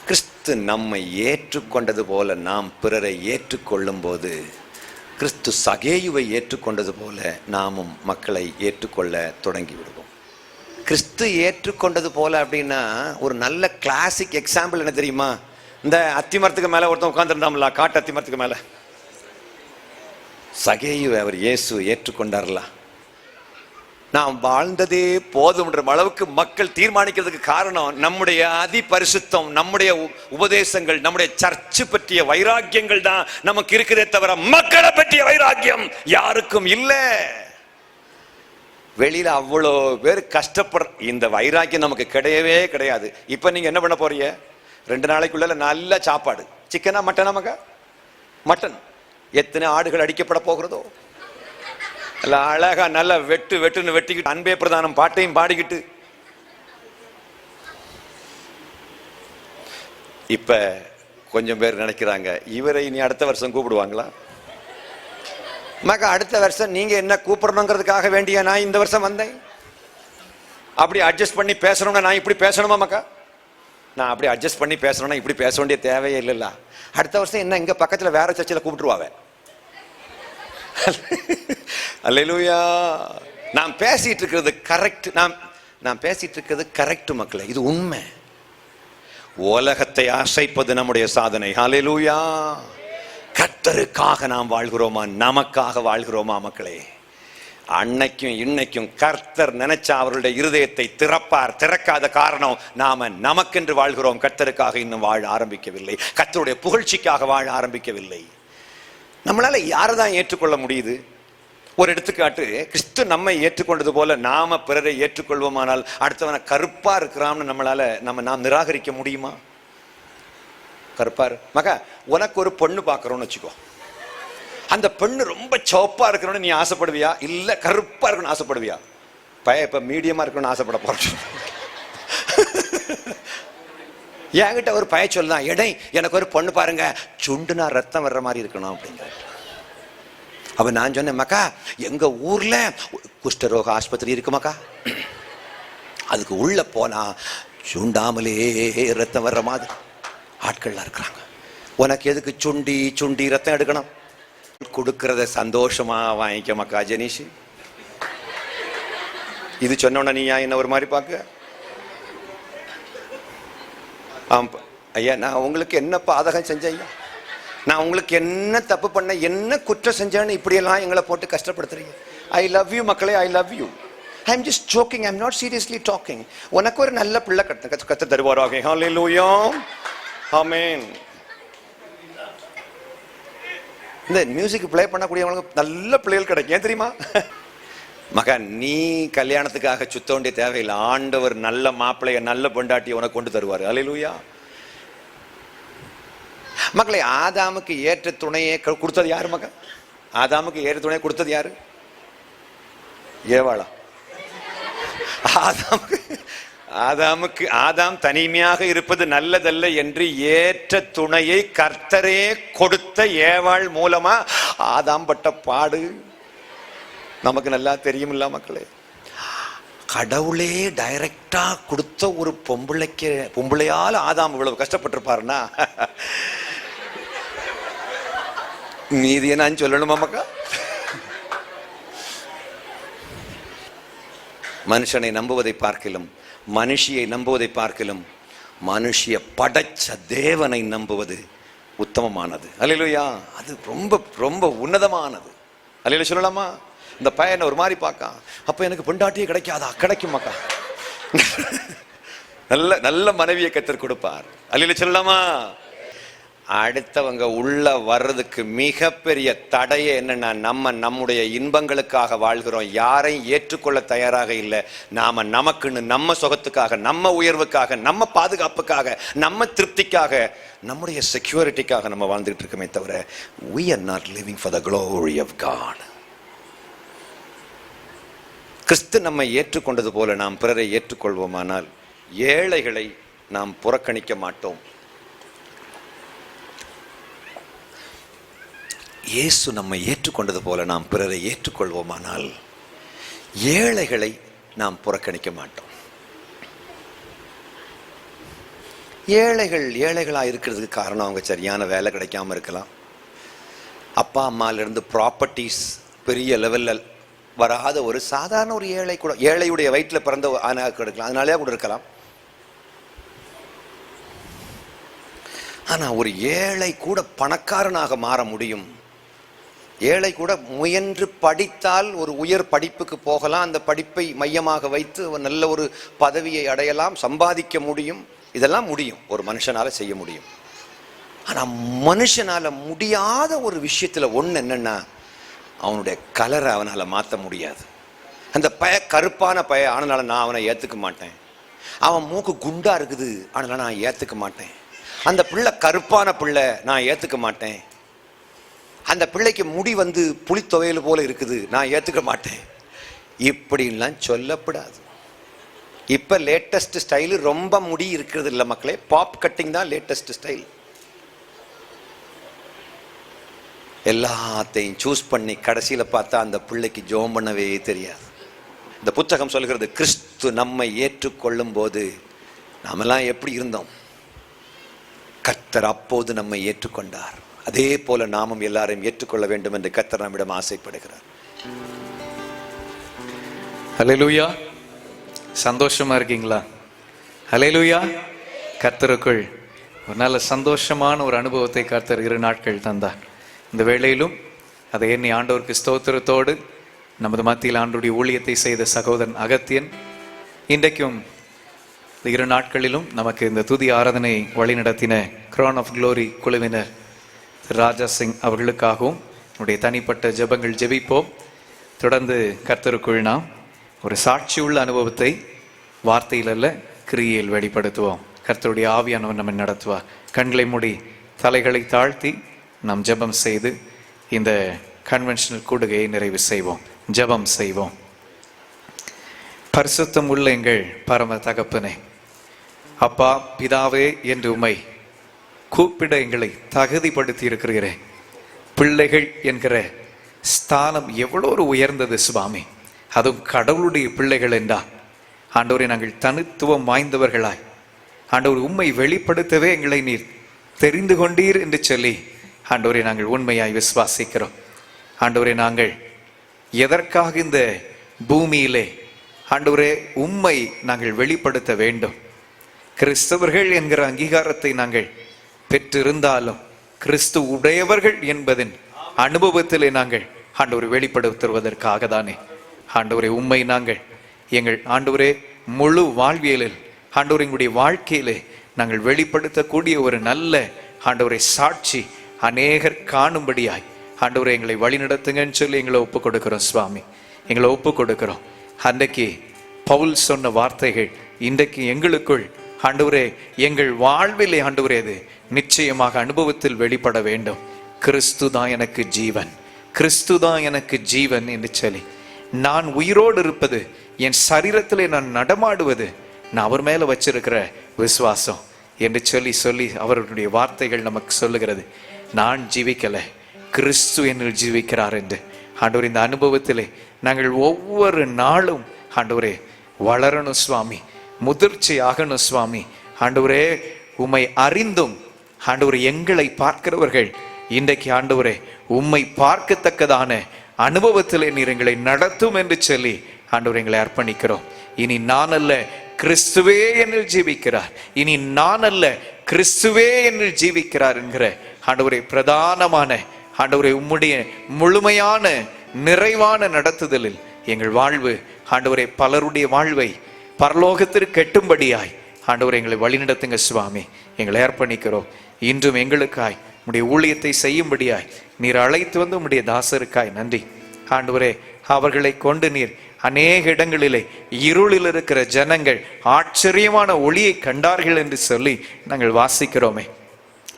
S3: கிறிஸ்து நம்மை ஏற்றுக்கொண்டது போல நாம் பிறரை ஏற்றுக்கொள்ளும் போது, கிறிஸ்து சகேயுவை ஏற்றுக்கொண்டது போல நாமும் மக்களை ஏற்றுக்கொள்ள தொடங்கி விடுவோம். கிறிஸ்து ஏற்றுக்கொண்டது போல அப்படின்னா ஒரு நல்ல கிளாசிக் எக்ஸாம்பிள் என்ன தெரியுமா? இந்த அத்திமரத்துக்கு மேல ஒருத்தன் உட்கார்ந்துருந்தாம்ல, காட்டு அத்திமரத்துக்கு மேல, சகேயுவை அவர் இயேசு ஏற்றுக்கொண்டார்ல. நாம் வாழ்ந்ததே போதும்ன்ற அளவுக்கு மக்கள் தீர்மானிக்கிறதுக்கு காரணம் நம்முடைய அதி பரிசுத்தம், நம்முடைய உபதேசங்கள், நம்முடைய சர்ச்சு பற்றிய வைராக்கியங்கள் தான் நமக்கு இருக்குதே தவிர மக்களை பற்றிய வைராக்கியம் யாருக்கும் இல்லை. வெளியில அவ்வளோ பேர் கஷ்டப்படுற இந்த வைராக்கியம் நமக்கு கிடையவே கிடையாது. இப்ப நீங்க என்ன பண்ண போறீங்க? 2 நாளைக்குள்ள நல்ல சாப்பாடு, சிக்கனா மட்டனா? மக மட்டன். எத்தனை ஆடுகள் அடிக்கப்பட போகிறதோ, அழகா நல்ல வெட்டுன்னு வெட்டிக்கிட்டு அன்பே பிரதானம் பாட்டையும் பாடிக்கிட்டு. இப்ப கொஞ்சம் பேர் நினைக்கிறாங்க, இவரை இனி அடுத்த வருஷம் கூப்பிடுவாங்களா? மக அடுத்த வருஷம் நீங்க என்ன கூப்பிடணுங்கிறதுக்காக வேண்டிய நான் இந்த வருஷம் வந்தேன். அப்படி அட்ஜஸ்ட் பண்ணி பேசணும்னா நான் இப்படி பேசணுமா மக்கா? நான் அப்படி அட்ஜஸ்ட் பண்ணி பேசணும்னா இப்படி பேச வேண்டிய தேவையே இல்லைல்ல. அடுத்த வருஷம் என்ன இங்க பக்கத்துல வேற சர்ச்சில் கூப்பிட்டுருவாங்க. அல்லேலூயா. நான் பேசிட்டு இருக்கிறது கரெக்ட், நான் பேசிட்டு இருக்கிறது கரெக்ட் மக்களே, இது உண்மை. உலகத்தை அசைப்பது நம்முடைய சாதனை. அல்லேலூயா. கர்த்தருக்காக நாம் வாழ்கிறோமா, நமக்காக வாழ்கிறோமா மக்களே? அன்னைக்கும் இன்னைக்கும் கர்த்தர் நினைச்சா அவர்களுடைய இருதயத்தை திறப்பார். திறக்காத காரணம் நாம நமக்கென்று வாழ்கிறோம், கர்த்தருக்காக இன்னும் வாழ ஆரம்பிக்கவில்லை, கர்த்தருடைய புகழ்ச்சிக்காக வாழ ஆரம்பிக்கவில்லை. நம்மளால யாரைதான் ஏற்றுக்கொள்ள முடியுது? ஒரு எடுத்துக்காட்டு, கிறிஸ்து நம்மை ஏற்றுக்கொண்டது போல நாம பிறரை ஏற்றுக்கொள்வோமானால் அடுத்தவனை கருப்பா இருக்கிறான்னு நாம் நிராகரிக்க முடியுமா? கருப்பாரு மக, உனக்கு ஒரு பொண்ணு பார்க்கறோம்னு வச்சுக்கோ, அந்த பெண்ணு ரொம்ப சோப்பா இருக்கணும்னு நீ ஆசைப்படுவியா? இல்ல கருப்பா இருக்கணும்னு ஆசைப்படுவியா? இப்ப மீடியமா இருக்கணும்னு ஆசைப்பட போற. என்கிட்ட ஒரு பய சொல்லலாம், எடை எனக்கு ஒரு பொண்ணு பாருங்க, சுண்டுனா ரத்தம் வர்ற மாதிரி இருக்கணும் அப்படிங்கிற. அப்ப நான் சொன்னேன், மக்கா எங்க ஊர்ல குஷ்டரோக ஆஸ்பத்திரி இருக்குமாக்கா, அதுக்கு உள்ள போனா சுண்டாமலே ரத்தம் வர்ற மாதிரி ஆட்கள்லாம் இருக்கிறாங்க. உனக்கு எதுக்கு சுண்டி ரத்தம் எடுக்கணும்? கொடுக்கறத சந்தோஷமா வாங்கிக்க மக்கா ஜெனீஷ். இது சொன்னோன்னா நீ என்ன ஒரு மாதிரி பார்க்க? ஐயா நான் உங்களுக்கு என்ன பாதகம் செஞ்சேன் ஐயா? நான் உங்களுக்கு என்ன தப்பு பண்ண, என்ன குற்றம் செஞ்சேன்னு இப்படியெல்லாம் எங்களை போட்டு கஷ்டப்படுத்துறீங்க? ஐ லவ் யூ மக்களே, I love you. I am just joking, I am not seriously talking. உனக்கு ஒரு நல்ல பிள்ளை கத்த தருவாராக. ஹல்லேலூயா, ஆமென். இந்த மியூசிக் ப்ளே பண்ணக்கூடியவங்களுக்கு நல்ல பிள்ளைகள் கிடைக்கும், ஏன் தெரியுமா? மகன், நீ கல்யாணத்துக்காக சுத்த வேண்டிய தேவையில்லை. ஆண்டவர் நல்ல மாப்பிள்ளைய நல்ல பொண்டாட்டியை உனக்கு கொண்டு தருவார். ஹல்லேலூயா. மக்களை, ஆதாமுக்கு ஏற்ற துணையை கொடுத்தது யாரு? மகன், ஆதாமுக்கு ஏற்ற துணையை கொடுத்தது யாரு? ஏவாளா? ஆதாம் தனிமையாக இருப்பது நல்லதல்ல என்று ஏற்ற துணையை கர்த்தரே கொடுத்த ஏவாள் மூலமா ஆதாம் பட்ட பாடு நமக்கு நல்லா தெரியுமில்ல மக்களே. கடவுளே டைரக்டா கொடுத்த ஒரு பொம்பளையால் ஆதாம் இவ்வளவு கஷ்டப்பட்டிருப்பாருன்னா மீதியை நான் சொல்லணுமா மக்கா? மனுஷனை நம்புவதை பார்க்கிலும், மனுஷியை நம்புவதை பார்க்கிலும், மனுஷிய படைச்ச தேவனை நம்புவது உத்தமமானது. அல்லேலூயா. அது ரொம்ப ரொம்ப உன்னதமானது. அல்லேலூயா சொல்லலாமா? இந்த பையனை ஒரு மாதிரி பார்க்க, அப்ப எனக்கு பெண்டாட்டியே கிடைக்காதா? கிடைக்குமாக்கா. நல்ல நல்ல மனைவியை கர்த்தர் கொடுப்பார். அல்லேலூயா சொல்லலாமா? அடுத்தவங்க உள்ள வர்றதுக்கு மிகப்பெரிய தடையே என்னன்னா, நம்முடைய இன்பங்களுக்காக வாழ்கிறோம், யாரையும் ஏற்றுக்கொள்ள தயாராக இல்லை. நாம நமக்குன்னு, நம்ம சுகத்துக்காக, நம்ம உயர்வுக்காக, நம்ம பாதுகாப்புக்காக, நம்ம திருப்திக்காக, நம்முடைய செக்யூரிட்டிக்காக நம்ம வாழ்ந்துட்டு இருக்கோமே தவிர we are not living for the glory of God. கிறிஸ்து நம்மை ஏற்றுக்கொண்டது போல நாம் பிறரை ஏற்றுக்கொள்வோமானால் ஏழைகளை நாம் புறக்கணிக்க மாட்டோம். இயேசு நம்மை ஏற்றுக்கொண்டது போல நாம் பிறரை ஏற்றுக்கொள்வோமானால் ஏழைகளை நாம் புறக்கணிக்க மாட்டோம். ஏழைகளாக இருக்கிறதுக்கு காரணம் அவங்க சரியான வேலை கிடைக்காம இருக்கலாம், அப்பா அம்மாலிருந்து ப்ராப்பர்ட்டிஸ் பெரிய லெவலில் வராத ஒரு சாதாரண ஒரு ஏழை கூட, ஏழையுடைய வயிற்றில் பிறந்த ஆணாக இருக்கலாம், அதனாலே கூட இருக்கலாம். ஆனால் ஒரு ஏழை கூட பணக்காரனாக மாற முடியும். ஏழை கூட முயன்று படித்தால் ஒரு உயர் படிப்புக்கு போகலாம், அந்த படிப்பை மையமாக வைத்து நல்ல ஒரு பதவியை அடையலாம், சம்பாதிக்க முடியும். இதெல்லாம் முடியும், ஒரு மனுஷனால செய்ய முடியும். ஆனால் மனுஷனால முடியாத ஒரு விஷயத்துல ஒன்று என்னன்னா, அவனுடைய கலரை அவனால் மாற்ற முடியாது. அந்த கருப்பான ஆனால நான் அவனை ஏற்றுக்க மாட்டேன். அவன் மூக்கு குண்டா இருக்குது ஆனால நான் ஏற்றுக்க மாட்டேன். அந்த பிள்ளை கருப்பான பிள்ளை, நான் ஏற்றுக்க மாட்டேன். அந்த பிள்ளைக்கு முடி புளித்துவையல் போல இருக்குது, நான் ஏற்றுக்க மாட்டேன். இப்படின்லாம் சொல்லப்படாது. இப்போ லேட்டஸ்ட் ஸ்டைலு ரொம்ப முடி இருக்கிறது இல்லை மக்களே, பாப் கட்டிங் தான் லேட்டஸ்ட் ஸ்டைல். எல்லாத்தையும் சூஸ் பண்ணி கடைசியில் பார்த்தா அந்த பிள்ளைக்கு ஜெபம் பண்ணவே தெரியாது. இந்த புத்தகம் சொல்கிறது, கிறிஸ்து நம்மை ஏற்றுக்கொள்ளும் போது நாமெல்லாம் எப்படி இருந்தோம், கர்த்தர் அப்போது நம்மை ஏற்றுக்கொண்டார். அதே போல நாமும் எல்லாரையும் ஏற்றுக்கொள்ள வேண்டும் என்று கர்த்தர் நம்மிடம் ஆசைப்படுகிறார்.
S1: ஹல்லேலூயா. சந்தோஷமா இருக்கீங்களா? ஹல்லேலூயா. கர்த்தருக்குள் ஒரு நல்ல சந்தோஷமான ஒரு அனுபவத்தை கர்த்தர் 2 நாட்கள் தந்தார். இந்த வேளையிலும் அதை எண்ணி ஆண்டவருக்கு ஸ்தோத்திரத்தோடு நமது மத்தியில் ஆண்டவருடைய ஊழியத்தை செய்த சகோதரன் அகத்தியன், இன்றைக்கும் 2 நாட்களிலும் நமக்கு இந்த துதி ஆராதனை வழிநடத்தின கிரவுன் ஆஃப் க்ளோரி குழுவினர் ராஜா சிங் அவர்களுக்காகவும் நம்முடைய தனிப்பட்ட ஜெபங்கள் ஜெபிப்போம். தொடர்ந்து கர்த்தருக்குள் நாம் ஒரு சாட்சியுள்ள அனுபவத்தை வார்த்தையில் அல்ல, கிரியையில் வெளிப்படுத்துவோம். கர்த்தருடைய ஆவியானவர் நம்மை நடத்துவார். கண்களை மூடி தலைகளை தாழ்த்தி நாம் ஜெபம் செய்து இந்த கன்வென்ஷனல் கூடுகையை நிறைவு செய்வோம். ஜெபம் செய்வோம். பரிசுத்தம் உள்ள எங்கள் பரம தகப்பனே, அப்பா பிதாவே என்று உம்மை கூப்பிட எங்களை தகுதிப்படுத்தி இருக்கிறீரே. பிள்ளைகள் என்கிற ஸ்தானம் எவ்வளோ ஒரு உயர்ந்தது சுவாமி. அதுவும் கடவுளுடைய பிள்ளைகள் என்றால் ஆண்டவரை நாங்கள் தனித்துவம் வாய்ந்தவர்களாய் ஆண்டவர் உம்மை வெளிப்படுத்தவே எங்களை நீர் தெரிந்து கொண்டீர் என்று சொல்லி ஆண்டவரை நாங்கள் உண்மையாய் விசுவாசிக்கிறோம். ஆண்டவரை நாங்கள் எதற்காக இந்த பூமியிலே ஆண்டவரே உம்மை நாங்கள் வெளிப்படுத்த வேண்டும், கிறிஸ்தவர்கள் என்கிற அங்கீகாரத்தை நாங்கள் பெற்றிருந்தாலும் கிறிஸ்து உடையவர்கள் என்பதன் அனுபவத்திலே நாங்கள் ஆண்டவரை வெளிப்படுத்துவதற்காக தானே ஆண்டவரை உம்மை நாங்கள் எங்கள் ஆண்டவரே முழு வாழ்வியலில் ஆண்டவரை எங்களுடைய வாழ்க்கையிலே நாங்கள் வெளிப்படுத்தக்கூடிய ஒரு நல்ல ஆண்டவரை சாட்சி அநேகர் காணும்படியாய் ஆண்டவரை எங்களை வழிநடத்துங்கன்னு சொல்லி எங்களை ஒப்பு கொடுக்கிறோம் சுவாமி. எங்களை ஒப்பு கொடுக்கிறோம். அன்றைக்கு பவுல் சொன்ன வார்த்தைகள் இன்றைக்கு எங்களுக்குள் ஆண்டவரே எங்கள் வாழ்விலே ஆண்டவரே அது நிச்சயமாக அனுபவத்தில் வெளிப்பட வேண்டும். கிறிஸ்து தான் எனக்கு ஜீவன், கிறிஸ்து தான் எனக்கு ஜீவன் என்று சொல்லி நான் உயிரோடு இருப்பது, என் சரீரத்திலே நான் நடமாடுவது நான் அவர் மேல வச்சிருக்கிற விசுவாசம் என்று சொல்லி சொல்லி அவருடைய வார்த்தைகள் நமக்கு சொல்லுகிறது. நான் ஜீவிக்கல, கிறிஸ்து என்னில் ஜீவிக்கிறார் என்று. ஆண்டவர் இந்த அனுபவத்திலே நாங்கள் ஒவ்வொரு நாளும் ஆண்டவரே வளரணும் சுவாமி, முதிர்ச்சி ஆகணும் சுவாமி. ஆண்டவரே உம்மை அறிந்தும் ஆண்டவரே எங்களை பார்க்கிறவர்கள் இன்றைக்கு ஆண்டவரே உம்மை பார்க்கத்தக்கதான அனுபவத்திலே நீர் எங்களை நடத்தும் என்று சொல்லி ஆண்டவரே எங்களை அர்ப்பணிக்கிறோம். இனி நான் அல்ல, கிறிஸ்துவே என்னில் ஜீவிக்கிறார். இனி நான் அல்ல, கிறிஸ்துவே என்னில் ஜீவிக்கிறார் என்கிற ஆண்டவரே பிரதானமான ஆண்டவரே உம்முடைய முழுமையான நிறைவான நடத்துதலில் எங்கள் வாழ்வு ஆண்டவரே பலருடைய வாழ்வை பரலோகத்திற்கு கெட்டும்படியாய் ஆண்டவரே எங்களை வழிநடத்துங்க சுவாமி. எங்களை அர்ப்பணிக்கிறோம். இன்றும் எங்களுக்காய் உம்முடைய ஊழியத்தை செய்யும்படியாய் நீர் அழைத்து வந்து உம்முடைய தாசருக்காய் நன்றி ஆண்டவரே. அவர்களை கொண்டு நீர் அநேக இடங்களிலே இருளில் இருக்கிற ஜனங்கள் ஆச்சரியமான ஒளியை கண்டார்கள் என்று சொல்லி நாங்கள் வாசிக்கிறோமே.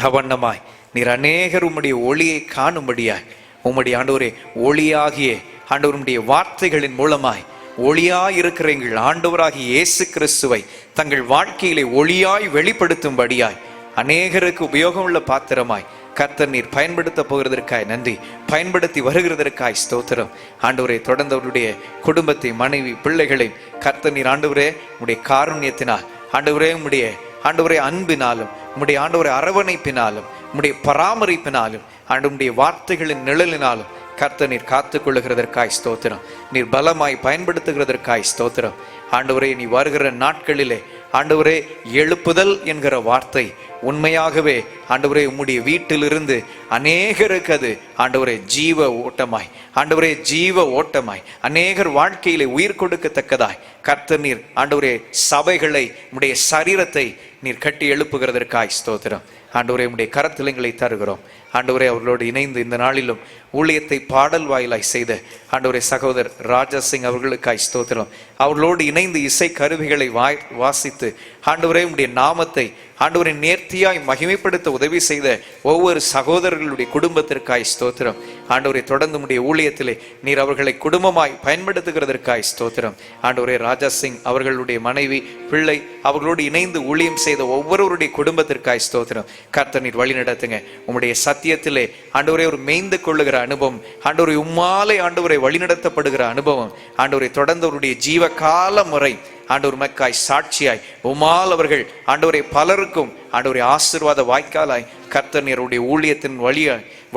S1: அவண்ணமாய் நீர் அநேகர் உம்முடைய ஒளியை காணும்படியாய் உம்முடைய ஆண்டவரே ஒளியாகிய ஆண்டவருடைய வார்த்தைகளின் மூலமாய் ஒளியாய் இருக்கிற எங்கள் ஆண்டவராகிய இயேசு கிறிஸ்துவை தங்கள் வாழ்க்கையிலே ஒளியாய் வெளிப்படுத்தும்படியாய் அநேகருக்கு உபயோகமுள்ள பாத்திரமாய் கர்த்தர் நீர் பயன்படுத்த போகிறதற்காய் நன்றி. பயன்படுத்தி வருகிறதற்காய் ஸ்தோத்திரம் ஆண்டவரே. தொடர்ந்து அவருடைய குடும்பத்தை, மனைவி, பிள்ளைகளை கர்த்தர் நீர் ஆண்டவரே உம்முடைய காருண்யத்தினால் ஆண்டவரே உம்முடைய ஆண்டவரே அன்பினாலும் உம்முடைய ஆண்டவரே அரவணைப்பினாலும் உம்முடைய பராமரிப்பினாலும் ஆண்டவருடைய வார்த்தைகளின் நிழலினாலும் கர்த்தர் நீர் காத்துக் கொள்ளுகிறதற்காய் ஸ்தோத்திரம். நீர் பலமாய் பயன்படுத்துகிறதற்காய் ஸ்தோத்திரம் ஆண்டவரே. நீ வருகிற நாட்களிலே ஆண்டவரே எழுப்புதல் என்கிற வார்த்தை உண்மையாகவே ஆண்டவரே உம்முடைய வீட்டிலிருந்து அநேகருக்கு அது ஆண்டவரே ஜீவ ஓட்டமாய் ஆண்டவரே ஜீவ ஓட்டமாய் அநேகர் வாழ்க்கையிலே உயிர் கொடுக்கத்தக்கதாய் கர்த்தர் நீர் ஆண்டவரே சபைகளை உம்முடைய சரீரத்தை நீர் கட்டி எழுப்புகிறதற்காய் ஸ்தோத்திரம் ஆண்டவரே. உம்முடைய கரத்தில் எங்களை தருகிறோம் ஆண்டவரே. அவர்களோடு இணைந்து இந்த நாளிலும் ஊழியத்தை பாடல் வாயிலாய் செய்த ஆண்டவரே சகோதரர் ராஜா சிங் அவர்களுக்காய் ஸ்தோத்திரம். அவர்களோடு இணைந்து இசை கருவிகளை வாசித்து ஆண்டவரே உம்முடைய நாமத்தை ஆண்டவரை நேர்த்தியாய் மகிமைப்படுத்த உதவி செய்த ஒவ்வொரு சகோதரர்களுடைய குடும்பத்திற்காய் ஸ்தோத்திரம் ஆண்டவரை. தொடர்ந்து உம்முடைய ஊழியத்திலே நீர் அவர்களை குடும்பமாய் பயன்படுத்துகிறதற்காய் ஸ்தோத்திரம் ஆண்டவரே. ராஜா சிங் அவர்களுடைய மனைவி, பிள்ளை அவர்களோடு இணைந்து ஊழியம் செய்த ஒவ்வொருவருடைய குடும்பத்திற்காய் ஸ்தோத்திரம் கர்த்தர் நீர் வழி நடத்துங்க. உம்முடைய சத்தியத்திலே ஆண்டவரே ஒரு மேய்ந்து கொள்ளுகிற அனுபவம் ஆண்டவரை உம்மாலே ஆண்டவரை வழிநடத்தப்படுகிற அனுபவம் ஆண்டவரை தொடர்ந்து அவருடைய ஜீவ கால முறை ஆண்டவர் மக்காய் சாட்சியாய் உமால் அவர்கள் ஆண்டவரை பலருக்கும் ஆண்டவரை ஆசீர்வாத வாய்க்காலாய் கர்த்தர் நீருடைய ஊழியத்தின்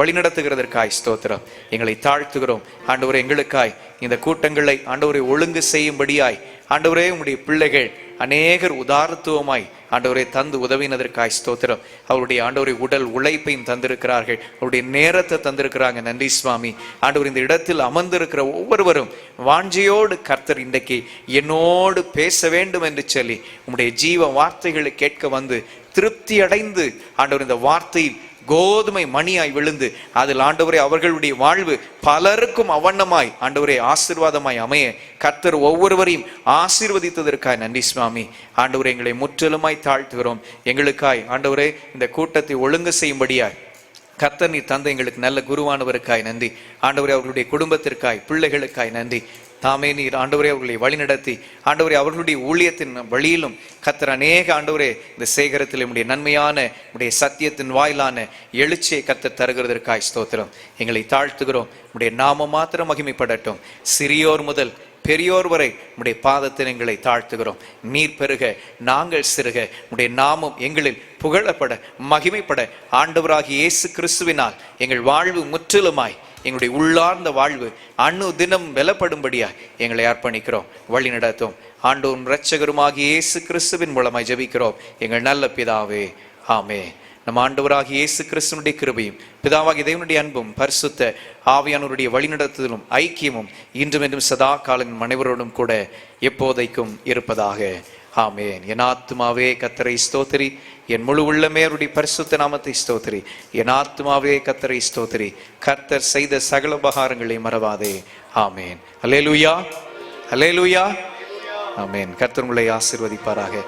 S1: வழிநடத்துகிறதற்காய் ஸ்தோத்திரம் எங்களை தாழ்த்துகிறோம் ஆண்டவரை. எங்களுக்காய் இந்த கூட்டங்களை ஆண்டவரை ஒழுங்கு செய்யும்படியாய் ஆண்டவரே உம்முடைய பிள்ளைகள் அநேகர் உதாரத்துவமாய் ஆண்டவரை தந்து உதவினதற்காய் ஸ்தோத்திரம். அவருடைய ஆண்டவரை உடல் உழைப்பையும் தந்திருக்கிறார்கள், அவருடைய நேரத்தை தந்திருக்கிறாங்க. நன்றி சுவாமி ஆண்டவர். இந்த இடத்தில் அமர்ந்திருக்கிற ஒவ்வொருவரும் வாஞ்சையோடு கர்த்தர் இன்றைக்கு என்னோடு பேச வேண்டும் என்று சொல்லி உம்முடைய ஜீவ வார்த்தைகளை கேட்க வந்து திருப்தி அடைந்து ஆண்டவர் இந்த வார்த்தையில் கோதுமை மணியாய் விழுந்து அதில் ஆண்டவரே அவர்களுடைய வாழ்வு பலருக்கும் அவண்ணமாய் ஆண்டவரே ஆசீர்வாதமாய் அமைய கர்த்தர் ஒவ்வொருவரையும் ஆசீர்வதித்ததற்காய் நன்றி சுவாமி ஆண்டவரே. எங்களை முற்றிலுமாய் தாழ்த்துகிறோம். எங்களுக்காய் ஆண்டவரே இந்த கூட்டத்தை ஒழுங்கு செய்யும்படியாய் கர்த்தர் நீர் தந்தை எங்களுக்கு நல்ல குருவானவருக்காய் நன்றி ஆண்டவரே. அவர்களுடைய குடும்பத்திற்காய், பிள்ளைகளுக்காய் நன்றி தாமே நீர் ஆண்டவரே அவர்களை வழிநடத்தி ஆண்டவரே அவர்களுடைய ஊழியத்தின் வழியிலும் கர்த்தர் அநேக ஆண்டவரே இந்த சேகரத்தில் உடைய நன்மையான உடைய சத்தியத்தின் வாயிலான எழுச்சியை கர்த்தர் தருகிறதற்காய் ஸ்தோத்திரம் எங்களை தாழ்த்துகிறோம். உடைய நாமம் மாத்திரம் மகிமைப்படட்டும். சிறியோர் முதல் பெரியோர் வரை உடைய பாதத்தில் எங்களை தாழ்த்துகிறோம். நீர் பெருக நாங்கள் சிறுக உடைய நாமம் எங்களில் புகழப்பட மகிமைப்பட ஆண்டவராகிய இயேசு கிறிஸ்துவினால் எங்கள் வாழ்வு முற்றிலுமாய் எங்களுடைய உள்ளார்ந்த வாழ்வு அணு தினம் பலப்படும்படியா எங்களை அர்ப்பணிக்கிறோம். வழி நடத்தும் ஆண்டவரும் இரட்சகருமாகிய இயேசு கிறிஸ்துவின் மூலமாய் ஜெபிக்கிறோம் எங்கள் நல்ல பிதாவே, ஆமென். நம் ஆண்டவராகிய இயேசு கிறிஸ்துவினுடைய கிருபையும் பிதாவாகிய தேவனுடைய அன்பும் பரிசுத்த ஆவியானவருடைய வழிநடத்துதலும் ஐக்கியமும் இன்றும் என்றும் சதா காலம் அனைவரோடும் கூட எப்போதைக்கும் இருப்பதாக, ஆமென். என் ஆத்துமாவே கர்த்தரை ஸ்தோத்திரி, என் முழு உள்ளமே அவருடைய பரிசுத்த நாமத்தை ஸ்தோத்திரி. என் ஆத்துமாவே கர்த்தரை ஸ்தோத்திரி, கர்த்தர் செய்த சகல உபகாரங்களை மறவாதே, ஆமென். அல்லேலூயா, அல்லேலூயா, ஆமென். கர்த்தர் உங்களை ஆசீர்வதிப்பாராக.